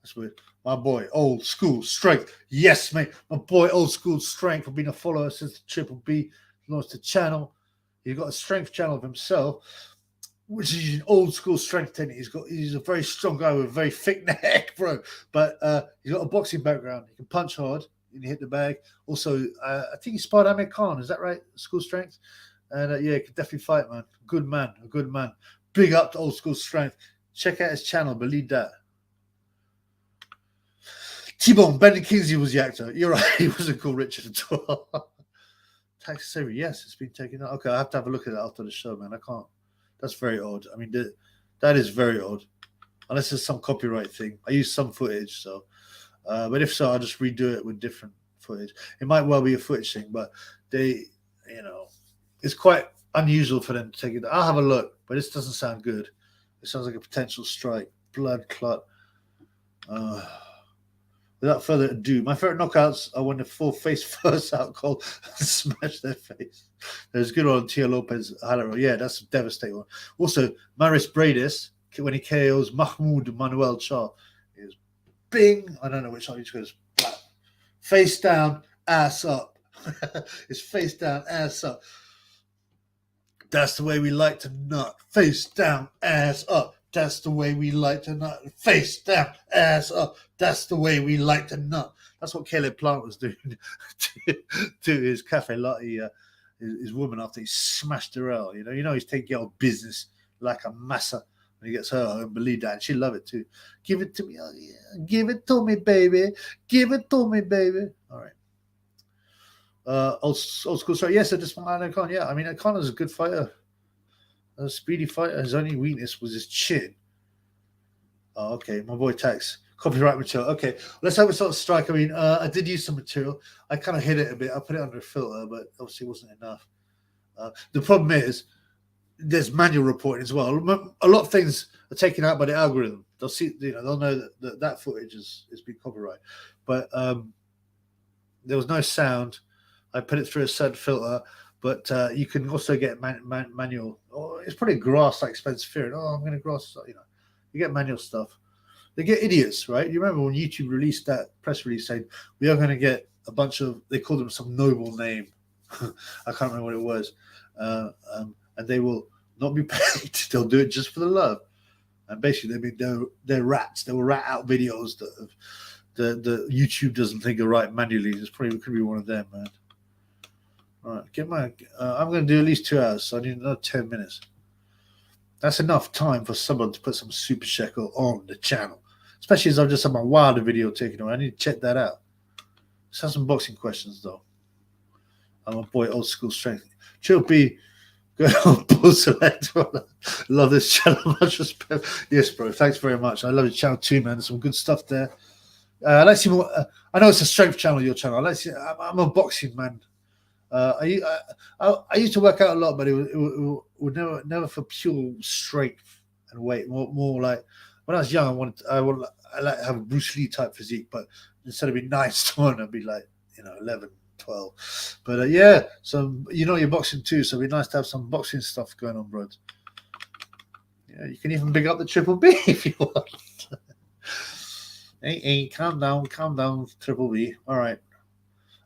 That's weird. My boy, old school strength. Yes, mate. My boy, old school strength, for being a follower since the Triple B launched the channel. He's got a strength channel of himself, which is an old school strength technique. He's a very strong guy with a very thick neck, bro. But he's got a boxing background. He can punch hard and hit the bag. Also, I think he sparred Amir Khan. Is that right? School strength. And yeah, he can definitely fight, man. Good man. A good man. Big up to old school strength. Check out his channel. Believe that. T-Bone, Brendan Kingsley was the actor. You're right, he wasn't called Richard at all. Tax slavery, yes, it's been taken out. Okay, I have to have a look at it after the show, man. I can't. That's very odd. I mean, that is very odd. Unless there's some copyright thing. I use some footage, so. But if so, I'll just redo it with different footage. It might well be a footage thing, but they, you know, it's quite unusual for them to take it. I'll have a look, but this doesn't sound good. It sounds like a potential strike. Blood clot. Without further ado, my favorite knockouts are when the full face first out cold and smash their face. There's good one, Tia Lopez highlight. Yeah, that's a devastating one. Also, Maris Bradis, when he KOs Mahmoud Manuel Shah, is bing. I don't know which one. He just goes blah. Face down, ass up. It's face down, ass up. That's the way we like to nut. Face down, ass up. That's the way we like to nut. Face down, ass up. That's the way we like to nut. That's what Caleb Plant was doing to his cafe latte, his woman, after he smashed her out. You know he's taking out business like a massa when he gets her home. Believe that, and she love it too. Give it to me, oh yeah. Give it to me, baby. Give it to me, baby. All right. Old school story. Yes, I just want Khan. Yeah, I mean, Khan is a good fighter. A speedy fighter. His only weakness was his chin. Oh, okay. My boy Tax. Copyright material. Okay, let's hope it's not a strike. I mean, I did use some material. I kind of hid it a bit. I put it under a filter, but obviously it wasn't enough. The problem is there's manual reporting as well. A lot of things are taken out by the algorithm. They'll see, they'll know that footage is been copyright. But there was no sound. I put it through a certain filter, but you can also get manual. Oh, it's probably grass like Spencer Fearon. Oh, I'm going to grass. You get manual stuff. They get idiots, right? You remember when YouTube released that press release saying we are going to get a bunch of, they called them some noble name. I can't remember what it was. And they will not be paid. They'll do it just for the love. And basically, they're rats. They will rat out videos that the YouTube doesn't think are right manually. It's probably could be one of them, man. All right, get my. I'm going to do at least 2 hours, so I need another 10 minutes. That's enough time for someone to put some super shekel on the channel, especially as I've just had my Wilder video taken away. I need to check that out. Let's have some boxing questions though. I'm a boy, old school strength. Chill B, go on, Bull Select. Love this channel, much respect. Yes, bro. Thanks very much. I love your channel too, man. There's some good stuff there. Let's see more. I know it's a strength channel, your channel. Let's see. I'm a boxing man. I used to work out a lot, but it would never for pure strength and weight. More like when I was young, I like to have a Bruce Lee type physique, but instead of being 9'1", I'd be like 11, 12. But yeah, so you're boxing too, so it'd be nice to have some boxing stuff going on, bro. Yeah, you can even big up the Triple B if you want. Hey, calm down, Triple B. All right.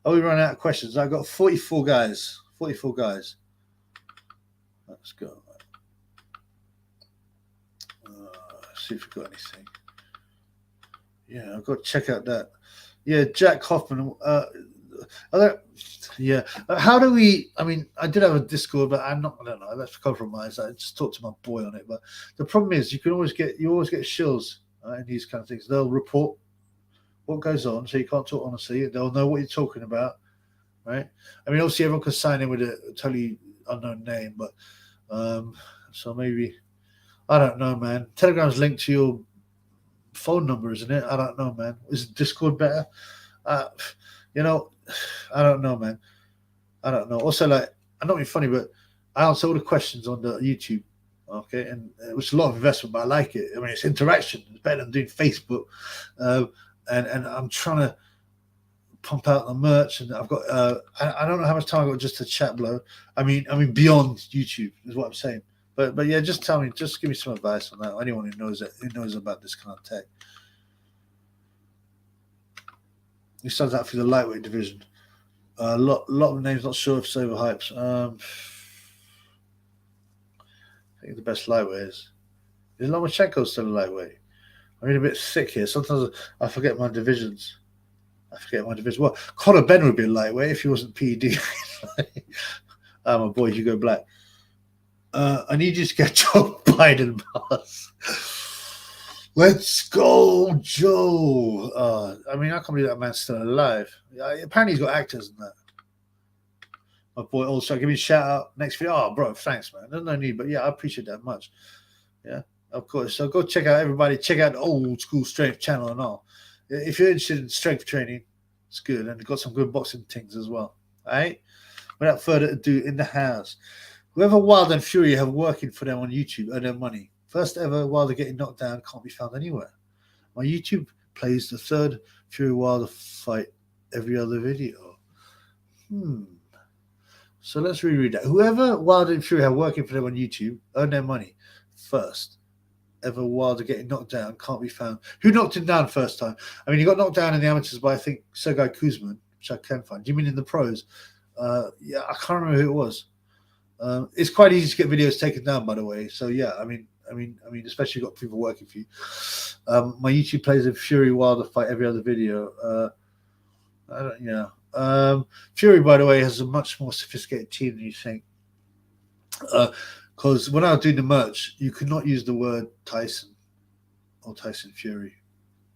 Oh, we run out of questions. I've got 44 guys. 44 guys. Let's go. See if we've got anything. Yeah, I've got to check out that. Yeah, Jack Hoffman. Yeah. How do we? I mean, I did have a Discord, but I don't know. That's compromised. I just talked to my boy on it. But the problem is, you always get shills in these kind of things. They'll report what goes on, so you can't talk honestly. They'll know what you're talking about, right? I mean, obviously everyone can sign in with a totally unknown name, but so maybe, I don't know, man. Telegram's linked to your phone number, isn't it? I don't know, man. Is Discord better? I don't know, man. I don't know. Also, like, I'm not being funny, but I answer all the questions on the YouTube, okay? And it was a lot of investment, but I like it. I mean, it's interaction. It's better than doing Facebook. And I'm trying to pump out the merch, and I've got I don't know how much time I got just to chat, blow. I mean beyond YouTube is what I'm saying. But yeah, just tell me, just give me some advice on that. Anyone who knows about this kind of tech. He starts out for the lightweight division. A lot of names, not sure if it's overhyped. I think the best lightweight is Lomachenko still a lightweight? I'm getting a bit sick here. Sometimes I forget my divisions. Well, Conor Benn would be a lightweight if he wasn't PED. My boy Hugo Black. I need you to get Joe Biden pass. Let's go, Joe. I mean, I can't believe that man's still alive. Apparently he's got actors in that. My boy also, give me a shout out next video. Oh, bro, thanks, man. There's no need, but yeah, I appreciate that much. Yeah. Of course. So go check out everybody. Check out the old school strength channel and all. If you're interested in strength training, it's good. And got some good boxing things as well. All right. Without further ado, in the house. Whoever Wilder and Fury have working for them on YouTube earn their money. First ever Wilder getting knocked down can't be found anywhere. My YouTube plays the third Fury Wilder fight every other video. So let's reread that. Whoever Wilder and Fury have working for them on YouTube earn their money. First ever Wilder getting knocked down can't be found. Who knocked him down first time? I mean, he got knocked down in the amateurs by, I think, Sergei Kuzmin, which I can find. Do you mean in the pros? Yeah, I can't remember who it was. It's quite easy to get videos taken down, by the way. So yeah, I mean, especially got people working for you. My YouTube plays a Fury Wilder fight every other video. Fury, by the way, has a much more sophisticated team than you think. Because when I was doing the merch, you could not use the word Tyson or Tyson Fury,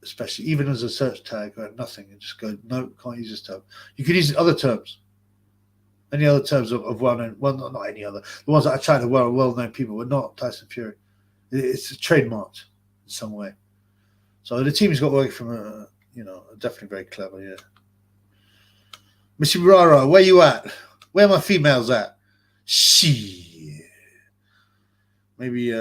especially even as a search tag or nothing, and just go, no, can't use this term. You could use other terms. Any other terms of well-known, well, not any other. The ones that I tried to well-known people were not Tyson Fury. It's trademarked in some way. So the team's got work from definitely very clever. Yeah. Missy Rara, where you at? Where are my females at? She. Maybe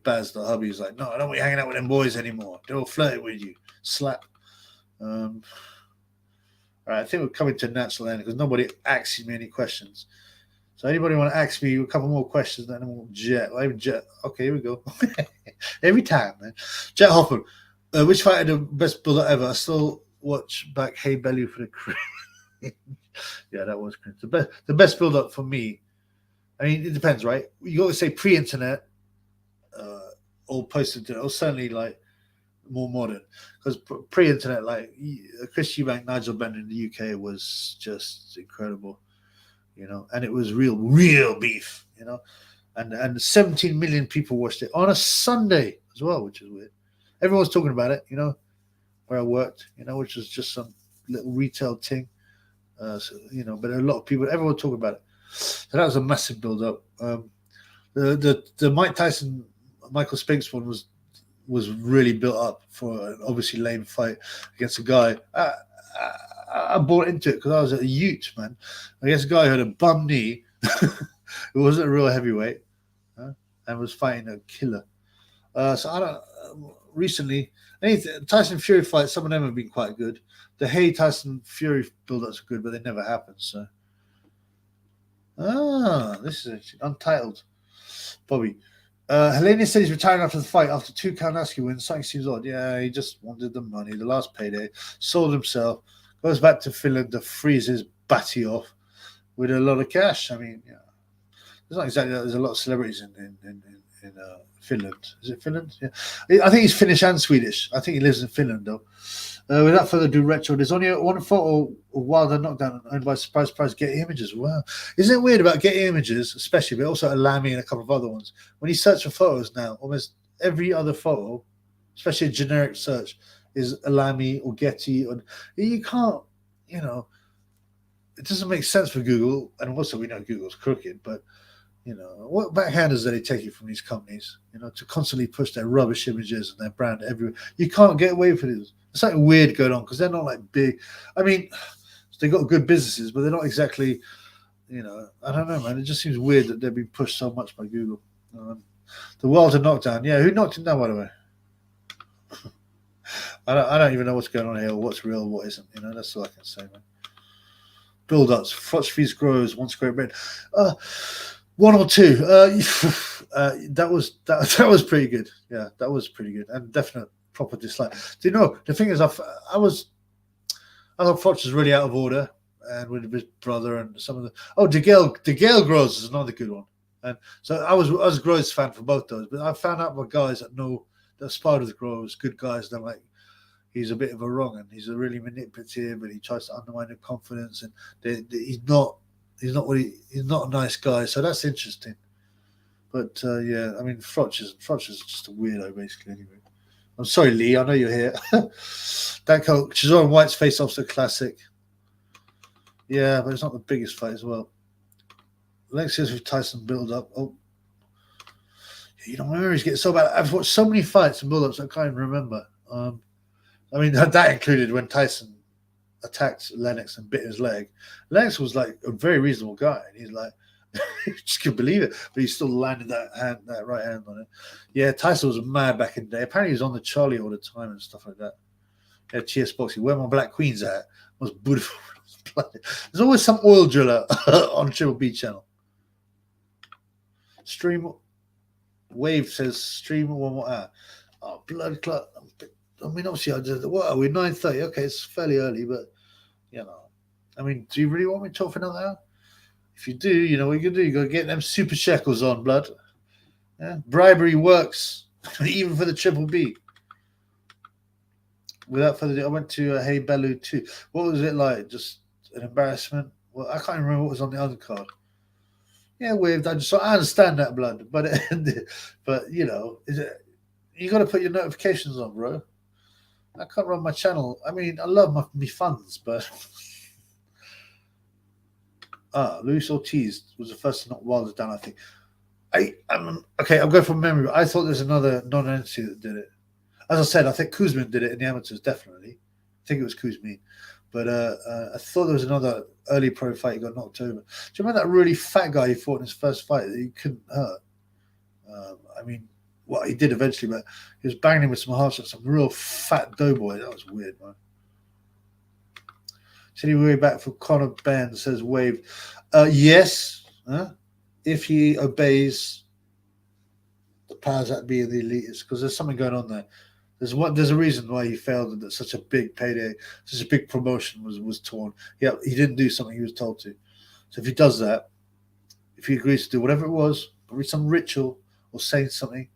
Baz the hubby's like, no, I don't want you hanging out with them boys anymore. They're all flirting with you. Slap. All right, I think we're coming to a natural end because nobody asks me any questions. So anybody want to ask me a couple more questions? Then I'm Jet. Well, even Jet. Okay, here we go. Every time, man. Jet Hoffman. Which fight had the best build ever? I still watch back Hey Belly for the crew. Yeah, that was cringe. The best build up for me. I mean, it depends, right? You got to say pre-internet or post-internet, or certainly like more modern. Because pre-internet, like Chris Eubank, Nigel Benn in the UK was just incredible, and it was real beef, and 17 million people watched it on a Sunday as well, which is weird. Everyone's talking about it, where I worked, which was just some little retail thing, but a lot of people, everyone talking about it. So that was a massive build-up. The Mike Tyson Michael Spinks one was really built up for an obviously lame fight against a guy. I bought into it because I was at a Ute, man. Against a guy who had a bum knee, who wasn't a real heavyweight, and was fighting a killer. So I don't. Recently, Tyson Fury fights, some of them have been quite good. The Hay Tyson Fury build-ups are good, but they never happen. So, this is Untitled. Bobby. Helena said he's retiring after the fight after 2 Karnowski wins. Something seems odd. Yeah, he just wanted the money. The last payday. Sold himself. Goes back to Finland to freeze his batty off with a lot of cash. I mean, there's not exactly that. There's a lot of celebrities in Finland. Is it Finland? Yeah. I think he's Finnish and Swedish. I think he lives in Finland, though. Without further ado, retro. There's only one photo of Wilder knockdown owned by Surprise Getty Images. Wow. Isn't it weird about Getty Images, especially, but also Alamy and a couple of other ones? When you search for photos now, almost every other photo, especially a generic search, is Alamy or Getty. Or you can't, it doesn't make sense for Google. And also, we know Google's crooked, but what backhanders are they taking from these companies, to constantly push their rubbish images and their brand everywhere? You can't get away from this. There's something weird going on because they're not like big. I mean, they've got good businesses, but they're not exactly, I don't know, man. It just seems weird that they're being pushed so much by Google. The Wilder knockdown. Yeah, who knocked him down, by the way? I don't even know what's going on here or what's real or what isn't. That's all I can say, man. Build-ups. Frotch Fees grows. One square bread. 1 or 2. That was pretty good. Yeah, that was pretty good and definite proper dislike. Do you know the thing is, I thought Frotch was really out of order, and with his brother and some of the DeGale Groves is another good one, and so I was a Groves fan for both those. But I found out by guys that know that sparred with Groves, good guys. They're like, he's a bit of a wrong, and he's a really manipulative, and he tries to undermine their confidence, and he's not a nice guy, so that's interesting. But yeah, I mean, Frotch is just a weirdo, basically. Anyway, I'm sorry, Lee. I know you're here. That coach, Chisholm White's face-off's a classic. Yeah, but it's not the biggest fight as well. Lexius with Tyson build up. Oh, my memories get so bad. I've watched so many fights and build-ups I can't even remember. I mean, that included when Tyson attacked Lennox and bit his leg. Lennox was like a very reasonable guy, and he's like, you just couldn't believe it, but he still landed that right hand on it. Yeah, Tyson was mad back in the day. Apparently, he was on the Charlie all the time and stuff like that. Yeah, cheers, Boxy. Where my Black Queen's at was beautiful. There's always some oil driller on Triple B channel. Stream Wave says stream one more hour. Oh, blood clot. I mean, obviously, I did. What are we? 9:30. Okay, it's fairly early, but I mean, do you really want me to talk for another hour? If you do, you know what you can do. You got to get them super shekels on, blood. Yeah, bribery works, even for the Triple B. Without further ado, I went to Hey Bellu too. What was it like? Just an embarrassment? Well, I can't remember what was on the other card. Yeah, waved. I understand that, blood, but is it? You got to put your notifications on, bro. I can't run my channel. I mean, I love my funds, but Luis Ortiz was the first to knock Wilder down, I think. I'm going from memory, but I thought there's another non-entity that did it. As I said, I think Kuzmin did it in the amateurs, definitely. I think it was Kuzmin. But I thought there was another early pro fight he got knocked over. Do you remember that really fat guy he fought in his first fight that he couldn't hurt? I mean, well, he did eventually, but he was banging him with some hard shots, some real fat doughboy. That was weird, man. Said he way back for Conor Ben, says Wave. Yes, if he obeys the powers that be in the elitists, because there's something going on there. There's a reason why he failed and that such a big payday, such a big promotion was torn. Yeah, he didn't do something he was told to. So if he does that, if he agrees to do whatever it was, probably some ritual or saying something,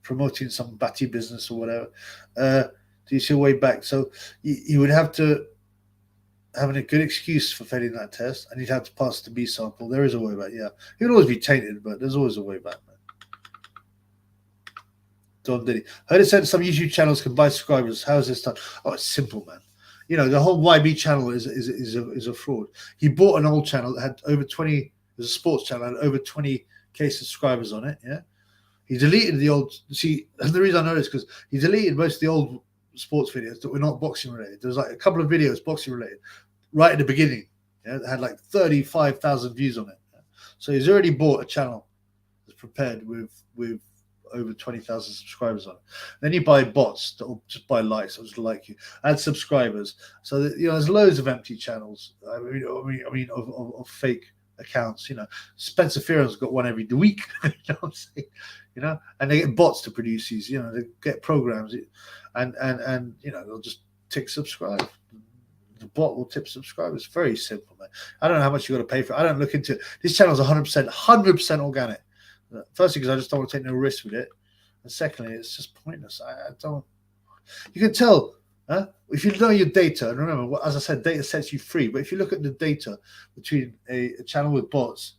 promoting some batty business or whatever, do you see a way back? So you would have to having a good excuse for failing that test, and you'd have to pass the B sample. There is a way back, yeah. It would always be tainted, but there's always a way back, man. Don Diddy. Heard it said some YouTube channels can buy subscribers. How is this done? Oh, it's simple, man. You know, the whole YB channel is a fraud. He bought an old channel that had over 20, it was a sports channel, had over 20K subscribers on it, yeah. He deleted the old, see, and the reason I know this is because he deleted most of the old sports videos that were not boxing related. There was like a couple of videos boxing related right at the beginning. Yeah, that had like 35,000 views on it. Yeah? So he's already bought a channel that's prepared with over 20,000 subscribers on it. Then you buy bots that will just buy likes or just like you, add subscribers. So that, you know, there's loads of empty channels. I mean, of fake accounts. You know, Spencer Fearon's got one every week. You know what I'm saying? You know, and they get bots to produce these. You know, they get programs, and you know, they'll just tick subscribe. The bot will tip subscribers. Very simple, man. I don't know how much you got to pay for it. I don't look into it. This channel is 100% organic. Firstly, because I just don't want to take no risk with it, and secondly, it's just pointless. I don't. You can tell, if you know your data. And remember, as I said, data sets you free. But if you look at the data between a channel with bots,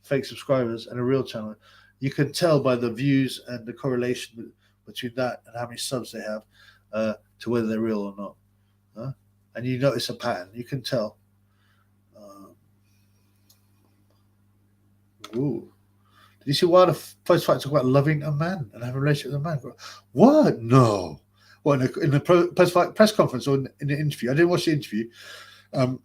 fake subscribers, and a real channel, you can tell by the views and the correlation between that and how many subs they have to whether they're real or not. And you notice a pattern. You can tell. Ooh. Did you see why the post-fight talk about loving a man and having a relationship with a man? What? No. Well, in the post-fight press conference or in the interview. I didn't watch the interview. The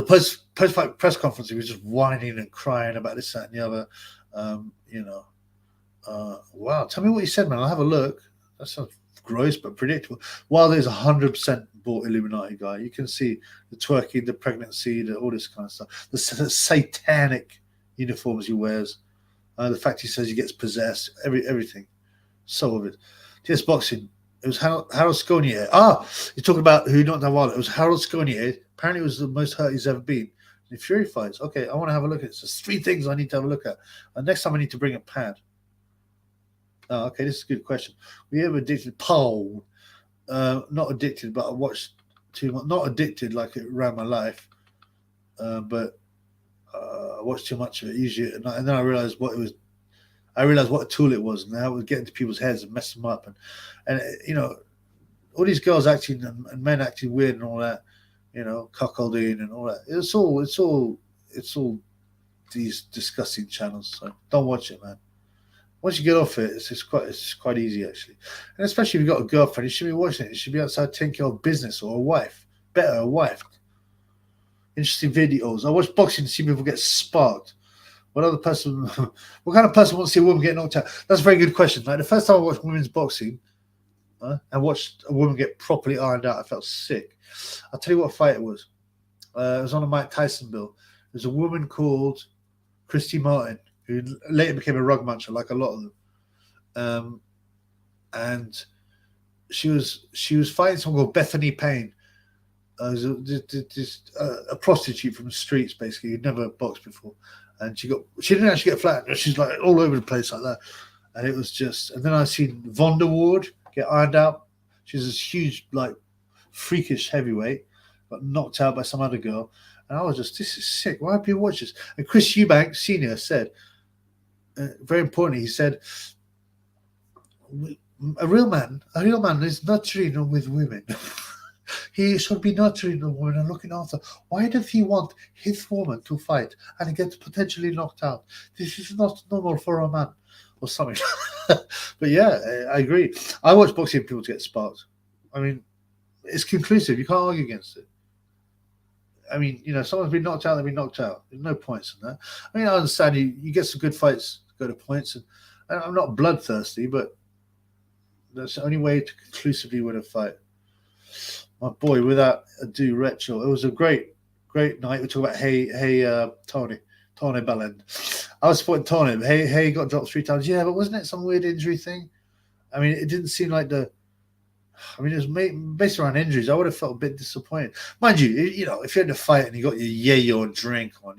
post-fight press conference, he was just whining and crying about this, that, and the other. You know, wow. Tell me what he said, man. I'll have a look. That sounds gross but predictable. While there's 100% bought Illuminati guy, you can see the twerking, the pregnancy, all this kind of stuff. The satanic uniforms he wears. The fact he says he gets possessed. Everything. So of it. TS Boxing. It was Harold Sconier. You're talking about who knocked down Wilder. It was Harold Sconier. Apparently, it was the most hurt he's ever been. In Fury fights. Okay, I want to have a look at it. So there's 3 things I need to have a look at. And next time I need to bring a pad. Oh, okay, this is a good question. We ever addicted? Paul. Not addicted, but I watched too much. Not addicted like it ran my life. But I watched too much of it usually at night. And then I realized what it was. I realized what a tool it was and how it was getting to people's heads and messing them up. And you know, all these girls acting and men acting weird and all that. You know, cuckolding and all that. It's all these disgusting channels. So don't watch it, man. Once you get off it, it's quite easy actually. And especially if you've got a girlfriend, you shouldn't be watching it. You should be outside taking care of business or a wife. Better a wife. Interesting videos. I watch boxing to see people get sparked. What kind of person wants to see a woman get knocked out? That's a very good question. Like the first time I watched women's boxing and watched a woman get properly ironed out, I felt sick. I'll tell you what fight it was. It was on a Mike Tyson bill. There's a woman called Christy Martin who later became a rug muncher, like a lot of them. And she was fighting someone called Bethany Payne, a prostitute from the streets, basically, who'd never boxed before. And she didn't actually get flattened. She's like all over the place like that. And it was just, and then I seen Vonda Ward get ironed out. She's this huge, like, freakish heavyweight, got knocked out by some other girl. And I was just, this is sick. Why do people watch this? And Chris Eubank Sr. said, very importantly, he said, a real man is nurturing with women. He should be nurturing the woman and looking after. Why does he want his woman to fight and get potentially knocked out? This is not normal for a man. or something. But yeah, I agree. I watch boxing people to get sparked. I mean, it's conclusive. You can't argue against it. I mean, someone's been knocked out, they've been knocked out. There's no points in that. I mean, I understand you get some good fights, go to points, and I'm not bloodthirsty, but that's the only way to conclusively win a fight. My boy, without ado, Rachel, it was a great night. We talk about Tony Bellend. I was supporting Tony. Hey got dropped 3 times. Yeah, but wasn't it some weird injury thing? I mean, it didn't seem like it was based around injuries. I would have felt a bit disappointed. Mind you, if you're in a fight and you got your yayo drink on,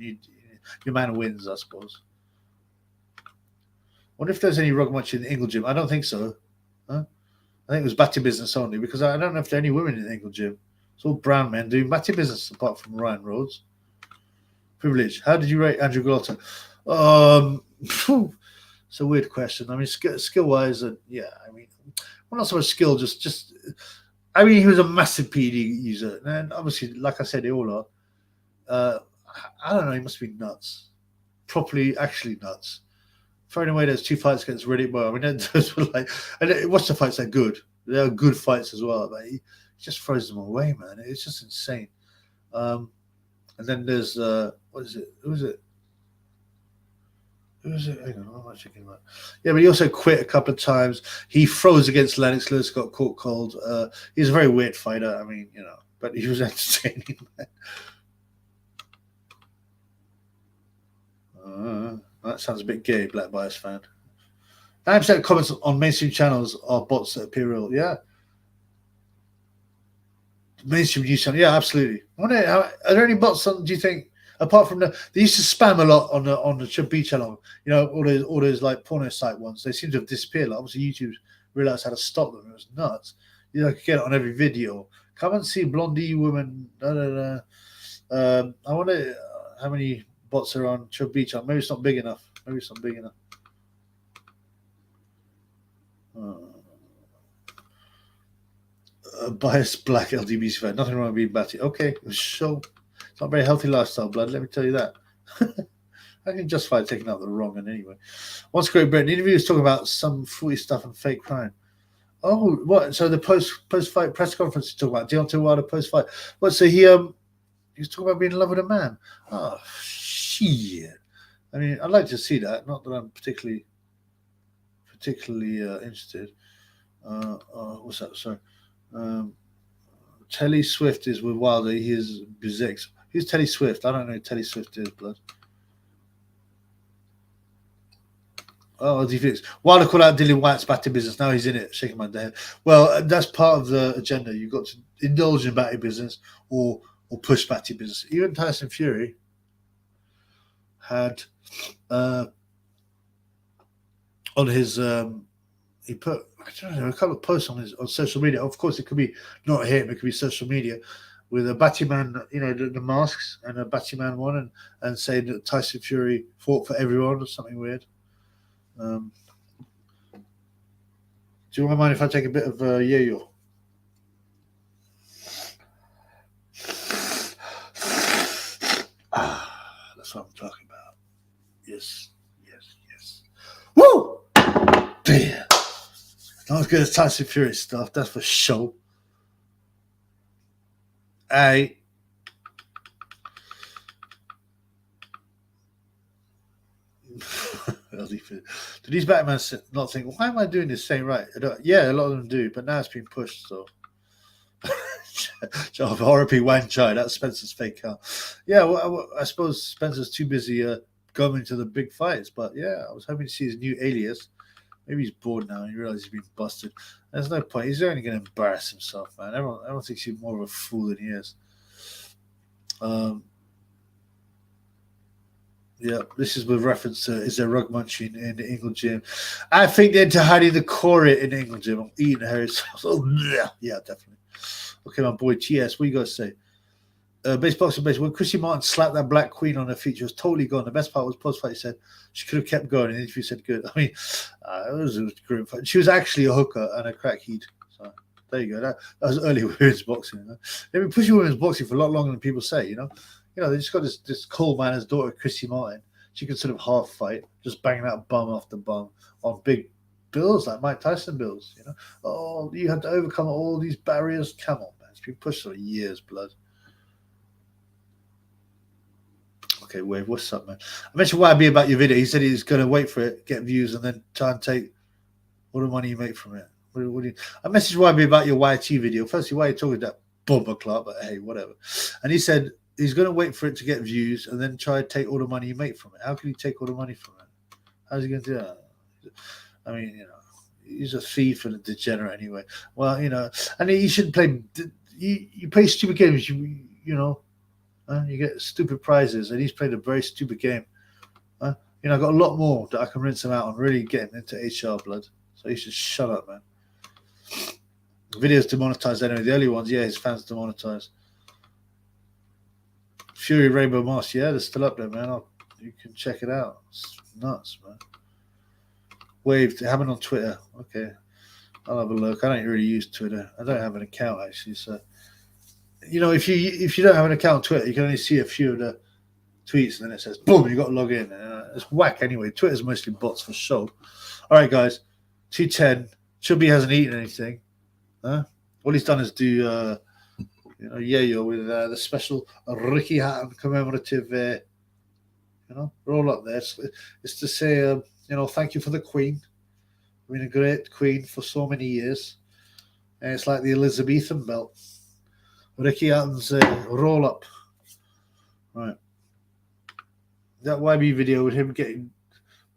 your man wins, I suppose. Wonder if there's any rug munching in the Ingle Gym. I don't think so. Huh? I think it was batty business only, because I don't know if there are any women in the Ingle Gym. It's all brown men doing batty business apart from Ryan Rhodes. Privilege. How did you rate Andrew Galata? It's a weird question. I mean, skill-wise, yeah. I mean, well, not so much skill, just. I mean, he was a massive PD user, and obviously, like I said, they all are. I don't know. He must be nuts. Actually nuts. Throwing away those 2 fights against Riddick Boy. I mean, those were like, and watch the fights. They're good. They're good fights as well. But he just throws them away, man. It's just insane. And then there's what is it? Who is it? Hang on, what am I thinking about? Yeah, but he also quit a couple of times. He froze against Lennox Lewis, got caught cold. He's a very weird fighter. I mean, but he was entertaining. That sounds a bit gay, Black Bias fan. 9% of comments on mainstream channels are bots that appear real. Yeah. Mainstream news channel. Yeah, absolutely. Are there any bots on, do you think, apart from they used to spam a lot on the Chub B channel, all those like porno site ones, they seem to have disappeared. Like, obviously YouTube realized how to stop them. It was nuts. You could get it on every video. Come and see Blondie woman. I wonder how many bots are on Chub B channel. Maybe it's not big enough. A biased black LDBC fan. Nothing wrong with being batty. Okay, so it's not a very healthy lifestyle, blood. Let me tell you that. I can justify taking out the wrong one anyway. Once Great Britain, the interview was talking about some fruity stuff and fake crime. Oh, what? So the post-fight press conference you talking about Deontay Wilder post-fight. What? So he was talking about being in love with a man. Oh shit! I mean, I'd like to see that. Not that I'm particularly interested. What's that? Sorry. Telly Swift is with Wilder. He is Bizix. Who's Telly Swift? I don't know who Telly Swift is, blood. Oh, DFX. Wilder called out Dillian White's batty business. Now he's in it, shaking my head. Well, that's part of the agenda. You've got to indulge in batty business or push batty business. Even Tyson Fury had on his he put, I don't know, a couple of posts on social media. Of course, it could be not him, it could be social media, with a Batman, the masks, and a Batman one, and saying that Tyson Fury fought for everyone or something weird. Do you mind if I take a bit of yayo? That's what I'm talking about. Yes. Woo! Damn. Not as good as Tyson Fury stuff, that's for sure. Hey. Do these Batman not think, why am I doing this thing right? Yeah, a lot of them do, but now it's been pushed, so. RP Wang Chai, that's Spencer's fake car. Yeah, well, I suppose Spencer's too busy going to the big fights, but yeah, I was hoping to see his new alias. Maybe he's bored now and he realizes he's been busted. There's no point. He's only going to embarrass himself, man. Everyone thinks he's more of a fool than he is. Yeah, this is with reference to, is there rug munching in the Ingle Gym? I think they're to hiding the core in the Ingle Gym. I'm eating Harry sauce. Oh, yeah, definitely. Okay, my boy TS, what you got to say? Base boxing base. When Chrissy Martin slapped that black queen on her feet, she was totally gone. The best part was post fight. He said she could have kept going, and the interview said good. I mean, it was a great fight. She was actually a hooker and a crackhead. So there you go. That was early women's boxing. They've been pushing women's boxing for a lot longer than people say. They just got this coal man, his daughter Chrissy Martin. she could sort of half fight, just banging out bum after bum on big bills like Mike Tyson bills. You know, oh, you had to overcome all these barriers. Come on, man, it's been pushed for years, blood. Okay, Wave, what's up, man? I mentioned YB about your video. He said he's going to wait for it, get views, and then try and take all the money you make from it. What do you... I messaged YB about your YT video. Firstly, why are you talking that bumper club? But hey, whatever. And he said he's going to wait for it to get views and then try to take all the money you make from it. How can he take all the money from it? How's he going to do that? I mean, you know, he's a thief and a degenerate anyway. Well, you know, and he shouldn't play. You play stupid games. You know. You get stupid prizes, and he's played a very stupid game. You know, I've got a lot more that I can rinse him out and really get him into HR, blood. So he should shut up, man. The video's demonetized anyway. The early ones, yeah, his fans demonetized. Fury Rainbow Mask, yeah, they're still up there, man. You can check it out. It's nuts, man. Wave, have it on Twitter. Okay, I'll have a look. I don't really use Twitter. I don't have an account, actually, so... You know, if you don't have an account on Twitter, you can only see a few of the tweets, and then it says, boom, you got to log in. It's whack anyway. Twitter's mostly bots for show. All right, guys, 2:10. Chubby hasn't eaten anything. All he's done is do, you know, yayo with the special Ricky Hatton commemorative, you know, roll up there. It's to say, you know, thank you for the Queen. Been a great Queen for so many years. And it's like the Elizabethan belt. Ricky Hatton's roll up. Right. That YB video with him getting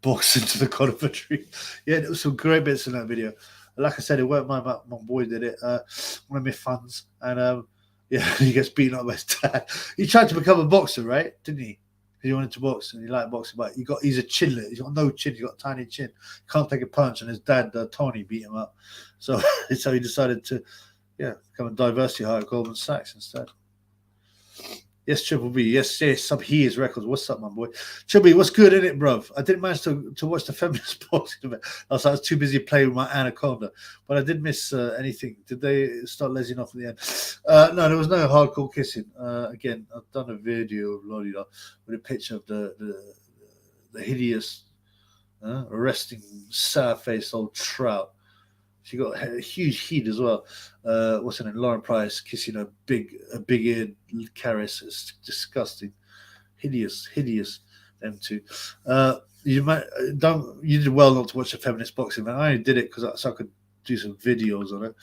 boxed into the conservatory. Yeah, there was some great bits in that video. Like I said, it weren't my boy did it. One of my fans. And yeah, he gets beaten up by his dad. He tried to become a boxer, right? Didn't he? He wanted to box and he liked boxing, but he's a chinlet. He's got no chin. He's got a tiny chin. Can't take a punch. And his dad, Tony, beat him up. So he decided to, yeah, become a diversity hire at Goldman Sachs instead. Yes, Triple B. Yes, sub he is records. What's up, my boy? Chubby, what's good in it, bruv? I didn't manage to watch the feminist boxing event. I was too busy playing with my anaconda, but I did miss anything. Did they start lesing off at the end? No, there was no hardcore kissing. Again, I've done a video of Lolita with a picture of the hideous, arresting, sour-faced old trout. She got a huge heat as well. What's her name? Lauren Price kissing a big-eared Caris. It's disgusting, hideous. Them two. You did well not to watch the feminist boxing event. I only did it so I could do some videos on it.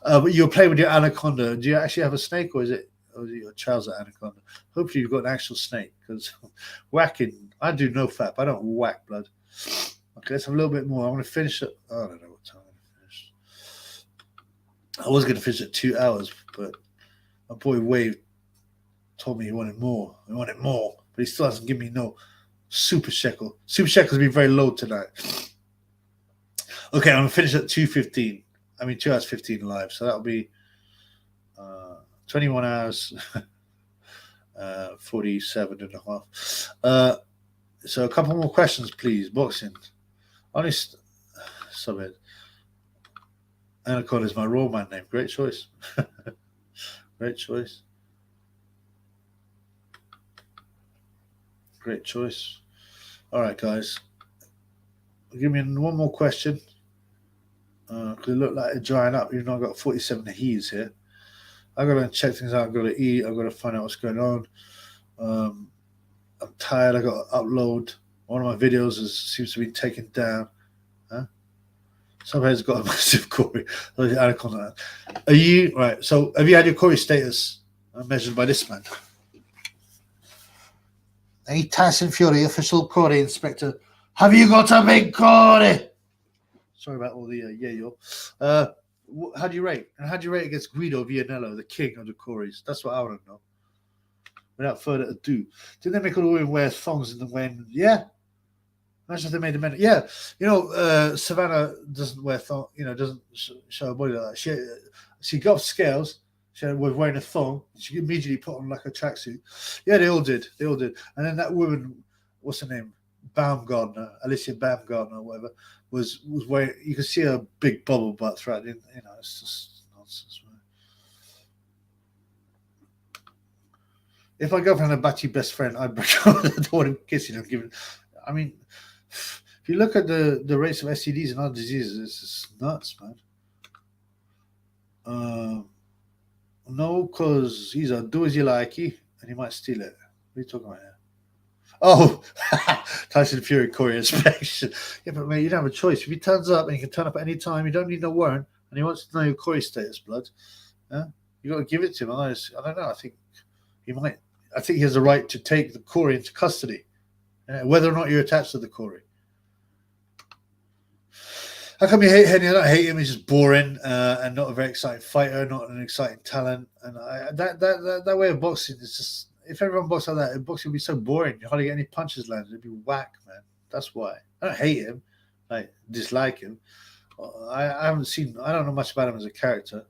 But you're playing with your anaconda. Do you actually have a snake, or is it your trouser anaconda? Hopefully you've got an actual snake, because whacking. I do no fap. I don't whack, blood. Okay, let's have a little bit more. I want to finish it. I don't know what time. I was going to finish at 2 hours, but my boy Wave told me he wanted more. But he still hasn't given me no super shekel. Super shekel's been very low tonight. Okay, I'm going to finish at 2:15. I mean, 2 hours 15 live. So that'll be 21 hours, 47 and a half. So a couple more questions, please. Boxing. Honest, subhead. Anaconda is my raw man name. Great choice. Great choice. Great choice. All right, guys. Give me one more question. Because it looked like it's drying up, even though I've got 47 he's here. I've got to check things out. I've got to eat. I've got to find out what's going on. I'm tired. I've got to upload. One of my videos seems to be taken down. Somebody's got a massive Corey. Anaconda. Are you right? So, have you had your Corey status measured by this man? Hey, Tyson Fury, official Corey inspector. Have you got a big Corey? Sorry about all the yayo. How do you rate? And how do you rate against Guido Vianello, the king of the Corys? That's what I want to know. Without further ado, did they make all the women wear thongs in the when? Yeah. Imagine if they made the men. Yeah, you know, Savannah doesn't wear thong. You know, doesn't show her body like that. She got off scales. She was wearing a thong. She immediately put on like a tracksuit. Yeah, they all did. And then that woman, what's her name? Alicia Baumgartner, or whatever, was wearing. You could see her big bubble butt throughout. You know, it's just nonsense. Man. If my girlfriend had a batty best friend, I'd break up. I don't want him kissing her, giving. I mean, if you look at the rates of STDs and other diseases, it's just nuts, man. No, because he's a do as you like, and he might steal it. What are you talking about here? Oh, Tyson Fury Corey inspection. Yeah, but mate, you don't have a choice. If he turns up and he can turn up at any time, you don't need no warrant, and he wants to know your Corey status, blood. Yeah? You got to give it to him. Otherwise, I don't know. I think he might. I think he has the right to take the Corey into custody, whether or not you're attached to the Corey. How come you hate Henry? I don't hate him. He's just boring and not a very exciting fighter, not an exciting talent. And that way of boxing is just, if everyone boxed like that, boxing would be so boring. You hardly get any punches landed. It'd be whack, man. That's why. I don't hate him. I dislike him. I haven't seen, I don't know much about him as a character.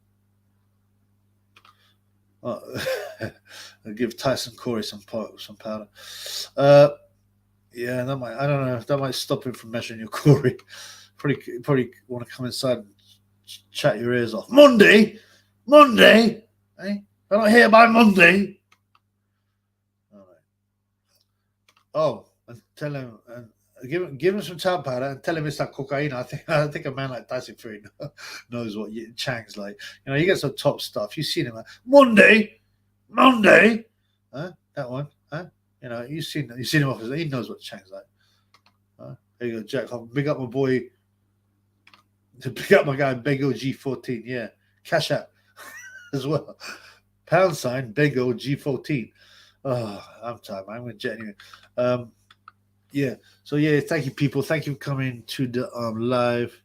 I'll give Tyson Corey some powder. Yeah, that might, I don't know, that might stop him from measuring your Corey. Probably want to come inside and chat your ears off. Monday, eh? I'm not here by Monday. All right. Oh, and tell him, and give him some tab powder and tell him it's like cocaine. I think a man like Tyson Fury knows what Chang's like. You know, he gets some top stuff. You've seen him, Monday, huh? That one, huh? You know, you've seen him off. He knows what Chang's like. There you go, Jack. I'll big up my boy. To pick up my guy Bego G14, yeah, cash out as well. # Bego G14. Oh, I'm tired, man. I'm gonna jet anyway. Yeah. So yeah, thank you, people. Thank you for coming to the live.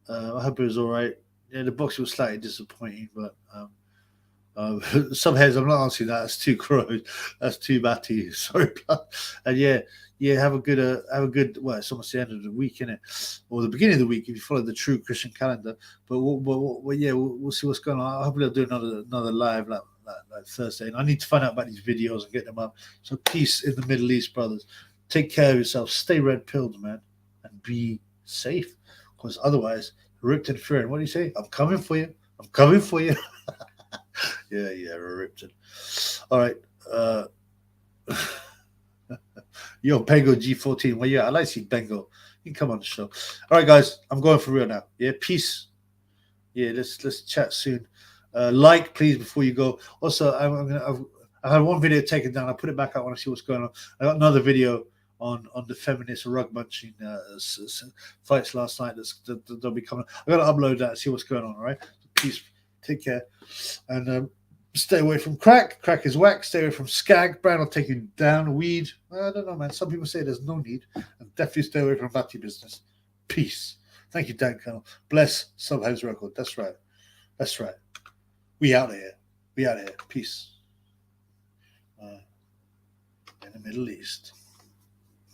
I hope it was all right. Yeah, the boxing was slightly disappointing, but some heads, I'm not answering that. That's too gross. That's too batty. Sorry, and yeah, have a good. Well, it's almost the end of the week, isn't it? Or the beginning of the week if you follow the true Christian calendar. But we'll see what's going on. Hopefully, I'll do another live like Thursday. And I need to find out about these videos and get them up. So peace in the Middle East, brothers. Take care of yourself. Stay red pilled, man, and be safe. Because otherwise, ripped and fearing. What do you say? I'm coming for you. I'm coming for you. Yeah, ripped it. All right. Yo, Bengo G14. Well, yeah, I like to see Bengo. You can come on the show. All right, guys, I'm going for real now. Yeah, peace. Yeah, let's chat soon. Like, please, before you go. Also, I had one video taken down. I put it back out. I want to see what's going on. I got another video on the feminist rug munching fights last night. They'll be coming. I got to upload that and see what's going on. All right, peace. Take care, and stay away from crack. Crack is whack. Stay away from skag. Brown will take you down. Weed. I don't know, man. Some people say there's no need. And definitely stay away from batty business. Peace. Thank you, Dan Colonel. Bless Subhouse Record. That's right. We out of here. Peace. In the Middle East.